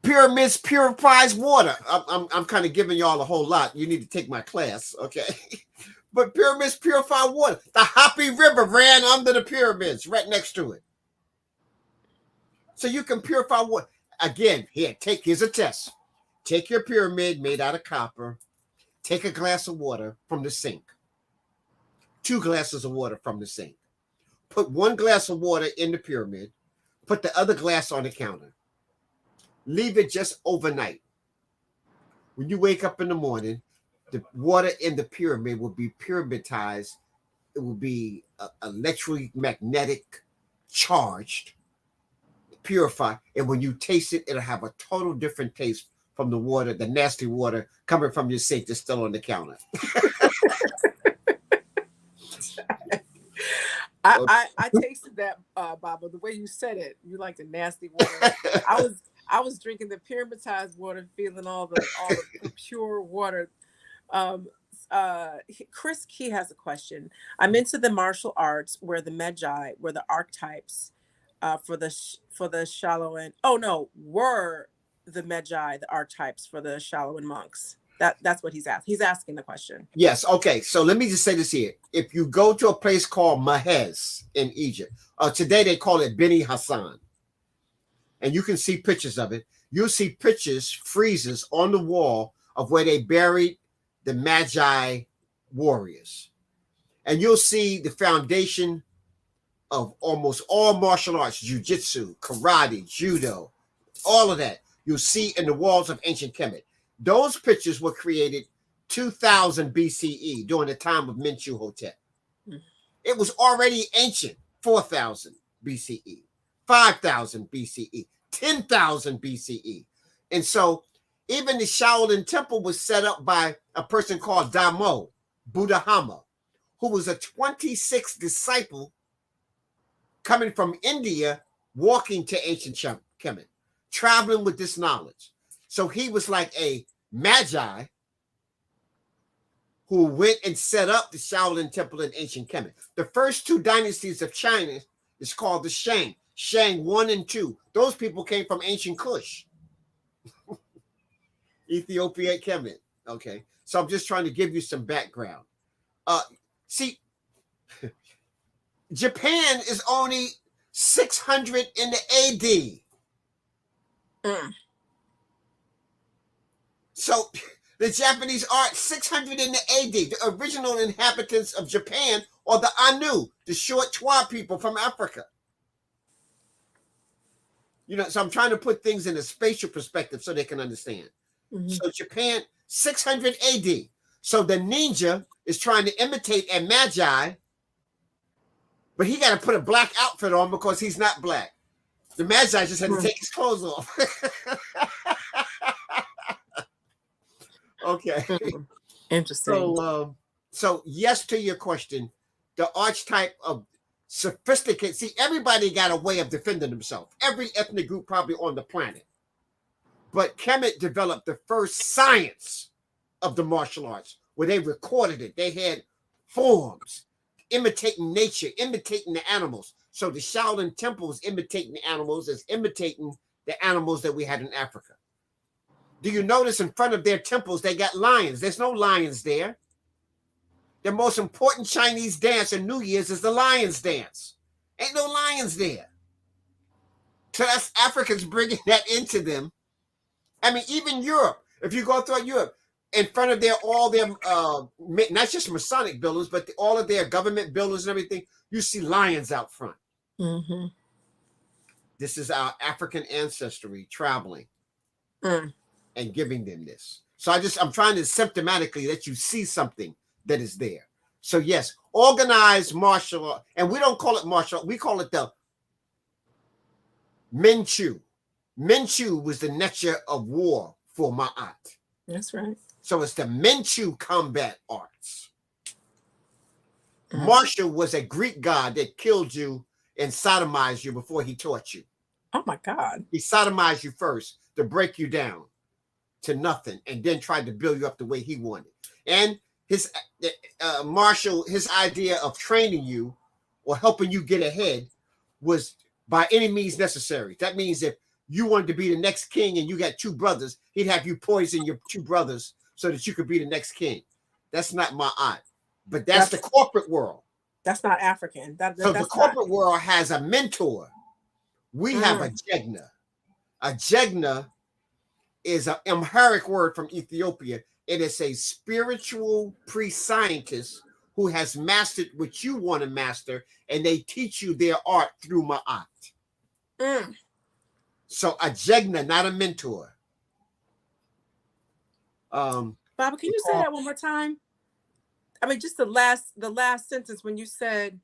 Speaker 2: Pyramids purifies water. I'm kind of giving y'all a whole lot. You need to take my class, okay? But pyramids purify water. The Hopi River ran under the pyramids, right next to it. So you can purify water. Again, here's a test. Take your pyramid made out of copper. Take a glass of water from the sink. 2 glasses of water from the sink. Put 1 glass of water in the pyramid. Put the other glass on the counter. Leave it just overnight. When you wake up in the morning, the water in the pyramid will be pyramidized. It will be electromagnetic charged, purified. And when you taste it, it'll have a total different taste from the water, the nasty water coming from your sink that's still on the counter.
Speaker 1: I tasted that, Baba. The way you said it, you like the nasty water. I was drinking the pyramidized water, feeling all the pure water. Chris Key has a question. I'm into the martial arts where the Magi were the archetypes for the Shaolin. Oh no, were the Magi the archetypes for the Shaolin monks? That's what he's asking. He's asking the question.
Speaker 2: Yes. Okay. So let me just say this here. If you go to a place called Mahez in Egypt, today they call it Beni Hassan, and you can see pictures of it. You'll see pictures, friezes on the wall of where they buried the Magi warriors. And you'll see the foundation of almost all martial arts, jiu-jitsu, karate, judo, all of that. You'll see in the walls of ancient Kemet. Those pictures were created 2000 BCE during the time of Mentuhotep. It was already ancient, 4000 BCE, 5000 BCE, 10,000 BCE. And so even the Shaolin Temple was set up by a person called Damo Buddhahama, who was a 26th disciple coming from India, walking to ancient Kemet, traveling with this knowledge. So he was like a magi who went and set up the Shaolin Temple in ancient Kemet. The first 2 dynasties of China is called the Shang. Shang 1 and 2. Those people came from ancient Kush. Ethiopia, Kemet. Okay. So I'm just trying to give you some background. See, Japan is only 600 in the AD. So the Japanese are 600 in the AD. The original inhabitants of Japan are the Anu, the short Twa people from Africa. You know, so I'm trying to put things in a spatial perspective so they can understand. So Japan, 600 AD. So the ninja is trying to imitate a magi, but he got to put a black outfit on because he's not black. The magi just had to take his clothes off. Okay.
Speaker 1: Interesting.
Speaker 2: So yes to your question, the archetype of sophisticated. See, everybody got a way of defending themselves. Every ethnic group probably on the planet. But Kemet developed the first science of the martial arts where they recorded it. They had forms imitating nature, imitating the animals. So the Shaolin Temple is imitating the animals, is imitating the animals that we had in Africa. Do you notice in front of their temples, they got lions? There's no lions there. The most important Chinese dance in New Year's is the lion's dance. Ain't no lions there. So that's Africans bringing that into them. I mean, even Europe, if you go through Europe, in front of all their not just Masonic buildings, but all of their government buildings and everything, you see lions out front.
Speaker 1: Mm-hmm.
Speaker 2: This is our African ancestry traveling and giving them this. So I'm trying to symptomatically let you see something that is there. So yes, organized martial art, and we don't call it martial art, we call it the Menchu. Menchu was the nature of war for Ma'at.
Speaker 1: That's right.
Speaker 2: So it's the Menchu combat arts. Martial was a Greek god that killed you and sodomized you before he taught you.
Speaker 1: Oh my God.
Speaker 2: He sodomized you first to break you down to nothing and then tried to build you up the way he wanted. And his Marshall, his idea of training you or helping you get ahead was by any means necessary. That means if you wanted to be the next king and you got two brothers, he'd have you poison your two brothers so that you could be the next king. That's not my art, but that's the corporate world.
Speaker 1: That's not African.
Speaker 2: So the corporate world has a mentor. We have a Jegna. A Jegna is an Amharic word from Ethiopia. It is a spiritual pre-scientist who has mastered what you want to master, and they teach you their art through Ma'at. So a Jegna, not a mentor.
Speaker 1: Baba, can you say that one more time? I mean, just the last sentence when you said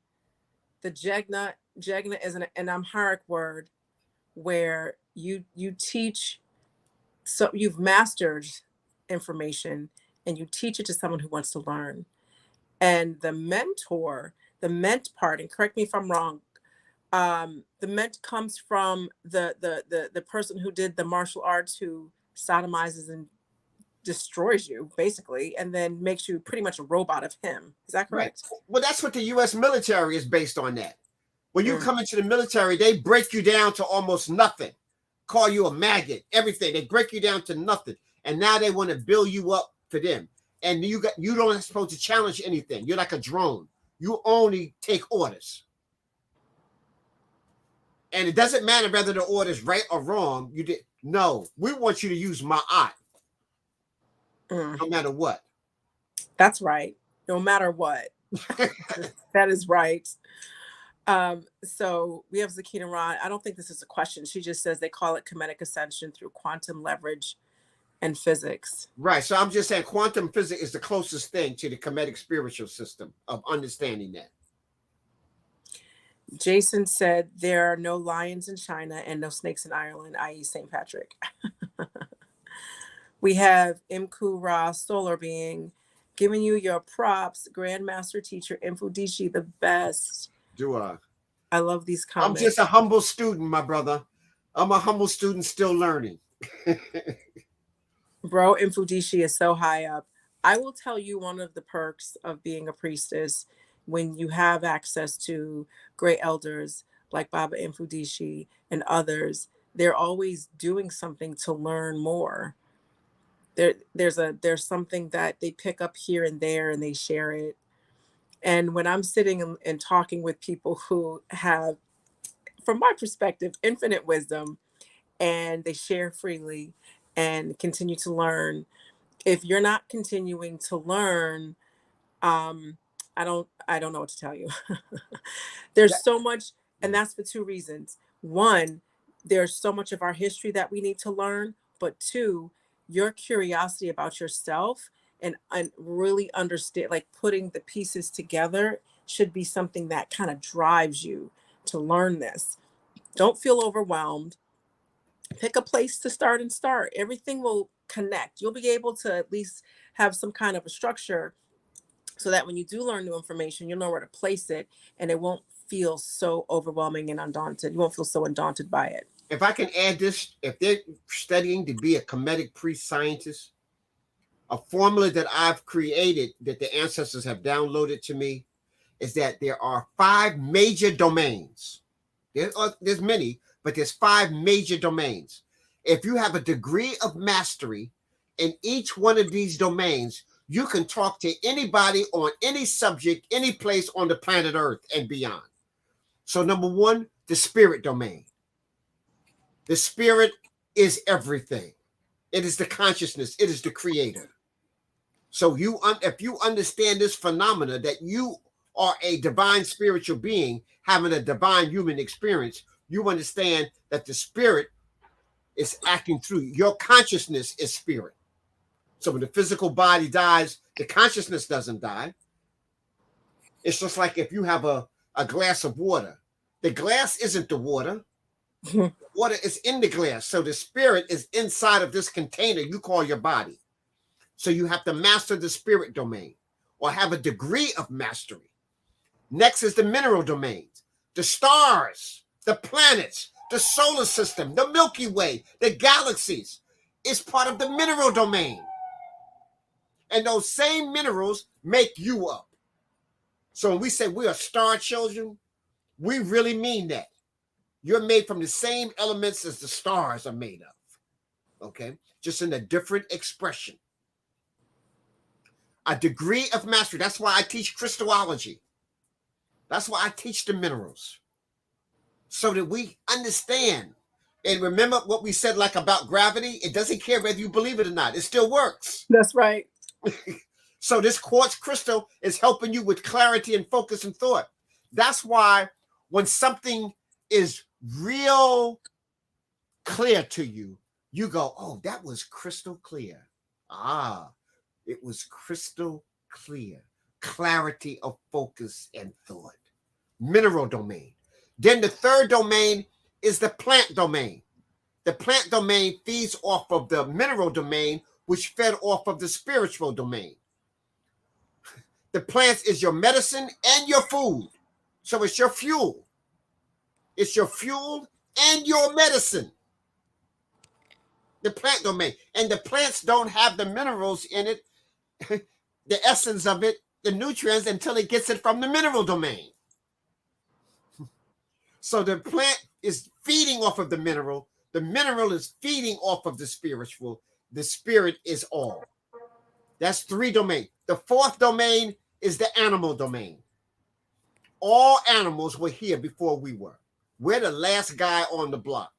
Speaker 1: the Jegna is an Amharic word where you teach, so you've mastered information and you teach it to someone who wants to learn. And the mentor, the ment part, and correct me if I'm wrong, the ment comes from the person who did the martial arts, who sodomizes and destroys you basically, and then makes you pretty much a robot of him. Is that correct?
Speaker 2: Right. Well, that's what the U.S. military is based on. That when you come into the military, they break you down to almost nothing, call you a maggot, everything. They break you down to nothing, and now they want to build you up for them. And you don't supposed to challenge anything. You're like a drone. You only take orders, and it doesn't matter whether the order is right or wrong. You did no. We want you to use Ma'at. No matter what.
Speaker 1: That's right. No matter what. That is right. So we have Zakina Ron. I don't think this is a question. She just says they call it Kemetic ascension through quantum leverage and physics.
Speaker 2: Right. So I'm just saying quantum physics is the closest thing to the Kemetic spiritual system of understanding that.
Speaker 1: Jason said there are no lions in China and no snakes in Ireland, i.e. St. Patrick. We have Imku Ra, solar being, giving you your props. Grandmaster teacher Mfundishi, the best. I love these comments.
Speaker 2: I'm just a humble student, my brother. I'm a humble student still learning.
Speaker 1: Bro, Mfundishi is so high up. I will tell you one of the perks of being a priestess when you have access to great elders like Baba Mfundishi and others. They're always doing something to learn more. There's something that they pick up here and there and they share it. And when I'm sitting and talking with people who have, from my perspective, infinite wisdom, and they share freely and continue to learn, if you're not continuing to learn, I don't know what to tell you. There's so much, and that's for two reasons. One, there's so much of our history that we need to learn, but two, your curiosity about yourself and really understand, like putting the pieces together, should be something that kind of drives you to learn this. Don't feel overwhelmed. Pick a place to start and start. Everything will connect. You'll be able to at least have some kind of a structure so that when you do learn new information, you'll know where to place it and it won't feel so overwhelming and undaunted. You won't feel so undaunted by it.
Speaker 2: If I can add this, if they're studying to be a Kemetic priest-scientist, a formula that I've created that the ancestors have downloaded to me is that there are 5 major domains. There's many, but there's 5 major domains. If you have a degree of mastery in each one of these domains, you can talk to anybody on any subject, any place on the planet Earth and beyond. So number 1, the spirit domain. The spirit is everything. It is the consciousness. It is the creator. So if you understand this phenomena that you are a divine spiritual being having a divine human experience, you understand that the spirit is acting through you. Your consciousness is spirit. So when the physical body dies, the consciousness doesn't die. It's just like if you have a glass of water. The glass isn't the water. The water is in the glass. So the spirit is inside of this container you call your body. So you have to master the spirit domain or have a degree of mastery. Next is the mineral domains, the stars, the planets, the solar system, the Milky Way, the galaxies is part of the mineral domain. And those same minerals make you up. So when we say we are star children, we really mean that. You're made from the same elements as the stars are made of. Okay? Just in a different expression. A degree of mastery. That's why I teach crystallology. That's why I teach the minerals. So that we understand. And remember what we said like about gravity? It doesn't care whether you believe it or not. It still works.
Speaker 1: That's right.
Speaker 2: So this quartz crystal is helping you with clarity and focus and thought. That's why when something is real clear to you, you go, oh, that was crystal clear. Ah, it was crystal clear. Clarity of focus and thought. Mineral domain. Then the third domain is the plant domain. The plant domain feeds off of the mineral domain, which fed off of the spiritual domain. The plants is your medicine and your food. So it's your fuel. It's your fuel and your medicine. The plant domain. And the plants don't have the minerals in it, the essence of it, the nutrients, until it gets it from the mineral domain. So the plant is feeding off of the mineral is feeding off of the spiritual. The spirit is all. That's 3 domains. The 4th domain is the animal domain. All animals were here before we were. We're the last guy on the block.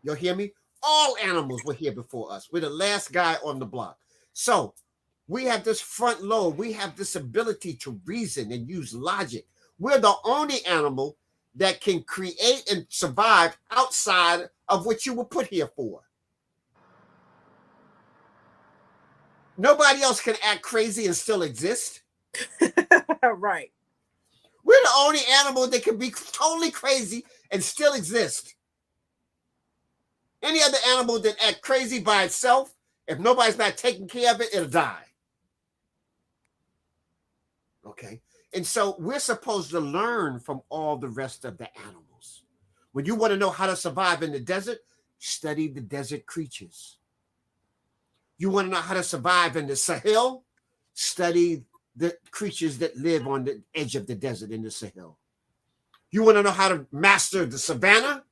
Speaker 2: You'll hear me? All animals were here before us. We're the last guy on the block. So we have this front lobe. We have this ability to reason and use logic. We're the only animal that can create and survive outside of what you were put here for. Nobody else can act crazy and still exist.
Speaker 1: Right.
Speaker 2: We're the only animal that can be totally crazy and still exist. Any other animal that act crazy by itself, if nobody's not taking care of it, it'll die. Okay? And so we're supposed to learn from all the rest of the animals. When you want to know how to survive in the desert, study the desert creatures. You want to know how to survive in the Sahel, study the creatures that live on the edge of the desert in the Sahel. You want to know how to master the savannah,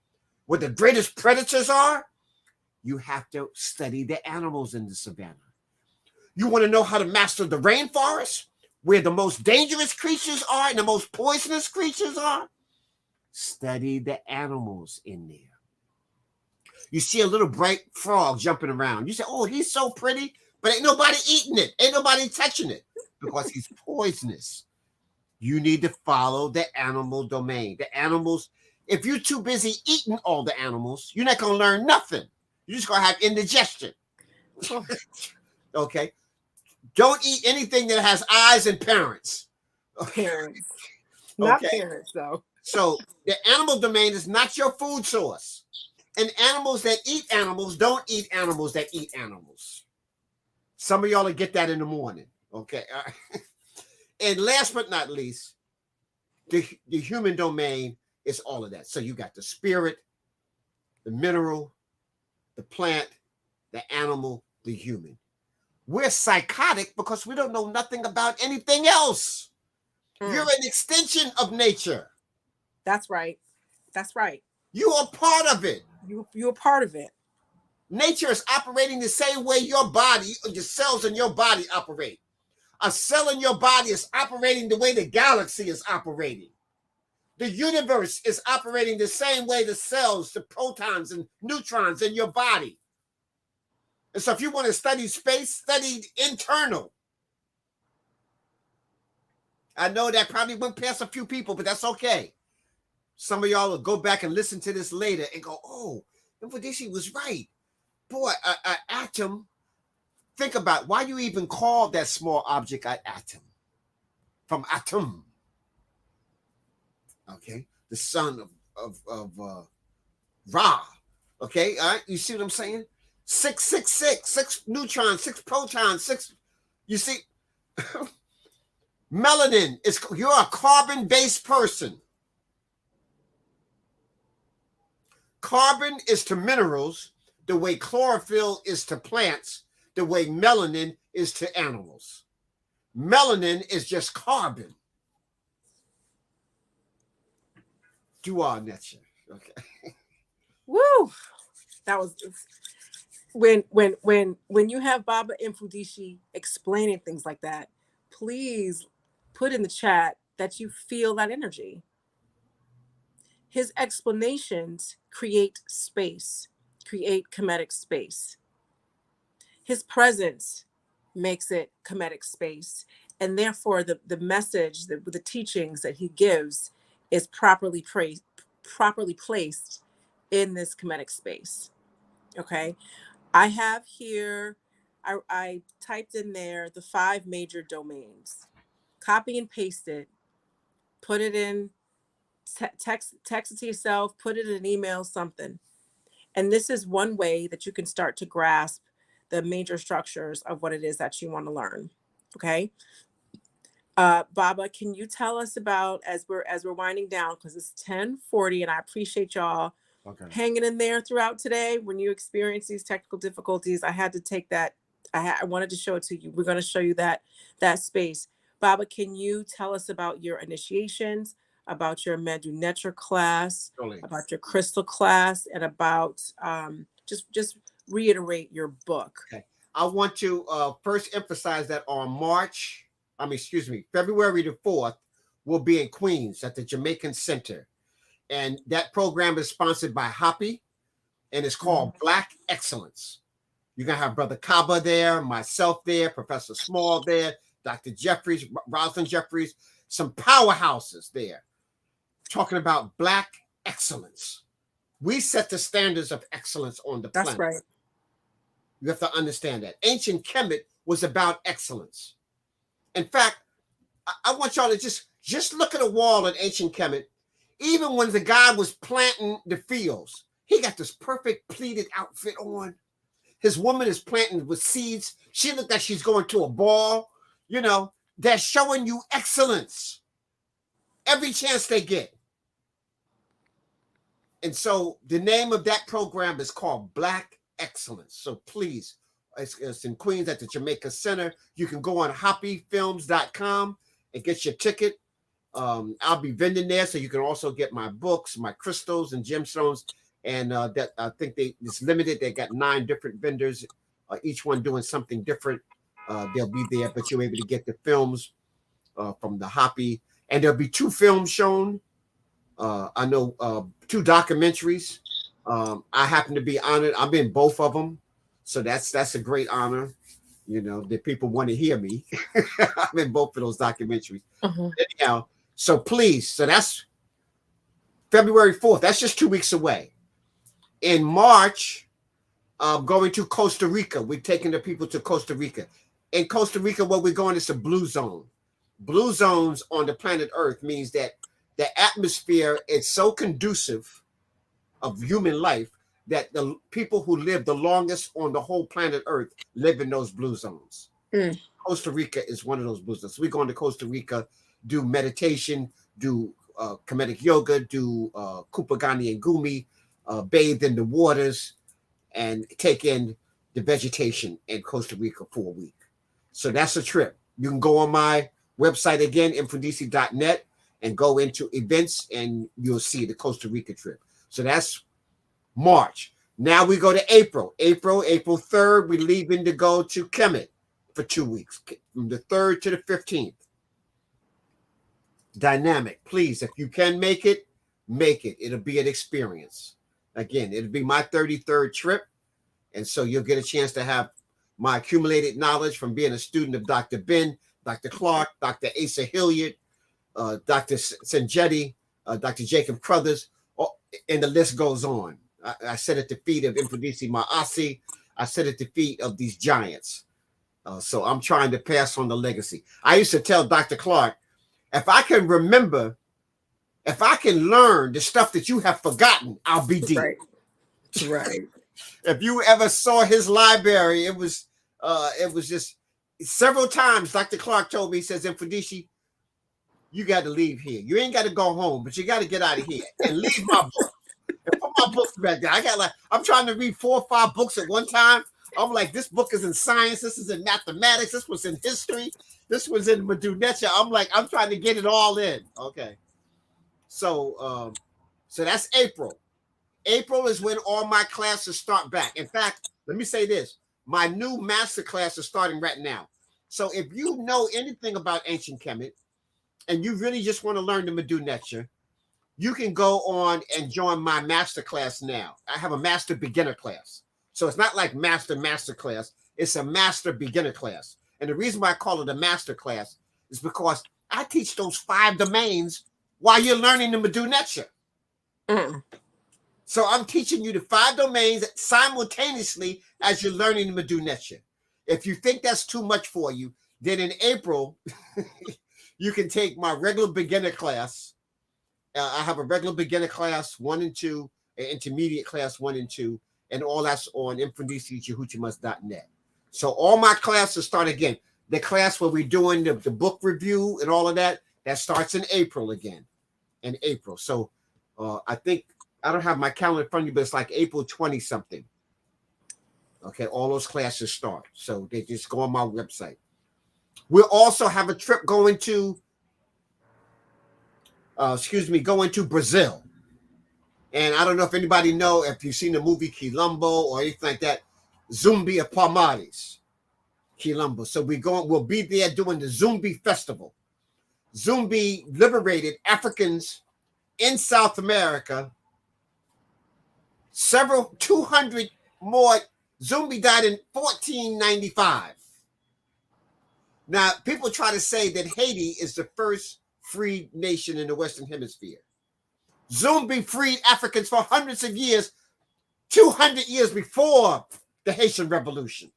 Speaker 2: where the greatest predators are? You have to study the animals in the savannah. You want to know how to master the rainforest, where the most dangerous creatures are and the most poisonous creatures are? Study the animals in there. You see a little bright frog jumping around. You say, oh, he's so pretty, but ain't nobody eating it. Ain't nobody touching it because he's poisonous. You need to follow the animal domain. The animals, if you're too busy eating all the animals, you're not going to learn nothing. You're just going to have indigestion. Okay? Don't eat anything that has eyes and parents.
Speaker 1: Parents. Not
Speaker 2: Okay.
Speaker 1: parents, though.
Speaker 2: So the animal domain is not your food source. And animals that eat animals don't eat animals that eat animals. Some of y'all will get that in the morning. Okay. And last but not least, the human domain is all of that. So you got the spirit, the mineral, the plant, the animal, the human. We're psychotic because we don't know nothing about anything else. You're an extension of nature.
Speaker 1: That's right. That's right.
Speaker 2: You are part of it.
Speaker 1: You're part of it.
Speaker 2: Nature is operating the same way your body, your cells in your body operate. A cell in your body is operating the way the galaxy is operating. The universe is operating the same way the cells, the protons and neutrons in your body. And so if you want to study space, study internal. I know that probably went past a few people, but that's okay. Some of y'all will go back and listen to this later and go, oh, Mfundishi was right. Boy, an atom, think about why you even call that small object an atom. From atom. Okay? The son of Ra. Okay? All right? You see what I'm saying? 666, 6 neutrons, 6 protons, 6. You see, melanin is, you're a carbon-based person. Carbon is to minerals the way chlorophyll is to plants, the way melanin is to animals. Melanin is just carbon. Dua nature. Okay.
Speaker 1: Woo! That was when you have Baba Mfundishi explaining things like that, please put in the chat that you feel that energy. His explanations create space, create Kemetic space. His presence makes it Kemetic space. And therefore, the message, the teachings that he gives is properly placed in this Kemetic space. Okay. I have here, I typed in there the 5 major domains. Copy and paste it, put it in, text it to yourself, put it in an email, something. And this is one way that you can start to grasp the major structures of what it is that you want to learn. Okay. Baba, can you tell us about, as we're winding down, because it's 10:40, and I appreciate y'all hanging in there throughout today. When you experience these technical difficulties, I had to take that. I wanted to show it to you. We're going to show you that space. Baba, can you tell us about your initiations, about your Medu Netra class, about your crystal class, and about just reiterate your book?
Speaker 2: Okay. I want to first emphasize that on February the 4th, we'll be in Queens at the Jamaican Center. And that program is sponsored by Hoppy, and it's called Black Excellence. You're going to have Brother Kaba there, myself there, Professor Small there, Dr. Jeffries, Rosalind Jeffries, some powerhouses there talking about Black excellence. We set the standards of excellence on the planet.
Speaker 1: That's right.
Speaker 2: You have to understand that. Ancient Kemet was about excellence. In fact, I want y'all to just look at a wall in ancient Kemet. Even when the guy was planting the fields, he got this perfect pleated outfit on. His woman is planting with seeds. She looked like she's going to a ball. You know, they're showing you excellence every chance they get. And so the name of that program is called Black Excellence. So please, it's in Queens at the Jamaica Center. You can go on hoppyfilms.com and get your ticket. I'll be vending there, so you can also get my books, my crystals and gemstones. And that I think it's limited. They got 9 different vendors, each one doing something different. They'll be there, but you'll be able to get the films from the Hoppy. And there'll be 2 films shown. I know 2 documentaries. I happen to be honored. I'm in both of them. So that's a great honor. You know, that people want to hear me. I'm in both of those documentaries. Anyhow, so please, so that's February 4th. That's just 2 weeks away. In March, I'm going to Costa Rica. We're taking the people to Costa Rica. In Costa Rica, where we're going is a blue zone. Blue zones on the planet Earth means that the atmosphere is so conducive of human life that the people who live the longest on the whole planet Earth live in those blue zones. Costa Rica is one of those blue zones. So we're going to Costa Rica, do meditation, do Kemetic yoga, do Kupagani and Gumi, bathe in the waters, and take in the vegetation in Costa Rica for a week. So that's a trip. You can go on my website again, mfundishi.net, and go into events, and you'll see the Costa Rica trip. So that's March. Now we go to April. April 3rd, we're leaving to go to Kemet for 2 weeks, from the 3rd to the 15th. Dynamic. Please, if you can make it. It'll be an experience. Again, it'll be my 33rd trip. And so you'll get a chance to have my accumulated knowledge from being a student of Dr. Ben, Dr. Clark, Dr. Asa Hilliard, Dr. Sanjetti, Dr. Jacob Crothers, and the list goes on. I sit at the feet of Mfundishi Maasi. I sit at the feet of these giants. So I'm trying to pass on the legacy. I used to tell Dr. Clark, if I can remember, if I can learn the stuff that you have forgotten, I'll be deep.
Speaker 1: Right.
Speaker 2: If you ever saw his library, it was just several times. Dr. Clark told me, he says, Mfundishi, you got to leave here. You ain't got to go home, but you got to get out of here and leave my book. And put my books back there. I'm trying to read 4 or 5 books at one time. I'm like, this book is in science. This is in mathematics. This was in history. This was in Medunetia. I'm like, I'm trying to get it all in. Okay. So that's April. April is when all my classes start back. In fact, let me say this. My new master class is starting right now. So if you know anything about ancient Kemet and you really just want to learn the Medunetia, you can go on and join my master class now. I have a master beginner class. So it's not like master class. It's a master beginner class. And the reason why I call it a master class is because I teach those 5 domains while you're learning the Medunetia. So I'm teaching you the 5 domains simultaneously as you're learning the Medunetia. If you think that's too much for you, then in April, you can take my regular beginner class. I have a regular beginner class 1 and 2, an intermediate class 1 and 2, and all that's on mfundishichihuchimas.net. So all my classes start again. The class where we're doing the book review and all of that starts in April again. In April. So I think, I don't have my calendar in front of me, but it's like April 20 something. Okay, all those classes start. So they just go on my website. We'll also have a trip going to Brazil. And I don't know if anybody know, if you've seen the movie Quilombo or anything like that, Zumbi of Palmares, Quilombo. So we'll be there doing the Zumbi Festival. Zumbi liberated Africans in South America. 200 more. Zumbi died in 1495. Now, people try to say that Haiti is the first freed nation in the Western Hemisphere. Zumbi freed Africans for hundreds of years, 200 years before the Haitian Revolution.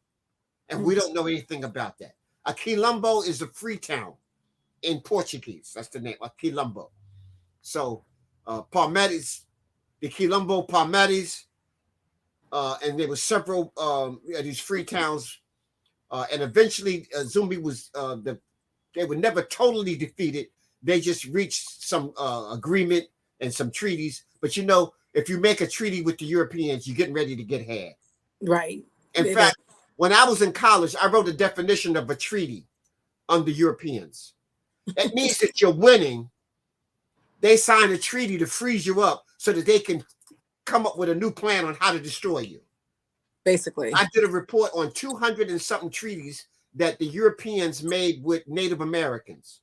Speaker 2: And we don't know anything about that. A Quilombo is a free town in Portuguese. That's the name, a Quilombo. So Palmares, the Quilombo Palmares, and there were several these free towns. And eventually Zumbi was, they were never totally defeated. They just reached some agreement and some treaties. But you know, if you make a treaty with the Europeans, you're getting ready to get had.
Speaker 1: Right.
Speaker 2: In fact, when I was in college, I wrote a definition of a treaty under Europeans. It means that you're winning. They sign a treaty to freeze you up so that they can come up with a new plan on how to destroy you.
Speaker 1: Basically.
Speaker 2: I did a report on 200 and something treaties that the Europeans made with Native Americans.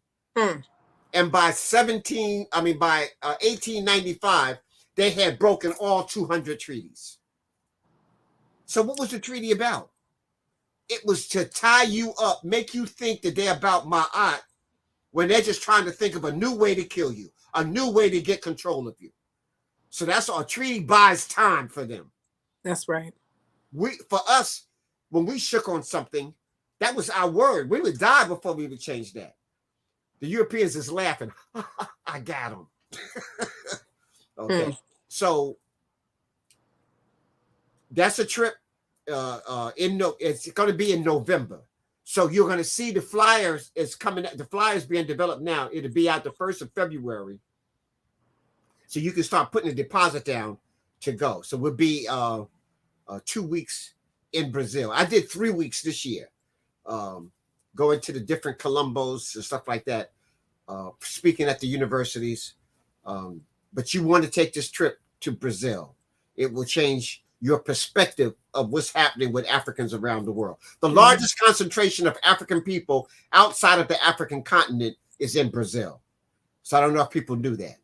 Speaker 2: And by 1895, they had broken all 200 treaties. So what was the treaty about? It was to tie you up, make you think that they're about Ma'at when they're just trying to think of a new way to kill you, a new way to get control of you. So that's our treaty buys time for them.
Speaker 1: That's right.
Speaker 2: For us, when we shook on something, that was our word. We would die before we would change that. The Europeans is laughing. I got them. Okay. So that's a trip. It's going to be in November. So you're going to see the flyers is coming. The flyers being developed now. It'll be out the 1st of February. So you can start putting a deposit down to go. So we'll be 2 weeks in Brazil. I did 3 weeks this year, going to the different Colombos and stuff like that, speaking at the universities. But you want to take this trip to Brazil. It will change your perspective of what's happening with Africans around the world. The largest concentration of African people outside of the African continent is in Brazil. So I don't know if people knew that.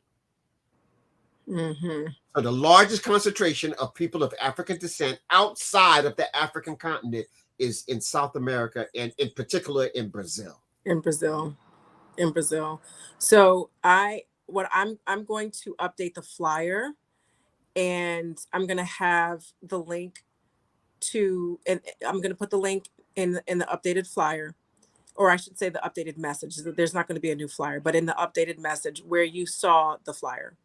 Speaker 1: Mm-hmm.
Speaker 2: So the largest concentration of people of African descent outside of the African continent is in South America, and in particular in Brazil.
Speaker 1: In Brazil. In Brazil. So I'm going to update the flyer, and I'm going to have the link and I'm going to put the link in the updated flyer, or I should say the updated message. There's not going to be a new flyer, but in the updated message where you saw the flyer.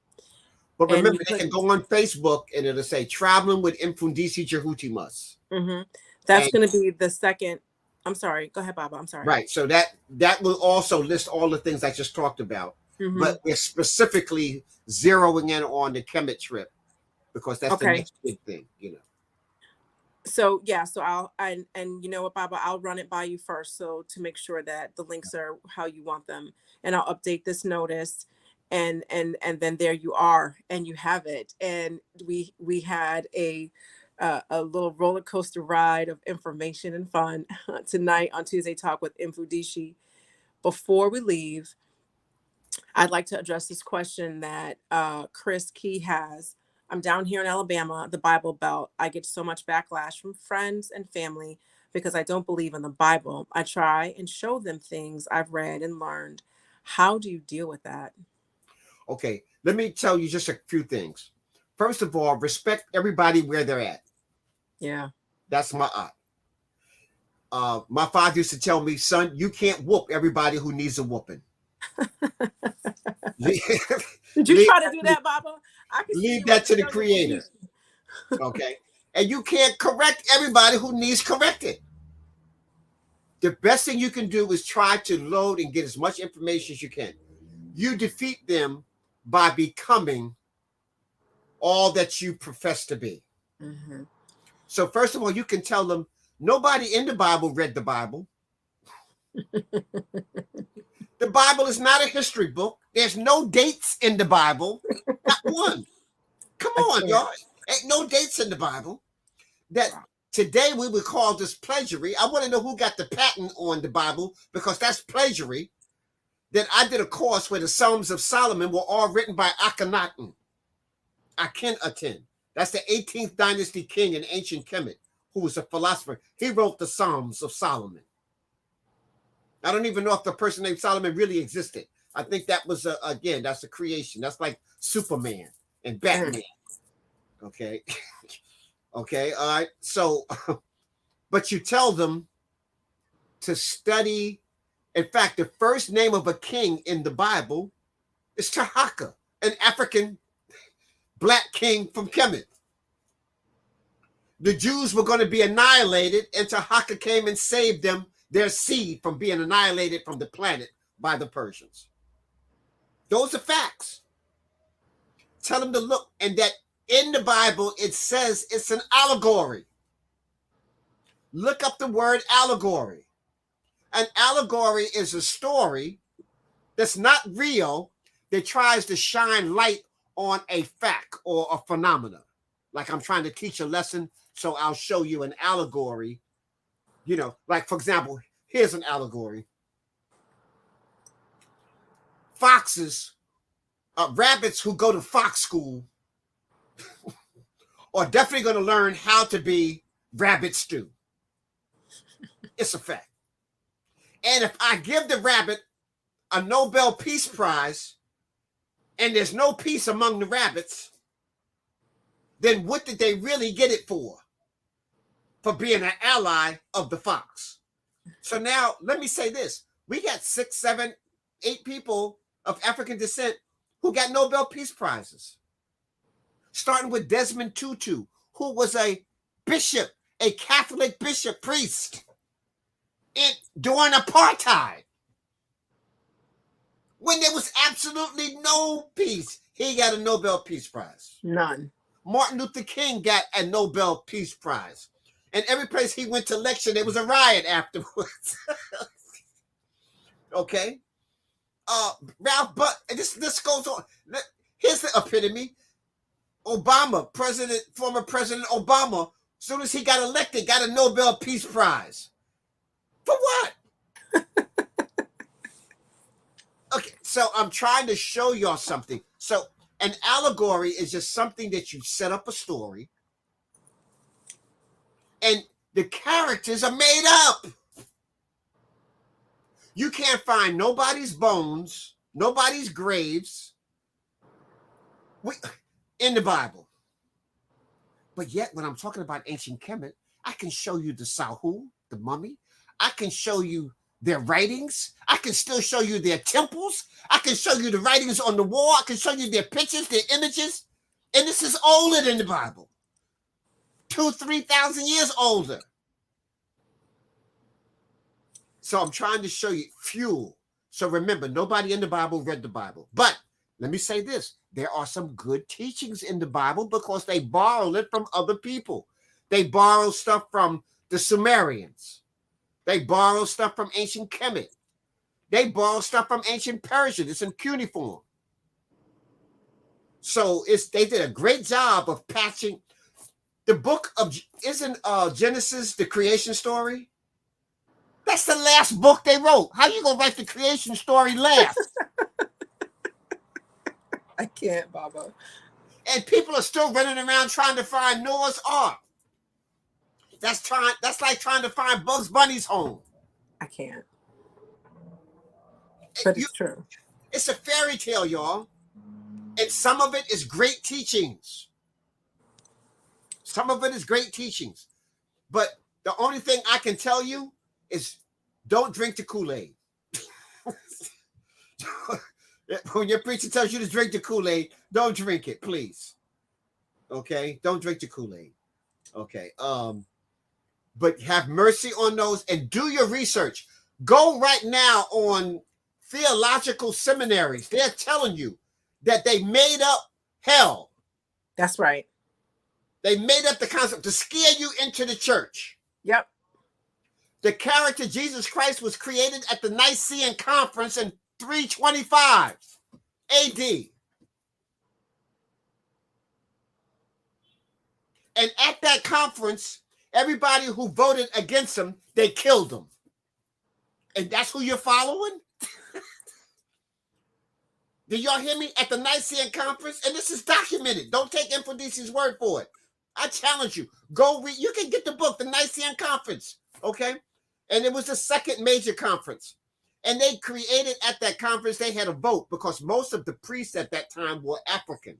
Speaker 2: But
Speaker 1: And
Speaker 2: remember, they can go on Facebook and it'll say "Traveling with Mfundishi Jehutimas."
Speaker 1: Mm-hmm. That's
Speaker 2: And
Speaker 1: going to be the second. I'm sorry. Go ahead, Baba. I'm sorry.
Speaker 2: right, so that will also list all the things I just talked about,
Speaker 1: Mm-hmm.
Speaker 2: but we're specifically zeroing in on the Kemet trip because that's the
Speaker 1: Okay.
Speaker 2: next big thing, you know.
Speaker 1: So yeah, so and you know what, Baba, I'll run it by you first, so to make sure that the links are how you want them, and I'll update this notice, and then there you are, and you have it. And we had a little roller coaster ride of information and fun tonight on Tuesday Talk with Mfundishi. Before we leave, I'd like to address this question that Chris Key has. I'm down here in Alabama, the Bible Belt. I get so much backlash from friends and family because I don't believe in the Bible. I try and show them things I've read and learned. How do you deal with that?
Speaker 2: Okay, let me tell you just a few things. First of all, respect everybody where they're at.
Speaker 1: Yeah.
Speaker 2: That's my my father used to tell me, son, you can't whoop everybody who needs a whooping.
Speaker 1: Did you try to do that, Baba? I can see
Speaker 2: leave
Speaker 1: you
Speaker 2: that
Speaker 1: as
Speaker 2: to
Speaker 1: a
Speaker 2: the
Speaker 1: younger
Speaker 2: creator. Okay. And you can't correct everybody who needs corrected. The best thing you can do is try to load and get as much information as you can. You defeat them by becoming all that you profess to be.
Speaker 1: Mm-hmm.
Speaker 2: So first of all, you can tell them nobody in the Bible read the Bible. The Bible is not a history book. There's no dates in the Bible. Not one. Come on, y'all. Ain't no dates in the Bible. That today we would call this plagiary. I want to know who got the patent on the Bible, because that's plagiary. Then I did a course where the Psalms of Solomon were all written by Akhenaten. That's the 18th dynasty king in ancient Kemet, who was a philosopher. He wrote the Psalms of Solomon. I don't even know if the person named Solomon really existed. I think that was, again, that's a creation. That's like Superman and Batman. Okay. Okay. All right. So, but you tell them to study. In fact, the first name of a king in the Bible is Tahaka, an African black king from Kemet. The Jews were going to be annihilated, and Tahaka came and saved them, their seed, from being annihilated from the planet by the Persians. Those are facts. Tell them to look, and that in the Bible it says it's an allegory. Look up the word allegory. An allegory is a story that's not real that tries to shine light on a fact or a phenomena. Like I'm trying to teach a lesson, so I'll show you an allegory. You know, like for example, here's an allegory. Foxes, rabbits who go to fox school are definitely going to learn how to be rabbit stew. It's a fact. And if I give the rabbit a Nobel Peace Prize and there's no peace among the rabbits, then what did they really get it for? For being an ally of the fox. So now let me say this. We got 6, 7, 8 people of African descent who got Nobel Peace Prizes. Starting with Desmond Tutu, who was a bishop, a Catholic bishop priest during apartheid. When there was absolutely no peace, he got a Nobel Peace Prize.
Speaker 1: None.
Speaker 2: Martin Luther King got a Nobel Peace Prize. And every place he went to lecture, there was a riot afterwards. Okay? Ralph Butt, this goes on. Here's the epitome. Obama, former President Obama, as soon as he got elected, got a Nobel Peace Prize. For what? Okay, so I'm trying to show y'all something. So An allegory is just something that you set up a story and the characters are made up. You can't find nobody's bones, nobody's graves in the Bible. But yet, when I'm talking about ancient Kemet, I can show you the Sahu, the mummy. I can show you their writings. I can still show you their temples. I can show you the writings on the wall. I can show you their pictures, their images. And this is older than the Bible. 2,000-3,000 years older. So I'm trying to show you fuel. So remember, nobody in the Bible read the Bible. But let me say this. There are some good teachings in the Bible because they borrowed it from other people. They borrow stuff from the Sumerians. They borrow stuff from ancient Kemet. They borrow stuff from ancient Persian. It's in cuneiform. So they did a great job of patching. The book of, isn't Genesis the creation story? That's the last book they wrote. How you gonna write the creation story last?
Speaker 1: I can't, Baba.
Speaker 2: And people are still running around trying to find Noah's Ark. That's like trying to find Bugs Bunny's home.
Speaker 1: I can't. But it's true.
Speaker 2: It's a fairy tale, y'all. And some of it is great teachings. Some of it is great teachings. But the only thing I can tell you is don't drink the Kool-Aid. When your preacher tells you to drink the Kool-Aid, don't drink it, please. Okay? Don't drink the Kool-Aid. Okay. But have mercy on those and do your research. Go right now on theological seminaries. They're telling you that they made up hell.
Speaker 1: That's right.
Speaker 2: They made up the concept to scare you into the church.
Speaker 1: Yep.
Speaker 2: The character Jesus Christ was created at the Nicene Conference in 325 AD. And at that conference, everybody who voted against him, they killed him. And that's who you're following? Did y'all hear me? At the Nicene Conference? And this is documented. Don't take Mfundishi's word for it. I challenge you. Go read. You can get the book, the Nicene Conference. Okay? And it was the second major conference. And they created at that conference, they had a vote because most of the priests at that time were African.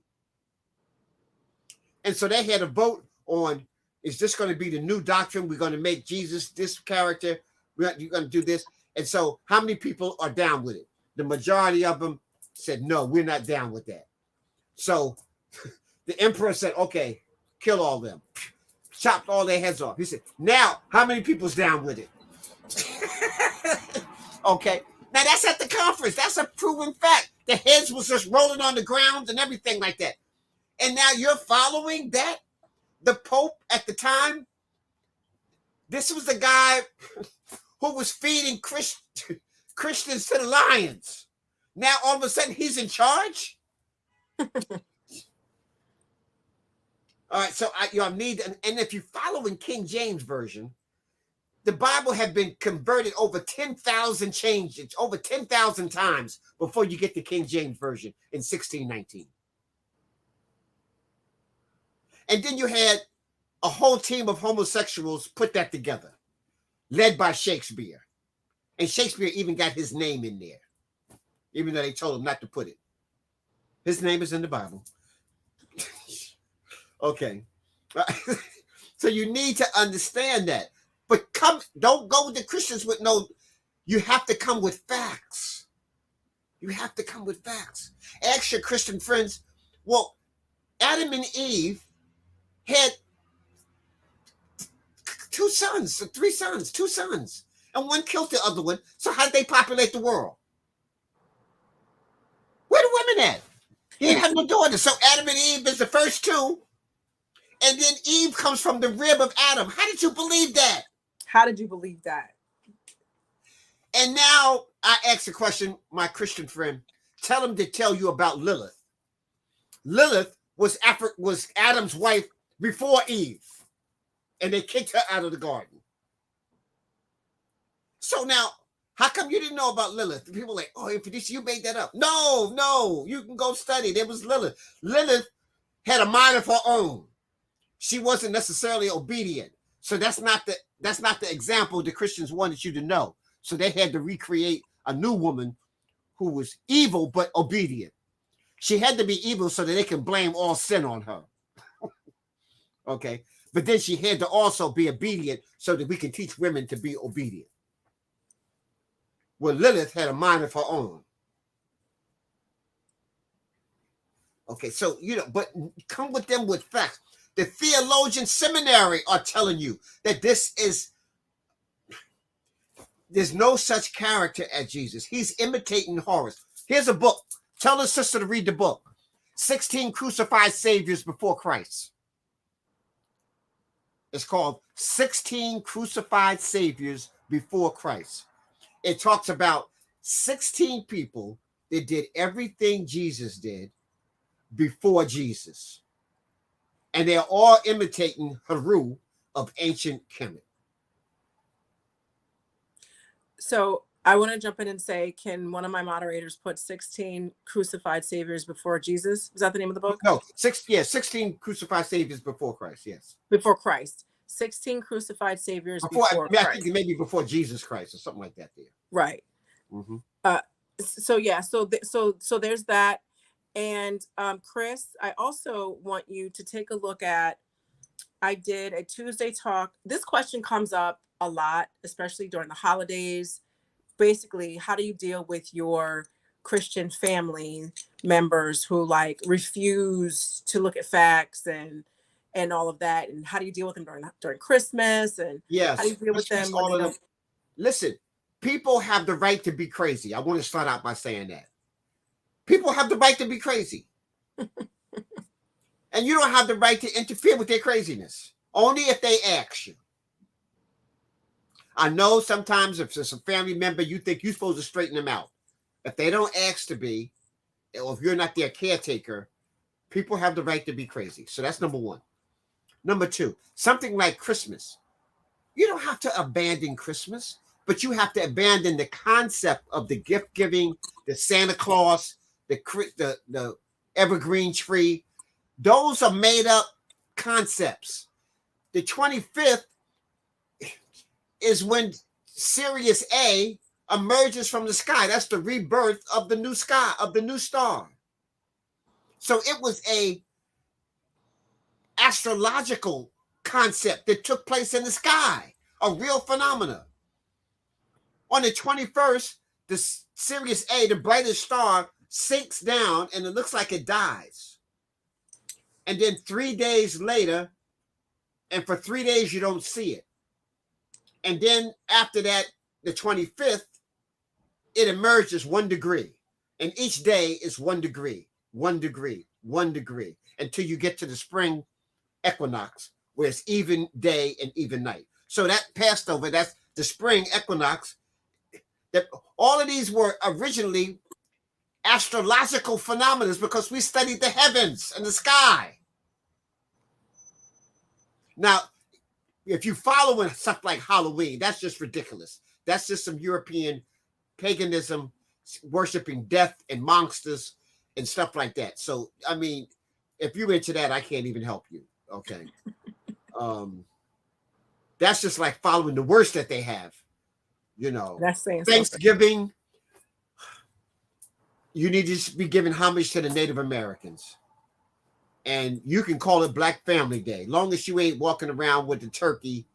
Speaker 2: And so they had a vote on, is this going to be the new doctrine? We're going to make Jesus this character. You're going to do this. And so how many people are down with it? The majority of them said, no, we're not down with that. So the emperor said, okay, kill all them. Chopped all their heads off. He said, now, how many people's down with it? Okay. Now that's at the conference. That's a proven fact. The heads was just rolling on the ground and everything like that. And now you're following that? The Pope at the time, this was the guy who was feeding Christians to the lions. Now all of a sudden he's in charge? All right, so y'all need, and if you're following King James Version, the Bible had been converted over 10,000 changes, over 10,000 times before you get the King James Version in 1619. And then you had a whole team of homosexuals put that together, led by Shakespeare. And Shakespeare even got his name in there, even though they told him not to put it. His name is in the Bible. Okay. So you need to understand that. But don't go with the Christians with you have to come with facts. You have to come with facts. Ask your Christian friends, well, Adam and Eve had two sons, and one killed the other one. So how did they populate the world? Where the women at? He didn't have no daughters. So Adam and Eve is the first two. And then Eve comes from the rib of Adam. How did you believe that?
Speaker 1: How did you believe that?
Speaker 2: And now I ask a question, my Christian friend. Tell him to tell you about Lilith. Lilith was Adam's wife before Eve. And they kicked her out of the garden. So now, How come you didn't know about Lilith? People like, oh, Mfundishi, you made that up. No, you can go study. There was Lilith. Lilith had a mind of her own. She wasn't necessarily obedient. So that's not the example the Christians wanted you to know. So they had to recreate a new woman who was evil but obedient. She had to be evil so that they can blame all sin on her. Okay. But then she had to also be obedient so that we can teach women to be obedient. Well, Lilith had a mind of her own. Okay, so, but come with them with facts. The theologian seminary are telling you that there's no such character as Jesus. He's imitating Horus. Here's a book. Tell the sister to read the book. 16 Crucified Saviors Before Christ. It's called 16 Crucified Saviors Before Christ. It talks about 16 people that did everything Jesus did before Jesus. And they're all imitating Heru of ancient Kemet.
Speaker 1: So I want to jump in and say, can one of my moderators put 16 crucified saviors before Jesus? Is that the name of the book?
Speaker 2: No, 16 Crucified Saviors Before Christ, yes.
Speaker 1: Before Christ. 16 crucified saviors before
Speaker 2: I
Speaker 1: Christ.
Speaker 2: think maybe before Jesus Christ or something like that there.
Speaker 1: Right.
Speaker 2: Mm-hmm.
Speaker 1: So yeah, so there's that. And Chris, I also want you to take a look at, I did a Tuesday talk. This question comes up a lot, especially during the holidays. Basically, how do you deal with your Christian family members who like refuse to look at facts and all of that? And how do you deal with them during Christmas? And
Speaker 2: yes,
Speaker 1: how do you deal with them when they don't?
Speaker 2: Listen, people have the right to be crazy. I want to start out by saying that. People have the right to be crazy. And you don't have the right to interfere with their craziness. Only if they ask you. I know sometimes if it's a family member, you think you're supposed to straighten them out. If they don't ask to be, or if you're not their caretaker, people have the right to be crazy. So that's number one. Number two, something like Christmas. You don't have to abandon Christmas, but you have to abandon the concept of the gift giving, the Santa Claus, the evergreen tree. Those are made up concepts. The 25th is when Sirius A emerges from the sky. That's the rebirth of the new sky, of the new star. So it was a astrological concept that took place in the sky, a real phenomena. On the 21st, the Sirius A, the brightest star, sinks down and it looks like it dies. And then 3 days later, and for 3 days you don't see it. And then after that, the 25th, it emerges 1 degree. And each day is 1 degree, 1 degree, 1 degree, until you get to the spring equinox, where it's even day and even night. So that passed over, that's the spring equinox. That all of these were originally astrological phenomena because we studied the heavens and the sky. Now, if you follow in stuff like Halloween, that's just ridiculous. That's just some European paganism, worshiping death and monsters and stuff like that. So, I mean, if you're into that, I can't even help you. Okay. That's just like following the worst that they have. You know,
Speaker 1: That's saying
Speaker 2: Thanksgiving, you need to be giving homage to the Native Americans. And you can call it Black Family Day, long as you ain't walking around with the turkey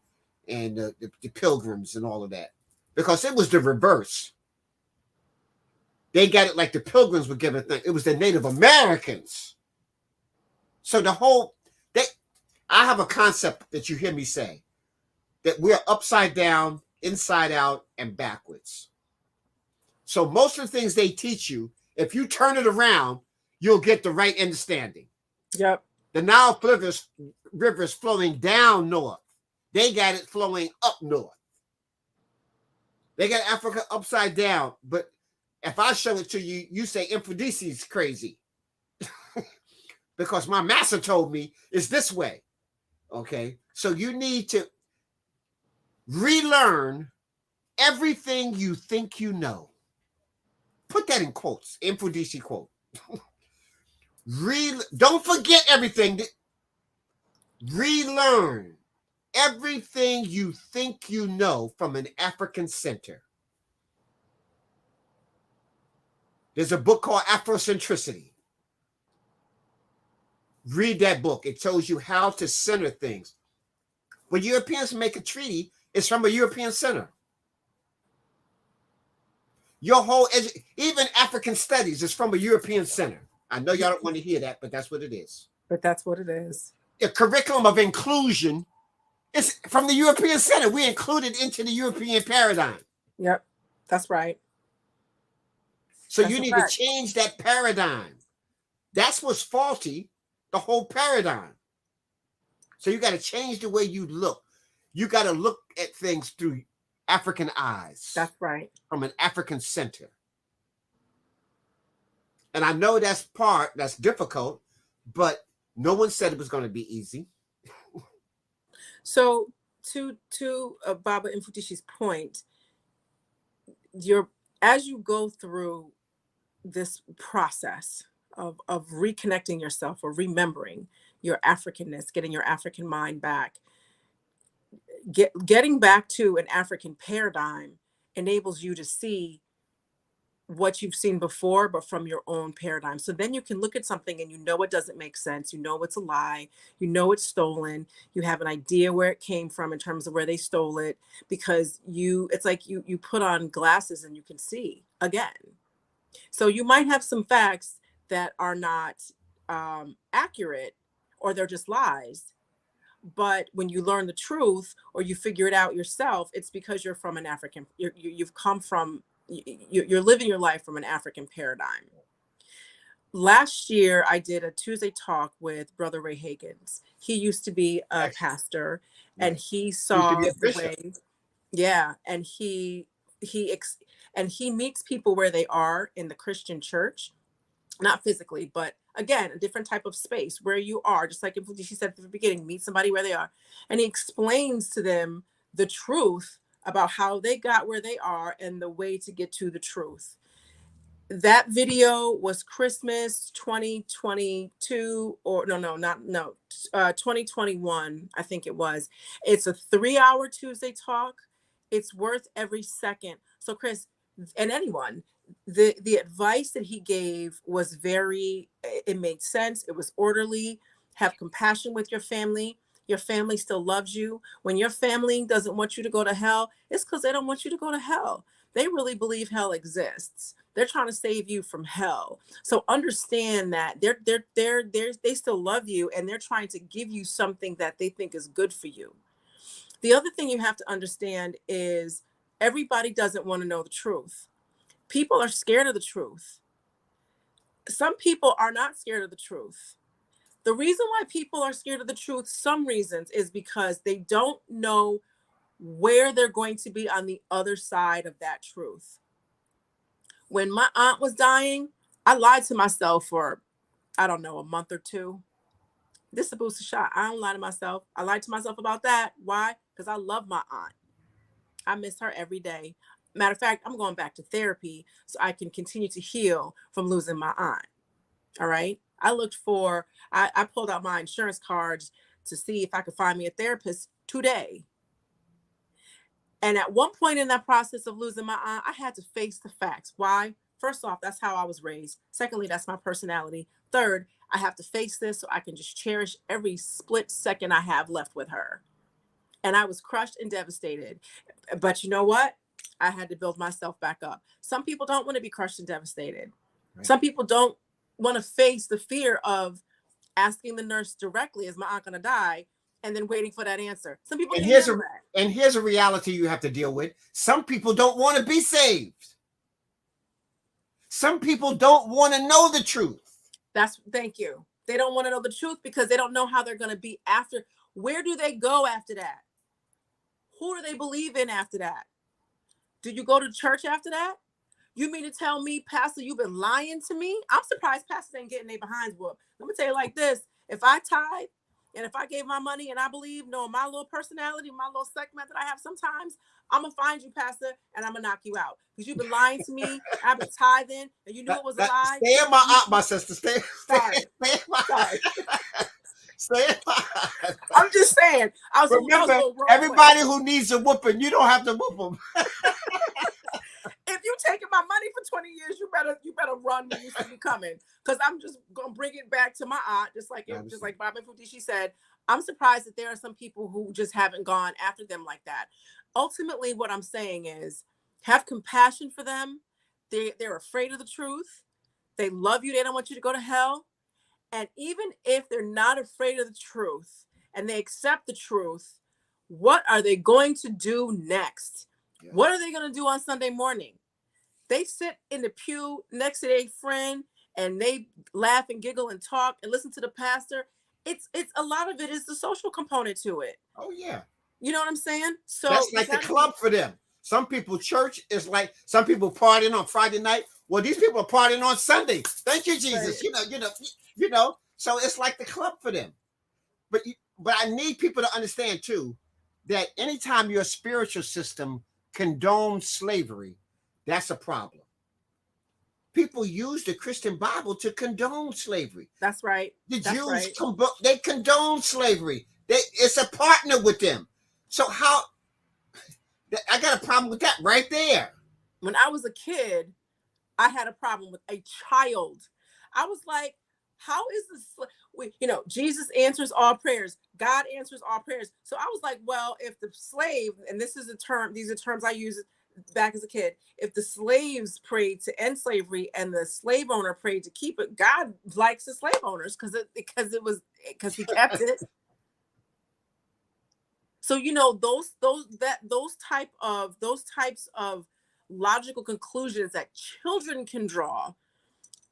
Speaker 2: and the pilgrims and all of that. Because it was the reverse. They got it like the pilgrims were given thing. It was the Native Americans. So I have a concept that you hear me say, that we're upside down, inside out, and backwards. So most of the things they teach you, if you turn it around, you'll get the right understanding.
Speaker 1: Yep.
Speaker 2: The Nile river is flowing down north. They got it flowing up north. They got Africa upside down. But if I show it to you, you say Mfundishi is crazy. Because my master told me it's this way. Okay? So you need to relearn everything you think you know. Put that in quotes, Mfundishi quote. Don't forget everything. Relearn everything you think you know from an African center. There's a book called Afrocentricity. Read that book. It tells you how to center things. When Europeans make a treaty, it's from a European center. Your whole even African studies is from a European center. I know y'all don't want to hear that, but that's what it is.
Speaker 1: But that's what it is.
Speaker 2: The curriculum of inclusion is from the European center. We included into the European paradigm.
Speaker 1: Yep, that's right.
Speaker 2: So
Speaker 1: That's
Speaker 2: you
Speaker 1: a
Speaker 2: need
Speaker 1: fact.
Speaker 2: to change that paradigm. That's what's faulty, the whole paradigm. So you got to change the way you look. You got to look at things through African eyes.
Speaker 1: That's right.
Speaker 2: From an African center. And I know that's difficult, but no one said it was going to be easy.
Speaker 1: So to Baba Mfundishi's point, as you go through this process of reconnecting yourself or remembering your Africanness, getting your African mind back, getting back to an African paradigm enables you to see what you've seen before, but from your own paradigm. So then you can look at something and you know it doesn't make sense. You know it's a lie. You know it's stolen. You have an idea where it came from in terms of where they stole it, because it's like you put on glasses and you can see again. So you might have some facts that are not accurate, or they're just lies. But when you learn the truth or you figure it out yourself, it's because you're from an African, you've come from, you're living your life from an African paradigm. Last year, I did a Tuesday talk with Brother Ray Hagins. He used to be a pastor, and he saw the way, and he meets people where they are in the Christian church, not physically, but again, a different type of space where you are, just like she said at the beginning, meet somebody where they are. And he explains to them the truth about how they got where they are and the way to get to the truth. That video was Christmas 2022, or 2021, I think it was. It's a 3-hour Tuesday talk. It's worth every second. So Chris, and anyone, the advice that he gave was it made sense. It was orderly. Have compassion with your family. Your family still loves you. When your family doesn't want you to go to hell, it's because they don't want you to go to hell. They really believe hell exists. They're trying to save you from hell. So understand that they still love you, and they're trying to give you something that they think is good for you. The other thing you have to understand is everybody doesn't want to know the truth. People are scared of the truth. Some people are not scared of the truth. The reason why people are scared of the truth, some reasons, is because they don't know where they're going to be on the other side of that truth. When my aunt was dying, I lied to myself for, I don't know, a month or two. This is Abut Seshat. I don't lie to myself. I lied to myself about that. Why? Because I love my aunt. I miss her every day. Matter of fact, I'm going back to therapy so I can continue to heal from losing my aunt. All right. I pulled out my insurance cards to see if I could find me a therapist today. And at one point in that process of losing my aunt, I had to face the facts. Why? First off, that's how I was raised. Secondly, that's my personality. Third, I have to face this so I can just cherish every split second I have left with her. And I was crushed and devastated. But you know what? I had to build myself back up. Some people don't want to be crushed and devastated. Right. Some people don't want to face the fear of asking the nurse directly, is my aunt going to die? And then waiting for that answer. Some people can't handle that.
Speaker 2: And here's a reality you have to deal with. Some people don't want to be saved. Some people don't want to know the truth.
Speaker 1: Thank you. They don't want to know the truth because they don't know how they're going to be after. Where do they go after that? Who do they believe in after that? Do you go to church after that? You mean to tell me, Pastor, you've been lying to me? I'm surprised pastors ain't getting their behinds whooped. Let me tell you like this. If I tithe, And if I gave my money and I believe, no, my little personality, my little segment that I have sometimes, I'm going to find you, Pastor, and I'm going to knock you out. Because you've been lying to me. I've been tithing, and you knew it was a lie.
Speaker 2: Stay in my sister. Stay
Speaker 1: Sorry.
Speaker 2: in my
Speaker 1: Sorry.
Speaker 2: Stay in my
Speaker 1: I'm just saying.
Speaker 2: Remember, everybody who needs a whooping, you don't have to whoop them.
Speaker 1: If you taking my money for 20 years, you better run when you see me coming. Because I'm just gonna bring it back to my aunt, just like Baba Mfundishi said. I'm surprised that there are some people who just haven't gone after them like that. Ultimately, what I'm saying is have compassion for them. They're afraid of the truth. They love you. They don't want you to go to hell. And even if they're not afraid of the truth and they accept the truth, what are they going to do next? Yeah. What are they going to do on Sunday morning? They sit in the pew next to their friend and they laugh and giggle and talk and listen to the pastor. It's a lot of it is the social component to it.
Speaker 2: Oh, yeah.
Speaker 1: You know what I'm saying? So
Speaker 2: that's like the club for them. Some people, church is like some people partying on Friday night. Well, these people are partying on Sunday. Thank you, Jesus. Right. You know. So it's like the club for them. But I need people to understand too that anytime your spiritual system condones slavery, that's a problem. People use the Christian Bible to condone slavery.
Speaker 1: That's right.
Speaker 2: The Jews they condone slavery. It's a partner with them. So how? I got a problem with that right there.
Speaker 1: When I was a kid, I had a problem with a child. I was like, how is this? Jesus answers all prayers. God answers all prayers. So I was like, well, if the slave, and this is a term, these are terms I used back as a kid. If the slaves prayed to end slavery and the slave owner prayed to keep it, God likes the slave owners because he kept it. So those types of logical conclusions that children can draw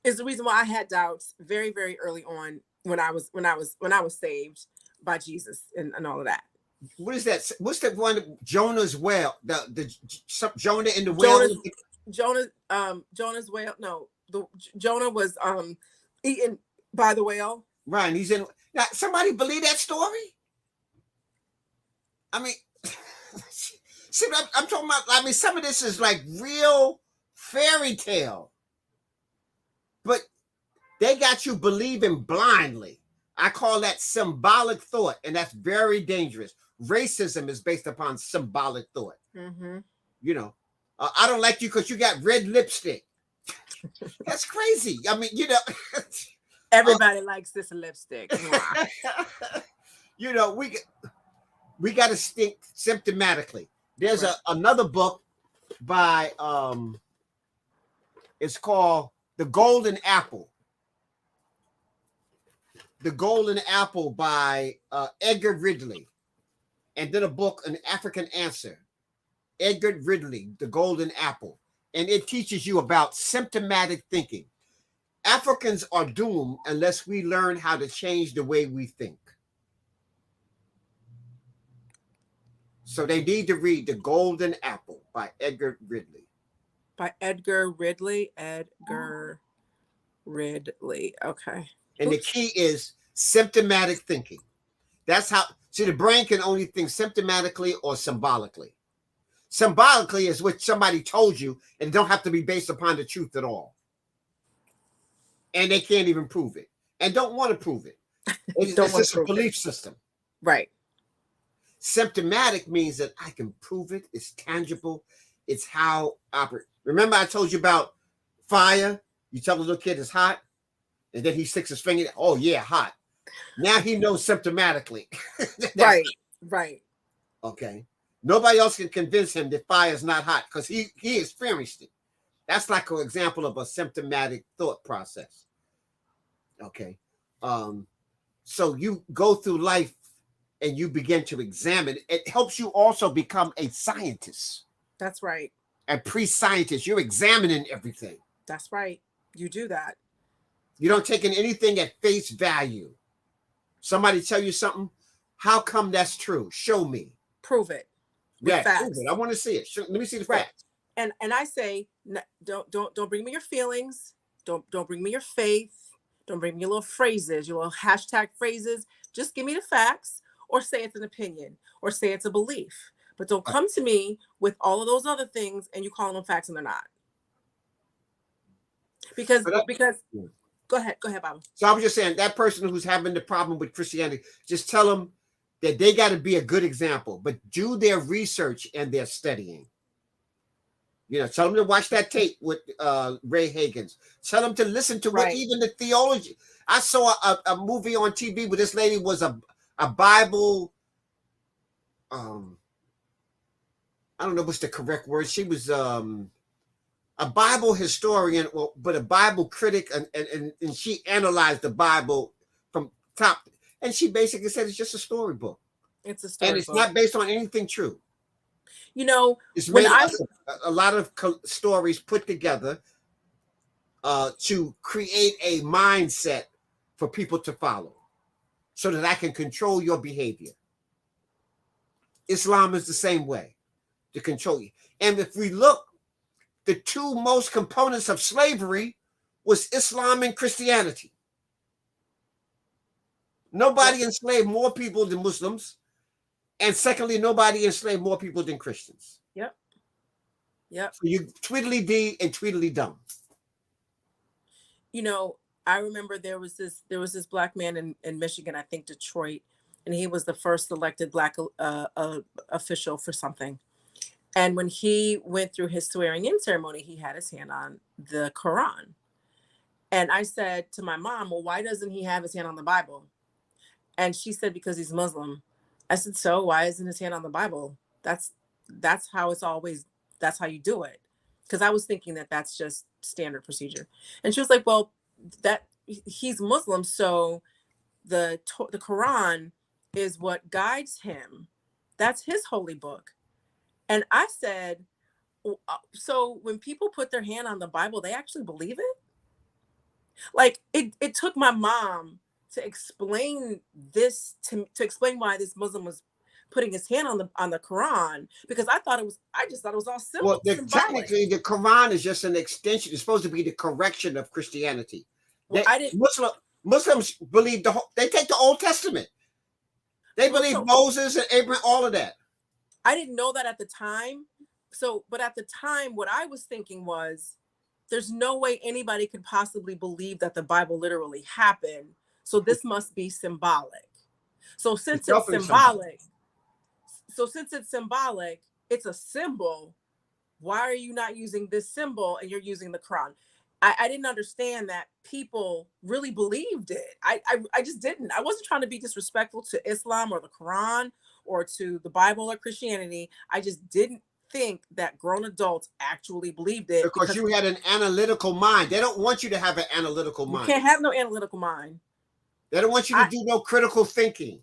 Speaker 1: is the reason why I had doubts very, very early on when I was saved by Jesus and all of that.
Speaker 2: What is that? What's that one? Jonah's whale. The Jonah in the whale.
Speaker 1: Jonah's whale. No, Jonah was eaten by the whale.
Speaker 2: Right. And he's in. Now, somebody believe that story? I mean, see, I'm talking about. I mean, some of this is like real fairy tale, but they got you believing blindly. I call that symbolic thought, and that's very dangerous. Racism is based upon symbolic thought. Mm-hmm. I don't like you because you got red lipstick. That's crazy. I mean,
Speaker 1: everybody likes this lipstick.
Speaker 2: We got to think symptomatically. There's another book by it's called The Golden Apple. The Golden Apple by Edgar Ridley. And then a book, An African Answer. Edgar Ridley, The Golden Apple. And it teaches you about symptomatic thinking. Africans are doomed unless we learn how to change the way we think. So they need to read The Golden Apple by Edgar Ridley.
Speaker 1: By Edgar Ridley? Edgar Ridley. Okay.
Speaker 2: And the key is symptomatic thinking. That's how, see, the brain can only think symptomatically or symbolically. Symbolically is what somebody told you, and it don't have to be based upon the truth at all. And they can't even prove it. And don't want to prove it. It's just a belief system.
Speaker 1: Right.
Speaker 2: Symptomatic means that I can prove it. It's tangible. It's how operate. Remember I told you about fire? You tell the little kid it's hot, and then he sticks his finger. Oh, yeah, hot. Now he knows symptomatically.
Speaker 1: Right.
Speaker 2: Okay. Nobody else can convince him that fire is not hot because he experienced it. That's like an example of a symptomatic thought process. Okay. So you go through life and you begin to examine. It helps you also become a scientist.
Speaker 1: That's right.
Speaker 2: A pre-scientist. You're examining everything.
Speaker 1: That's right. You do that.
Speaker 2: You don't take in anything at face value. Somebody tell you something. How come that's true? Show me.
Speaker 1: Prove it.
Speaker 2: Yeah, prove it. I want to see it. Let me see the facts.
Speaker 1: And I say, don't bring me your feelings. Don't bring me your faith. Don't bring me your little phrases, your little hashtag phrases. Just give me the facts, or say it's an opinion, or say it's a belief. But don't come to me with all of those other things and you call them facts and they're not. Because go ahead, Baba.
Speaker 2: So I was just saying, that person who's having the problem with Christianity, just tell them that they got to be a good example, but do their research and their studying. Tell them to watch that tape with Ray Hagins. Tell them to listen to what even the theology. I saw a movie on TV where this lady was a Bible. I don't know what's the correct word. She was a Bible historian, but a Bible critic, and she analyzed the Bible from top. And she basically said it's just a storybook.
Speaker 1: It's a storybook.
Speaker 2: And it's not based on anything true. It's
Speaker 1: when
Speaker 2: made a lot of stories put together to create a mindset for people to follow so that I can control your behavior. Islam is the same way, to control you. And if we look, the two most components of slavery was Islam and Christianity. Nobody enslaved more people than Muslims. And secondly, nobody enslaved more people than Christians.
Speaker 1: Yep.
Speaker 2: So you Tweedledee and Tweedledum.
Speaker 1: I remember there was this black man in Michigan, I think Detroit, and he was the first elected black official for something. And when he went through his swearing in ceremony, he had his hand on the Quran. And I said to my mom, well, why doesn't he have his hand on the Bible? And she said, because he's Muslim. I said, so why isn't his hand on the Bible? That's how it's always, that's how you do it. Because I was thinking that that's just standard procedure. And she was like, well, that he's Muslim, so the Quran is what guides him. That's his holy book. And I said, so when people put their hand on the Bible, they actually believe it? Like it took my mom to explain this to explain why this Muslim was putting his hand on the Quran, because I just thought it was all symbolic.
Speaker 2: Well, technically, the Quran is just an extension. It's supposed to be the correction of Christianity.
Speaker 1: Well,
Speaker 2: Muslims believe they take the Old Testament. They believe Moses and Abraham, all of that.
Speaker 1: I didn't know that at the time. But at the time, what I was thinking was, there's no way anybody could possibly believe that the Bible literally happened. So this must be symbolic. So since it's symbolic, it's a symbol. Why are you not using this symbol and you're using the Quran? I didn't understand that people really believed it. I just didn't. I wasn't trying to be disrespectful to Islam or the Quran or to the Bible or Christianity. I just didn't think that grown adults actually believed it.
Speaker 2: Because you had an analytical mind. They don't want you to have an analytical mind.
Speaker 1: You can't have no analytical mind.
Speaker 2: They don't want you to do no critical thinking.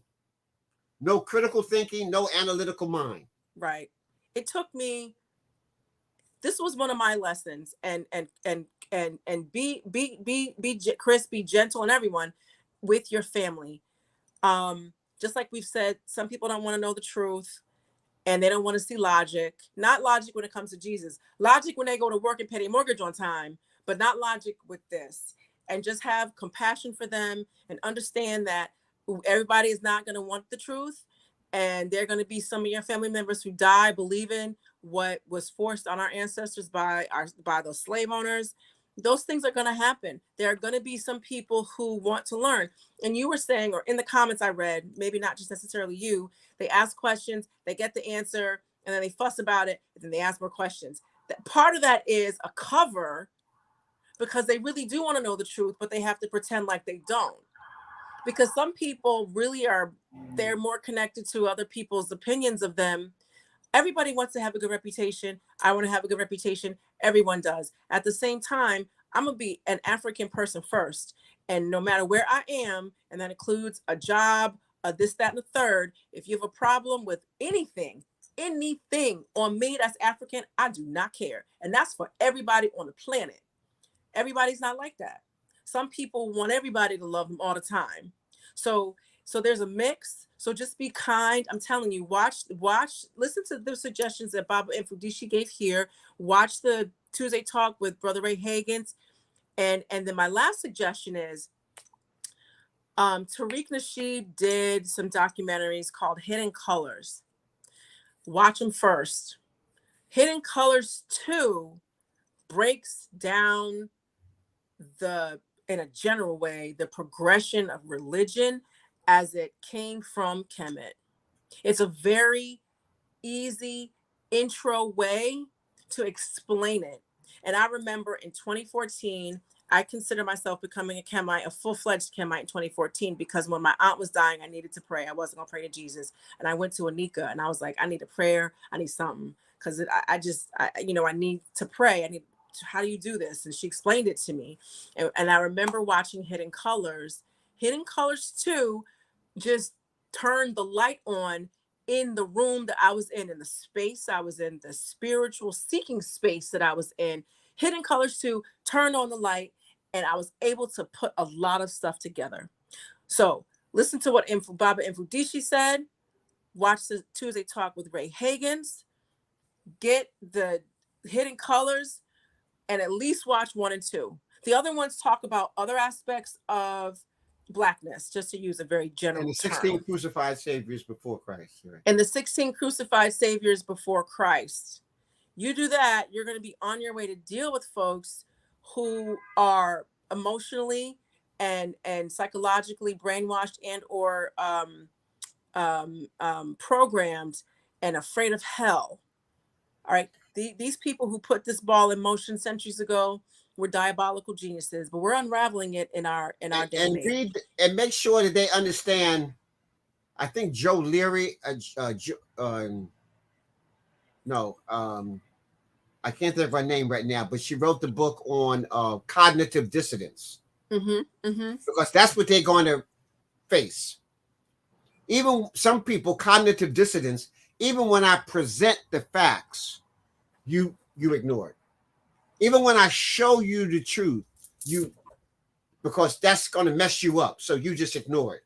Speaker 2: No critical thinking, no analytical mind.
Speaker 1: Right. It took me. This was one of my lessons, and be Chris, be gentle and everyone with your family. Just like we've said, some people don't want to know the truth and they don't want to see logic. Not logic when it comes to Jesus. Logic when they go to work and pay their mortgage on time, but not logic with this. And just have compassion for them and understand that everybody is not going to want the truth. And there are going to be some of your family members who die believing what was forced on our ancestors by those slave owners. Those things are going to happen. There are going to be some people who want to learn. And you were saying, or in the comments I read, maybe not just necessarily you, they ask questions, they get the answer, and then they fuss about it, and then they ask more questions. That part of that is a cover, because they really do want to know the truth, but they have to pretend like they don't. Because some people really they're more connected to other people's opinions of them. Everybody wants to have a good reputation. I want to have a good reputation. Everyone does. At the same time, I'm going to be an African person first. And no matter where I am, and that includes a job, this, that, and the third, if you have a problem with anything on me that's African, I do not care. And that's for everybody on the planet. Everybody's not like that. Some people want everybody to love them all the time. So there's a mix. So just be kind. I'm telling you, watch, listen to the suggestions that Baba Mfundishi gave here. Watch the Tuesday Talk with Brother Ray Hagins. And then my last suggestion is, Tariq Nasheed did some documentaries called Hidden Colors. Watch them first. Hidden Colors 2 breaks down in a general way, the progression of religion as it came from Kemet. It's a very easy intro way to explain it. And I remember in 2014, I consider myself becoming a Kemite, a full-fledged Kemite in 2014, because when my aunt was dying, I needed to pray. I wasn't going to pray to Jesus. And I went to Anika and I was like, I need a prayer. I need something. Because I need to pray. How do you do this? And she explained it to me. And I remember watching Hidden Colors. Hidden Colors 2 just turned the light on in the room that I was in the space I was in, the spiritual seeking space that I was in. Hidden Colors 2 turned on the light, and I was able to put a lot of stuff together. So listen to what Baba Mfundishi said. Watch the Tuesday Talk with Ray Hagans. Get the Hidden Colors, and at least watch 1 and 2. The other ones talk about other aspects of Blackness, just to use a very general
Speaker 2: And the 16
Speaker 1: term.
Speaker 2: crucified saviors before Christ. Right?
Speaker 1: And the 16 crucified saviors before Christ. You do that, you're going to be on your way to deal with folks who are emotionally and psychologically brainwashed and or programmed and afraid of hell. All right. These people who put this ball in motion centuries ago were diabolical geniuses, but we're unraveling it in our day and age.
Speaker 2: Read and make sure that they understand. I think Joe Leary, I can't think of her name right now, but she wrote the book on cognitive dissonance. Because that's what they're going to face. Even some people, cognitive dissonance, even when I present the facts, you ignore it. Even when I show you the truth, because that's going to mess you up, so you just ignore it.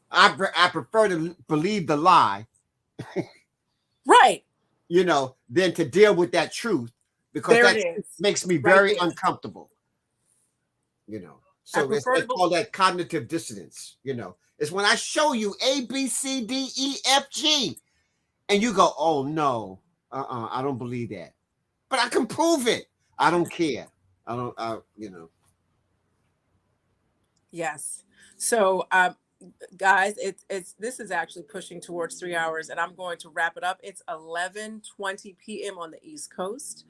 Speaker 2: I prefer to believe the lie,
Speaker 1: right?
Speaker 2: Than to deal with that truth, because that makes me very uncomfortable. So it's called that cognitive dissonance. It's when I show you A, B, C, D, E, F, G, and you go, "Oh no, I don't believe that," but I can prove it. I don't care. I don't.
Speaker 1: Yes. So, guys, this is actually pushing towards 3 hours, and I'm going to wrap it up. It's 11:20 p.m. on the East Coast,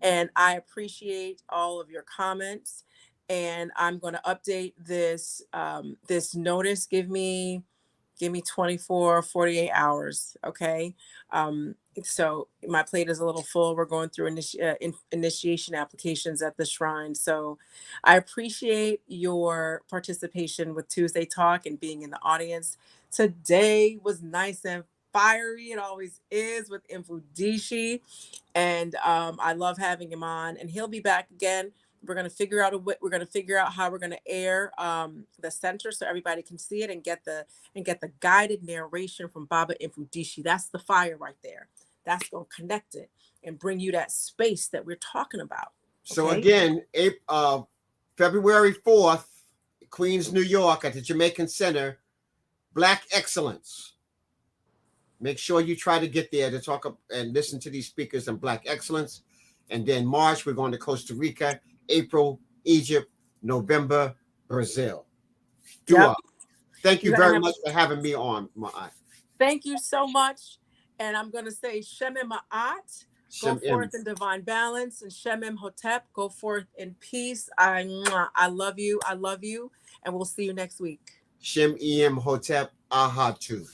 Speaker 1: and I appreciate all of your comments. And I'm going to update this notice. Give me 24, 48 hours. Okay. So my plate is a little full. We're going through initiation applications at the shrine. So I appreciate your participation with Tuesday Talk and being in the audience. Today was nice and fiery. It always is with Mfundishi. And I love having him on, and he'll be back again. We're going to figure out how we're going to air the center so everybody can see it and get the guided narration from Baba Mfundishi. That's the fire right there. That's going to connect it and bring you that space that we're talking about.
Speaker 2: So again, February 4th, Queens, New York, at the Jamaican Center, Black Excellence. Make sure you try to get there to talk and listen to these speakers on Black Excellence. And then March, we're going to Costa Rica. April, Egypt. November, Brazil. Yep. Thank you very much for having me on, Ma'at.
Speaker 1: Thank you so much. And I'm going to say Shemem Ma'at, go forth in divine balance, and Shemem Hotep, go forth in peace. I love you. I love you. And we'll see you next week.
Speaker 2: Shem Em Hotep Ahatu.